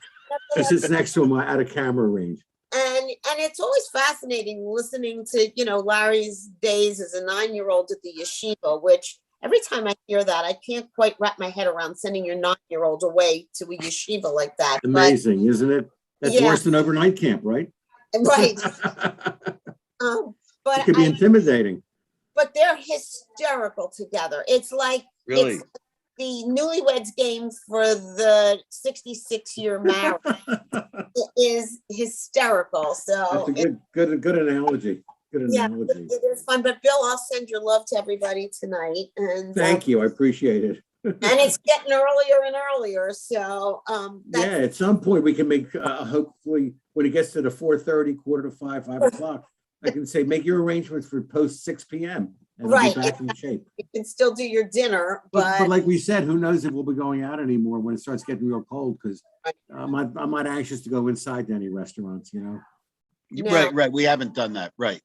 He sits next to him at a camera range. And it's always fascinating listening to, you know, Larry's days as a 9-year-old at the yeshiva, which every time I hear that, I can't quite wrap my head around sending your 9-year-old away to a yeshiva like that. Amazing, isn't it? That's worse than overnight camp, right? Right. But it could be intimidating. But they're hysterical together. It's like it's the newlyweds game for the 66-year marriage. It is hysterical. So that's a good analogy. Good analogy. It is fun. But Bill, I'll send your love to everybody tonight. And thank you. I appreciate it. And it's getting earlier and earlier. So at some point we can make hopefully when it gets to the 4:30, 4:45, 5 o'clock, I can say make your arrangements for post 6 p.m. and I'll be back in shape. You can still do your dinner, but like we said, who knows if we'll be going out anymore when it starts getting real cold, because I'm not anxious to go inside to any restaurants, you know. Right. We haven't done that. Right.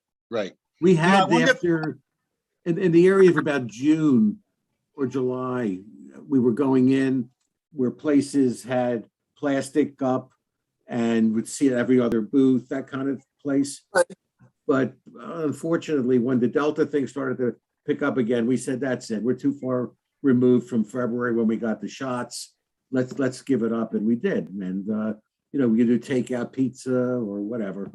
We had after in the area of about June or July, we were going in where places had plastic up and would see every other booth, that kind of place. But unfortunately, when the Delta thing started to pick up again, we said, that's it. We're too far removed from February when we got the shots. Let's give it up. And we did. And, you know, we could do takeout pizza or whatever.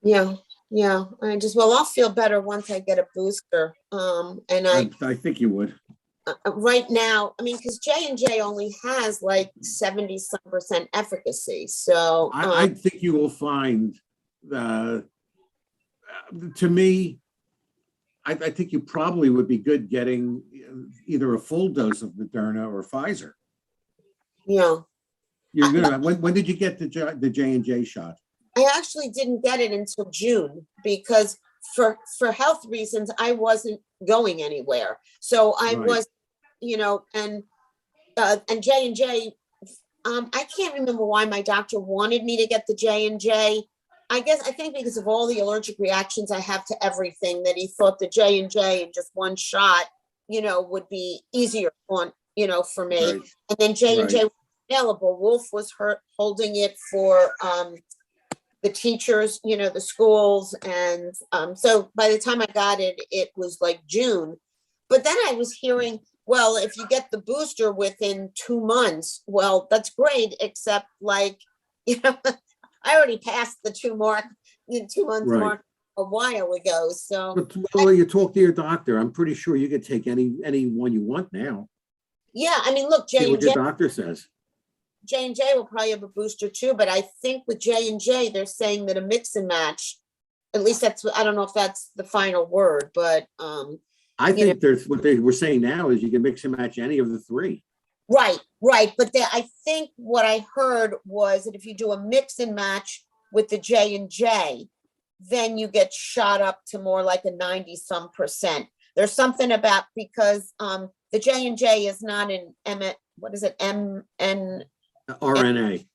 Yeah. I'll feel better once I get a booster. And I think you would. right now, I mean, because J&J only has like 70% efficacy. So I think you will find, to me, I think you probably would be good getting either a full dose of Moderna or Pfizer. Yeah. You're gonna. When did you get the J&J shot? I actually didn't get it until June because for health reasons, I wasn't going anywhere. So I was, and J&J, I can't remember why my doctor wanted me to get the J&J. I think because of all the allergic reactions I have to everything, that he thought the J&J and just one shot, would be easier on, for me. Right. And then J&J was available. Wolf was holding it for the teachers, the schools. And so by the time I got it, it was like June. But then I was hearing, well, if you get the booster within 2 months, well, that's great, except like, I already passed the 2 mark, 2 months mark a while ago. So well, you talk to your doctor. I'm pretty sure you could take any one you want now. Yeah, I mean, look, See what your doctor says. J&J will probably have a booster too, but I think with J&J, they're saying that a mix and match, at least that's, I don't know if that's the final word, but I think there's what they were saying now is you can mix and match any of the 3. Right. But I think what I heard was that if you do a mix and match with the J&J, then you get shot up to more like a 90-some%. There's something about, because the J&J is not an RNA.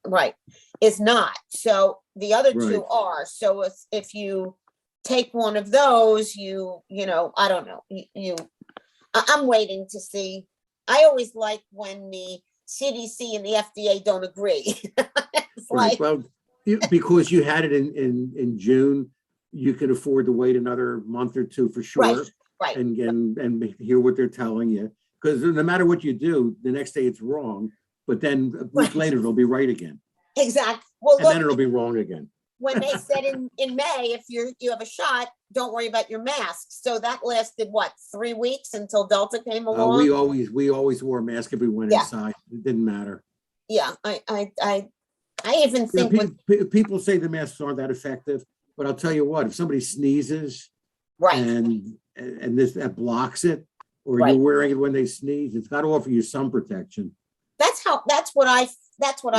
Right, is not. So the other 2 are. So if you take one of those, I don't know. I'm waiting to see. I always like when the CDC and the FDA don't agree. Right. Well, because you had it in June, you could afford to wait another month or 2 for sure. Right. And hear what they're telling you. Because no matter what you do, the next day it's wrong, but then a week later it'll be right again. Exactly. Well, and then it'll be wrong again. When they said in May, if you have a shot, don't worry about your mask. So that lasted 3 weeks until Delta came along. We always wore a mask if we went inside. It didn't matter. Yeah, I even think people say the masks aren't that effective, but I'll tell you what: if somebody sneezes, and that blocks it, or you're wearing it when they sneeze, it's got to offer you some protection. That's what I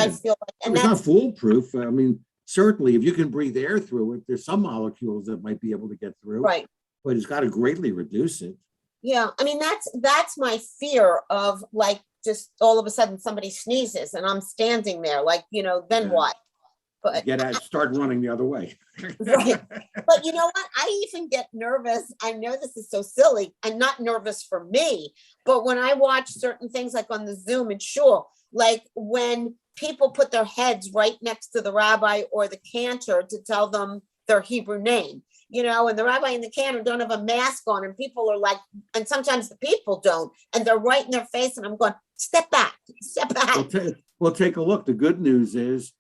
feel like. And it's not foolproof. I mean, certainly if you can breathe air through it, there's some molecules that might be able to get through. Right. But it's got to greatly reduce it. Yeah. I mean, that's my fear of, like, just all of a sudden somebody sneezes and I'm standing there then what? But start running the other way. Right. But you know what? I even get nervous. I know this is so silly. I'm not nervous for me, but when I watch certain things like on the Zoom and shul, like when people put their heads right next to the rabbi or the cantor to tell them their Hebrew name, and the rabbi and the cantor don't have a mask on, and people are like, and sometimes the people don't, and they're right in their face, and I'm going, step back. Well, take a look. The good news is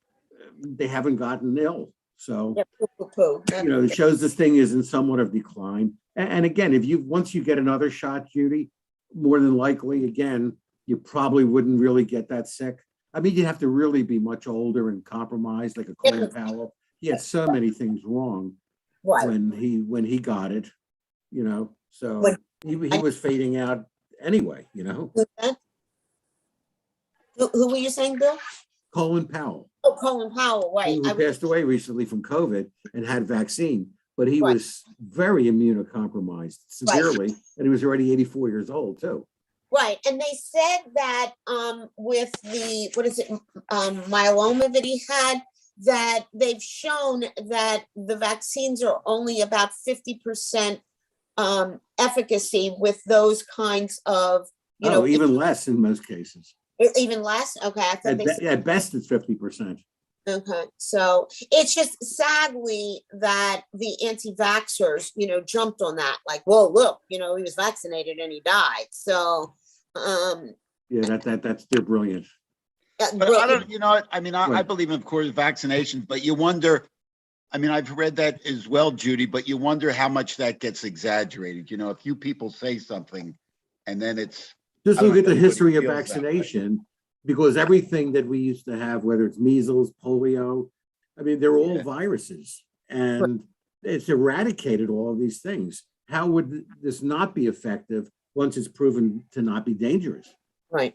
they haven't gotten ill. So, it shows this thing is in somewhat of decline. And again, once you get another shot, Judy, more than likely, again, you probably wouldn't really get that sick. I mean, you'd have to really be much older and compromised, like a Colin Powell. He had so many things wrong when he got it, so he was fading out anyway, Who were you saying, Bill? Colin Powell. Oh, Colin Powell, right. Who passed away recently from COVID and had vaccine, but he was very immunocompromised, severely, and he was already 84 years old too. Right, and they said that with the, myeloma that he had, that they've shown that the vaccines are only about 50% efficacy with those kinds of, even less in most cases. Even less? Okay. I thought at best, it's 50%. Okay. So it's just sadly that the anti-vaxxers, jumped on that. Like, whoa, look, he was vaccinated and he died. So, they're brilliant. But I don't, I mean, I believe in, of course, vaccinations, but you wonder, I mean, I've read that as well, Judy, but you wonder how much that gets exaggerated. A few people say something and then it's. Just I don't look at know the if everybody history of feels that way. vaccination, because everything that we used to have, whether it's measles, polio, I mean, they're all viruses, and it's eradicated all of these things. How would this not be effective once it's proven to not be dangerous? Right.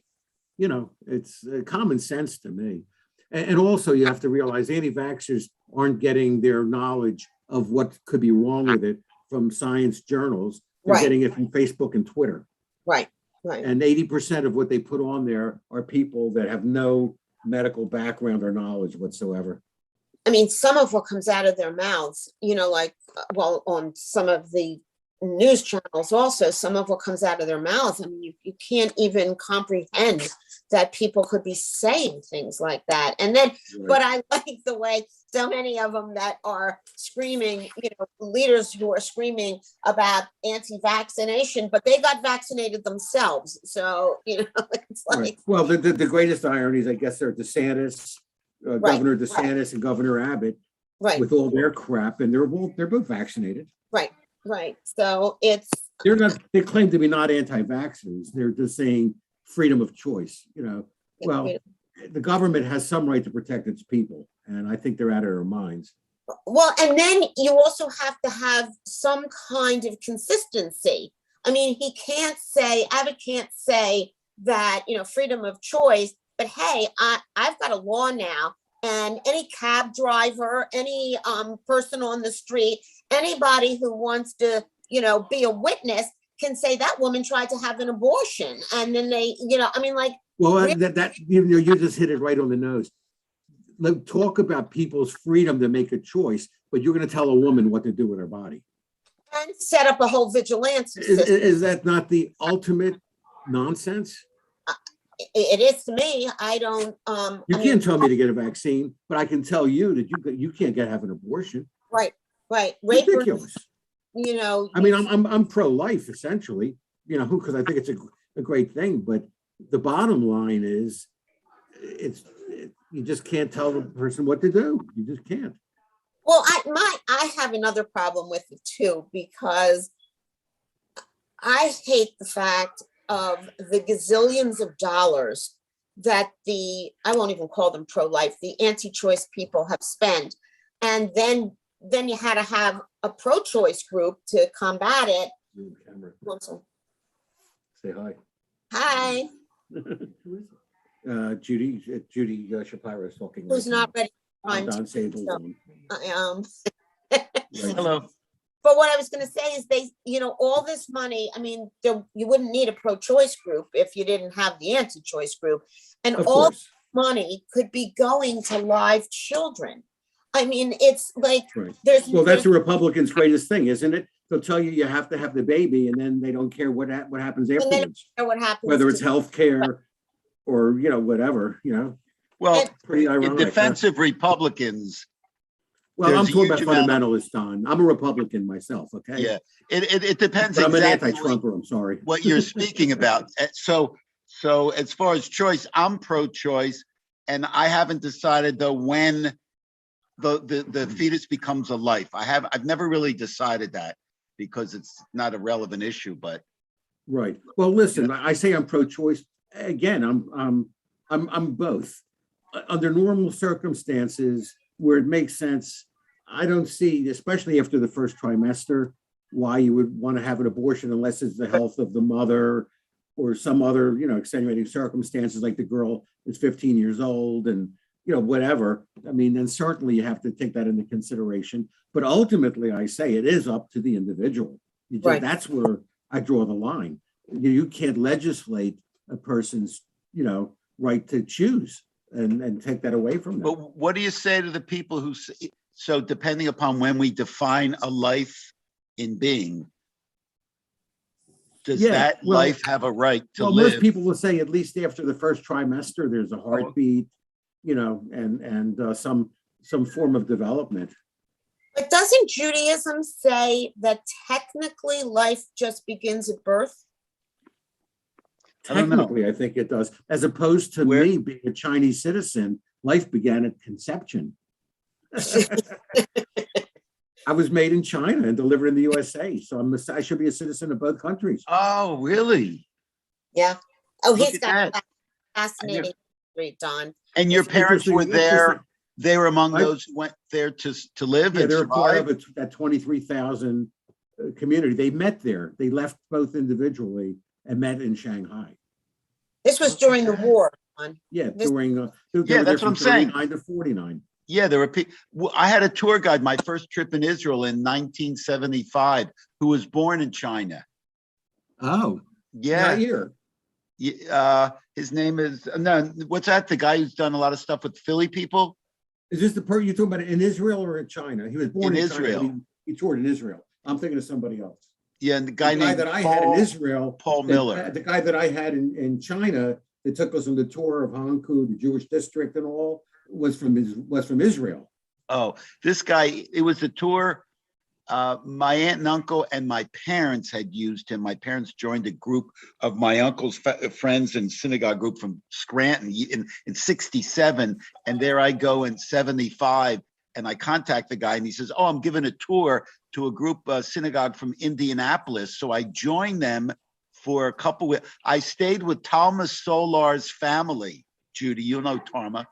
You know, it's common sense to me. And also, you have to realize anti-vaxxers aren't getting their knowledge of what could be wrong with it from science journals. They're Right. getting it from Facebook and Twitter. Right. Right. And 80% of what they put on there are people that have no medical background or knowledge whatsoever. I mean, some of what comes out of their mouths, you know, like, well, on some of the news channels also, some of what comes out of their mouths, I mean, you can't even comprehend that people could be saying things like that. And then, but I like the way so many of them that are screaming, you know, leaders who are screaming about anti-vaccination, but they got vaccinated themselves. So, you know, it's like. Right. Well, the greatest ironies, I guess, are DeSantis, Governor DeSantis and Governor Abbott, with all their crap, and they're both vaccinated. Right. Right. So it's. They're not. They claim to be not anti-vaxxers. They're just saying freedom of choice. You know, well, the government has some right to protect its people, and I think they're out of their minds. Well, and then you also have to have some kind of consistency. I mean, Abbott can't say that, you know, freedom of choice, but hey, I've got a law now, and any cab driver, any person on the street, anybody who wants to, you know, be a witness can say that woman tried to have an abortion. And then they, you know, I mean, like. Well, that you know, you just hit it right on the nose. Talk about people's freedom to make a choice, but you're going to tell a woman what to do with her body. And set up a whole vigilance system. Is that not the ultimate nonsense? It is to me. I don't. You can't tell me to get a vaccine, but I can tell you that you can't have an abortion. Right. Right. Ridiculous. You know. I mean, I'm pro-life essentially. You know, because I think it's a great thing. But the bottom line is, you just can't tell the person what to do. You just can't. Well, I have another problem with it too, because I hate the fact of the gazillions of dollars that I won't even call them pro-life, the anti-choice people have spent. And then you had to have a pro-choice group to combat it. Say hi. Hi. Who is it? Judy Shapiro is talking. Who's not ready? Don Sable's on. Hello. But what I was going to say is you know, all this money, I mean, you wouldn't need a pro-choice group if you didn't have the anti-choice group. And all this money could be going to live children. I mean, it's like, that's the Republicans' greatest thing, isn't it? They'll tell you have to have the baby, and then they don't care what happens afterwards. What happens, whether it's health care or, you know, whatever, you know. Well, pretty in ironic, defense of Republicans. Well, I'm talking about fundamentalists, Don. I'm a Republican myself, okay? Yeah, it depends. But I'm exactly an anti-Trumper, I'm sorry. What you're speaking about. So as far as choice, I'm pro-choice, and I haven't decided though when the fetus becomes a life. I've never really decided that because it's not a relevant issue, but. Right. Well, listen, I say I'm pro-choice. Again, I'm both. Under normal circumstances where it makes sense, I don't see, especially after the first trimester, why you would want to have an abortion unless it's the health of the mother or some other, you know, extenuating circumstances, like the girl is 15 years old and, you know, whatever. I mean, then certainly you have to take that into consideration. But ultimately, I say it is up to the individual. That's where I draw the line. You can't legislate a person's, you know, right to choose and take that away from them. But what do you say to the people who say, so depending upon when we define a life in being, does that life have a right to live? Most people will say at least after the first trimester, there's a heartbeat, you know, and some form of development. But doesn't Judaism say that technically life just begins at birth? Technically, I think it does. As opposed to me being a Chinese citizen, life began at conception. I was made in China and delivered in the USA, so I should be a citizen of both countries. Oh, really? Yeah. Oh, Look he's at got that. fascinating history, Don. And your It's parents were interesting. there. They were among My- those who went there to live Yeah, and they're part survive. of that 23,000 community. They met there. They left both individually and met in Shanghai. This was during the war, Don. Yeah, This- during they Yeah, were there that's what from I'm saying. 39 to 49. Yeah, there were people. I had a tour guide my first trip in Israel in 1975 who was born in China. Oh, Yeah. Yair. His name is no. What's that? The guy who's done a lot of stuff with Philly people. Is this the person you're talking about in Israel or in China? He was born In in China, but Israel. he toured in Israel. I'm thinking of somebody else. Yeah, and the The guy guy named that I had in Israel, Paul Miller. the guy that I had in China that took us on the tour of Hankou, the Jewish district, and all was from Israel. Oh, this guy. It was a tour. My aunt and uncle and my parents had used him. My parents joined a group of my uncle's friends and synagogue group from Scranton in 67. And there I go in 75. And I contact the guy and he says, oh, I'm giving a tour to a group synagogue from Indianapolis. So I joined them for a couple of, I stayed with Talma Solar's family. Judy, you know Talma.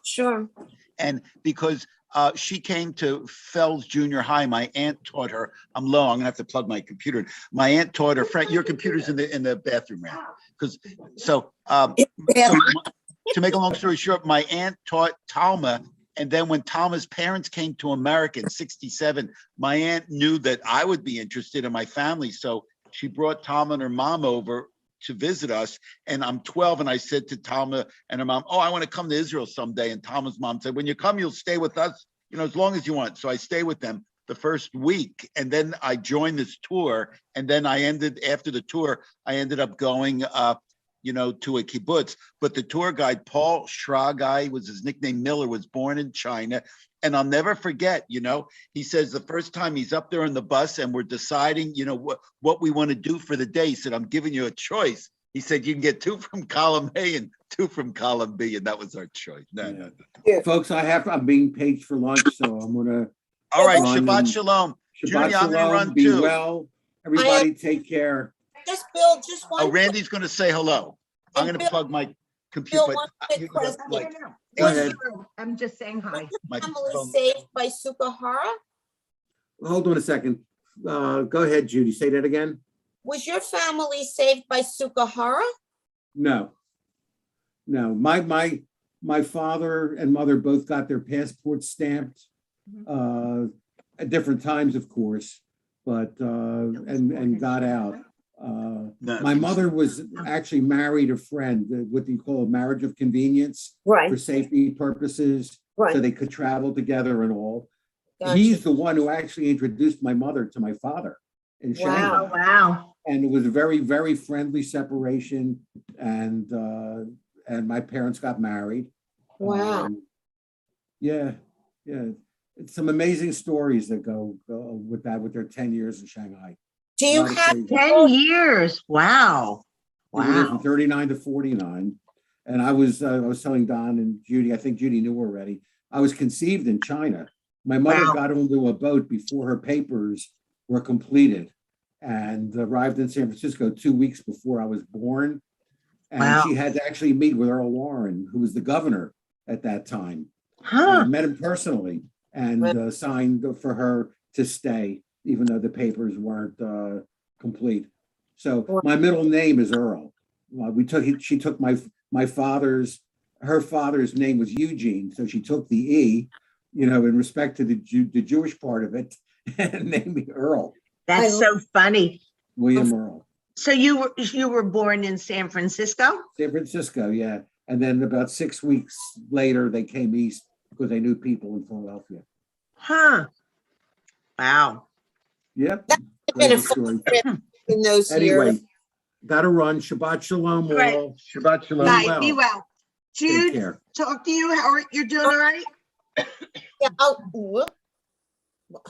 Sure. And because she came to Fells Junior High, my aunt taught her. I'm low. I'm gonna have to plug my computer in. My aunt taught her. Frank, your computer's in the bathroom, right? Because so to make a long story short, my aunt taught Talma, and then when Talma's parents came to America in '67, my aunt knew that I would be interested in my family, so she brought Talma and her mom over to visit us. And I'm 12, and I said to Talma and her mom, oh, I want to come to Israel someday. And Talma's mom said, when you come, you'll stay with us, as long as you want. So I stay with them the first week. And then I joined this tour. And then after the tour, I ended up going, to a kibbutz. But the tour guide, Paul Schragai, was his nickname, Miller, was born in China. And I'll never forget, he says the first time he's up there on the bus and we're deciding, what we want to do for the day. He said, I'm giving you a choice. He said, you can get 2 from column A and 2 from column B. And that was our choice. No. Folks, I'm being paged for lunch, so I'm going to. All right, Shabbat Shalom. Shabbat Judy, I'm going to Shalom. run Be too. well. Everybody take care. Just Bill, just one. Oh, Randy's going to say hello. I'm going to plug my computer. Bill, one quick question. Go ahead. I'm just saying hi. My Family phone. saved by Sukahara? Hold on a second. Go ahead, Judy. Say that again. Was your family saved by Sukahara? No. My father and mother both got their passports stamped at different times, of course, but and got out. My mother was actually married a friend, what you call a marriage of convenience, right, for safety purposes, right, so they could travel together and all. Gotcha. He's the one who actually introduced my mother to my father in Shanghai. Wow. And it was a very, very friendly separation, and my parents got married. Wow. Yeah. It's some amazing stories that go with that, with their 10 years in Shanghai. Do you have 10 years? Wow. We were there from 39 to 49. And I was telling Don and Judy, I think Judy knew already, I was conceived in China. My mother got onto a boat before her papers were completed and arrived in San Francisco 2 weeks before I was born. And she had to actually meet with Earl Warren, who was the governor at that time. I met him personally and signed for her to stay, even though the papers weren't complete. So my middle name is Earl. She took her father's name was Eugene, so she took the E, in respect to the Jewish part of it, and named me Earl. That's so funny. William Earl. So you were born in San Francisco? San Francisco, yeah. And then about 6 weeks later, they came east because they knew people in Philadelphia. Huh. Wow. Yep. Been a fun trip in those years. Gotta run. Shabbat Shalom, all. Right. Shabbat Shalom. Bye. Be well. Jude, talk to you. You're doing all right? Yeah. Oh,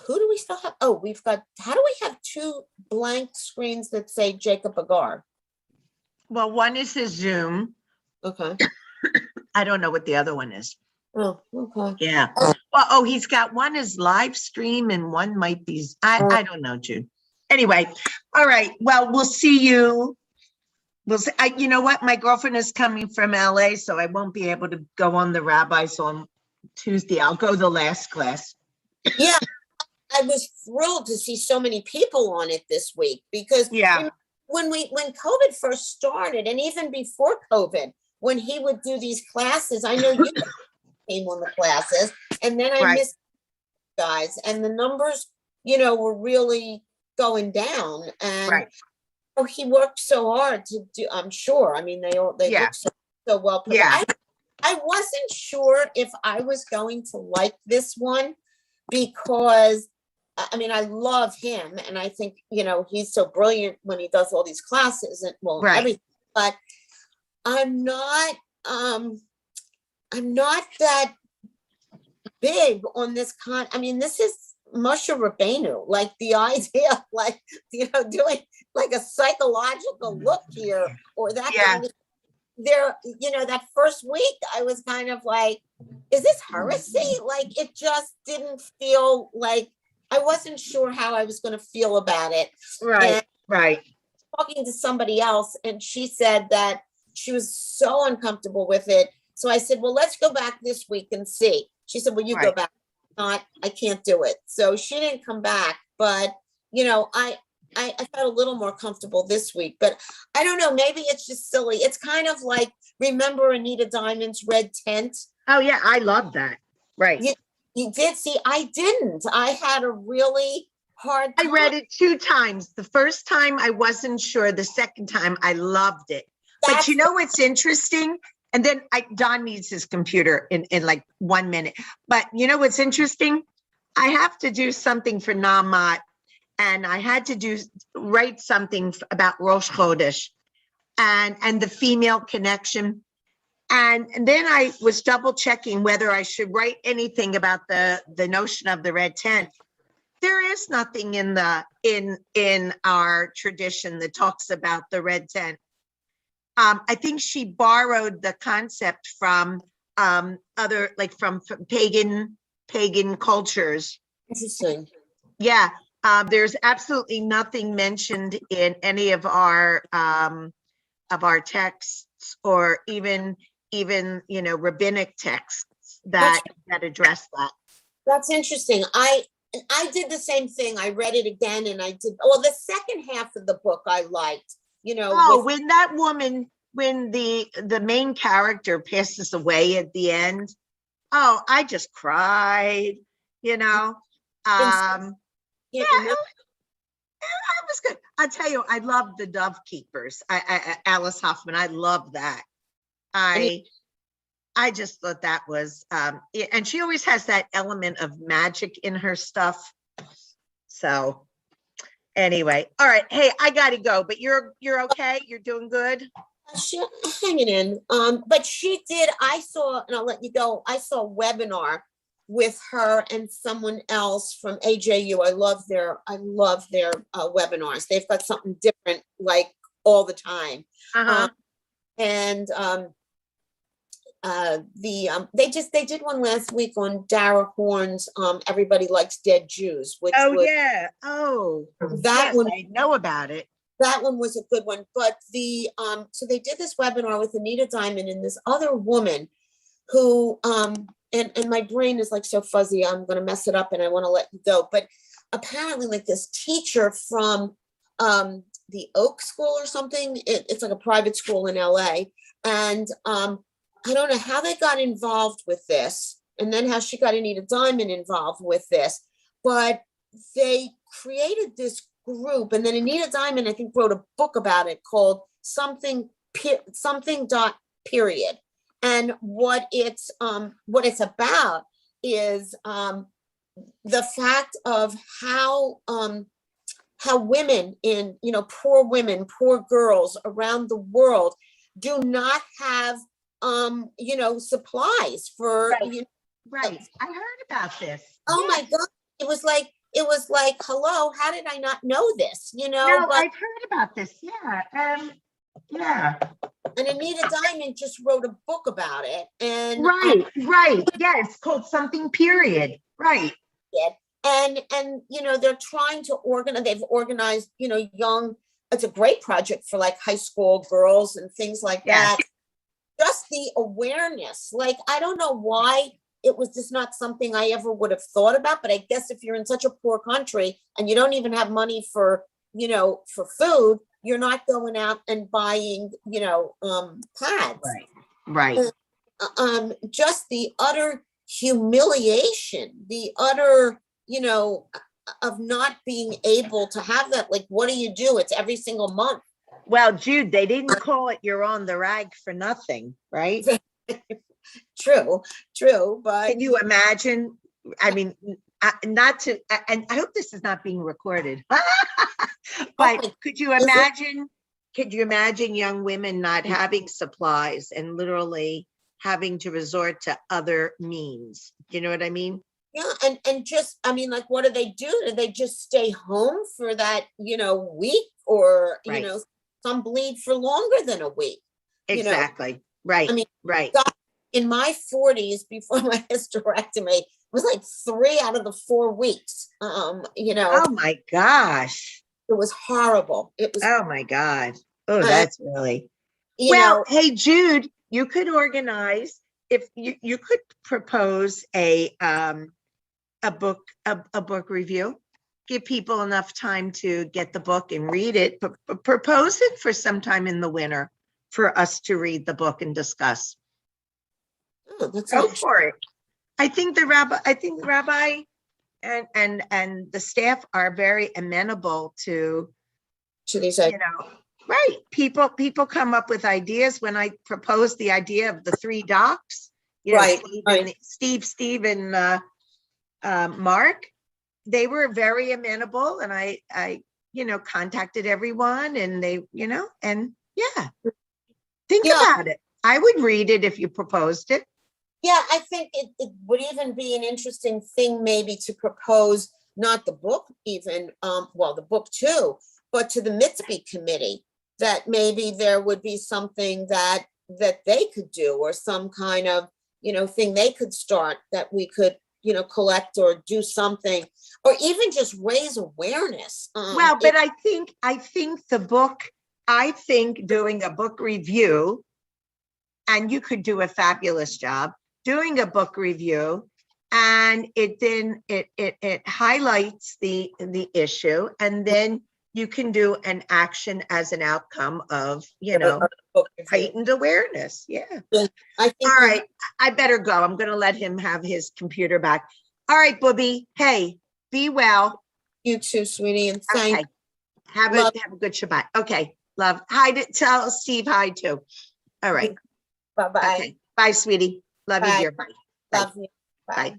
who do we still have? Oh, how do we have 2 blank screens that say Jacob Agar? Well, one is his Zoom. Okay. I don't know what the other one is. Oh, okay. Yeah. Well, he's got one is live stream and one might be, I don't know, Jude. Anyway, all right. Well, we'll see you Well, you know what? My girlfriend is coming from LA, so I won't be able to go on the rabbis on Tuesday. I'll go the last class. Yeah, I was thrilled to see so many people on it this week because when COVID first started, and even before COVID, when he would do these classes, I know you came on the classes, and then I missed guys, and the numbers, were really going down, and he worked so hard to do. I'm sure. I mean, they look so well put. I wasn't sure if I was going to like this one because, I mean, I love him, and I think he's so brilliant when he does all these classes and everything. But I'm not that big on this I mean, this is Moshe Rabbeinu, like the idea, like doing like a psychological look here or that kind of. There, that first week, I was kind of like, is this heresy? Like, it just didn't feel like, I wasn't sure how I was going to feel about it. Right. Talking to somebody else, and she said that she was so uncomfortable with it. So I said, well, let's go back this week and see. She said, well, you go back. Not, I can't do it. So she didn't come back, but I felt a little more comfortable this week, but I don't know, maybe it's just silly. It's kind of like, remember Anita Diamond's Red Tent? Oh yeah, I love that. Right. You did? See, I didn't. I had a really hard time. I read it 2 times. The first time I wasn't sure. The second time I loved it. But you know what's interesting? And then Don needs his computer in like 1 minute. But you know what's interesting? I have to do something for Naamat. And I had to write something about Rosh Chodesh and the female connection. And then I was double checking whether I should write anything about the notion of the red tent. There is nothing in our tradition that talks about the red tent. I think she borrowed the concept from other, like from pagan cultures. Interesting. Yeah. There's absolutely nothing mentioned in any of our texts, or even rabbinic texts that address that. That's interesting. I did the same thing. I read it again, and I did. Well, the second half of the book I liked. When that woman, when the main character passes away at the end, I just cried. Yeah, it was good. I'll tell you, I love the Dove Keepers. Alice Hoffman, I love that. I just thought that was, and she always has that element of magic in her stuff. So anyway, all right. Hey, I gotta go, but you're okay? You're doing good? Hanging in. But she did, I saw, and I'll let you go, I saw a webinar with her and someone else from AJU. I love their webinars. They've got something different like all the time. They did one last week on Dara Horn's Everybody Likes Dead Jews, which that one, I know about it. That one was a good one. But so they did this webinar with Anita Diamond and this other woman who and my brain is like so fuzzy, I'm going to mess it up and I want to let you go. But apparently like this teacher from the Oak School or something, it's like a private school in LA. And I don't know how they got involved with this and then how she got Anita Diamond involved with this, but they created this group. And then Anita Diamond, I think, wrote a book about it called something. And what it's about is the fact of how women in, poor girls around the world do not have, supplies for, Right. I heard about this. Oh my God. It was like, hello, how did I not know this? No, I've heard about this. Yeah. Yeah. And Anita Diamond just wrote a book about it. And right. Yeah, it's called something. Period. Right. And they're trying to organize. They've organized, young it's a great project for like high school girls and things like that. Just the awareness, like, I don't know why it was just not something I ever would have thought about, but I guess if you're in such a poor country and you don't even have money for, for food, you're not going out and buying, pads. Right. Just the utter humiliation, the utter, of not being able to have that. Like, what do you do? It's every single month. Well, Jude, they didn't call it "You're on the rag" for nothing, right? True, but can you imagine? I mean, not to, and I hope this is not being recorded. But could you imagine? Could you imagine young women not having supplies and literally having to resort to other means? Do you know what I mean? Yeah, and just, I mean, like, what do? Do they just stay home for that, week, or some bleed for longer than a week? Exactly. Right. I mean, right. God, in my 40s, before my hysterectomy, it was like 3 out of the 4 weeks. Oh my gosh. It was horrible. It was. Oh my God. Oh, that's really. Well, hey, Jude, you could organize, if you could propose a book review, give people enough time to get the book and read it, but propose it for sometime in the winter for us to read the book and discuss. Oh, that's go for it. I think the rabbi and the staff are very amenable to these, right. People come up with ideas. When I proposed the idea of the 3 docs, Steve and Mark, they were very amenable, and I contacted everyone, and they, think about it. I would read it if you proposed it. Yeah, I think it would even be an interesting thing maybe to propose, not the book even, the book too, but to the Mitzvah committee, that maybe there would be something that they could do, or some kind of, thing they could start, that we could, collect or do something, or even just raise awareness. Well, but I think the book, doing a book review, and you could do a fabulous job doing a book review, and it highlights the issue, and then you can do an action as an outcome of, heightened awareness. Yeah. All right. I better go. I'm going to let him have his computer back. All right, Booby. Hey, be well. You too, sweetie. And thank you. Have a good Shabbat. Okay. Love. Tell Steve hi too. All right. Bye-bye. Okay. Bye, sweetie. Love you, dear. Bye. Love you. Bye.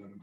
Bye.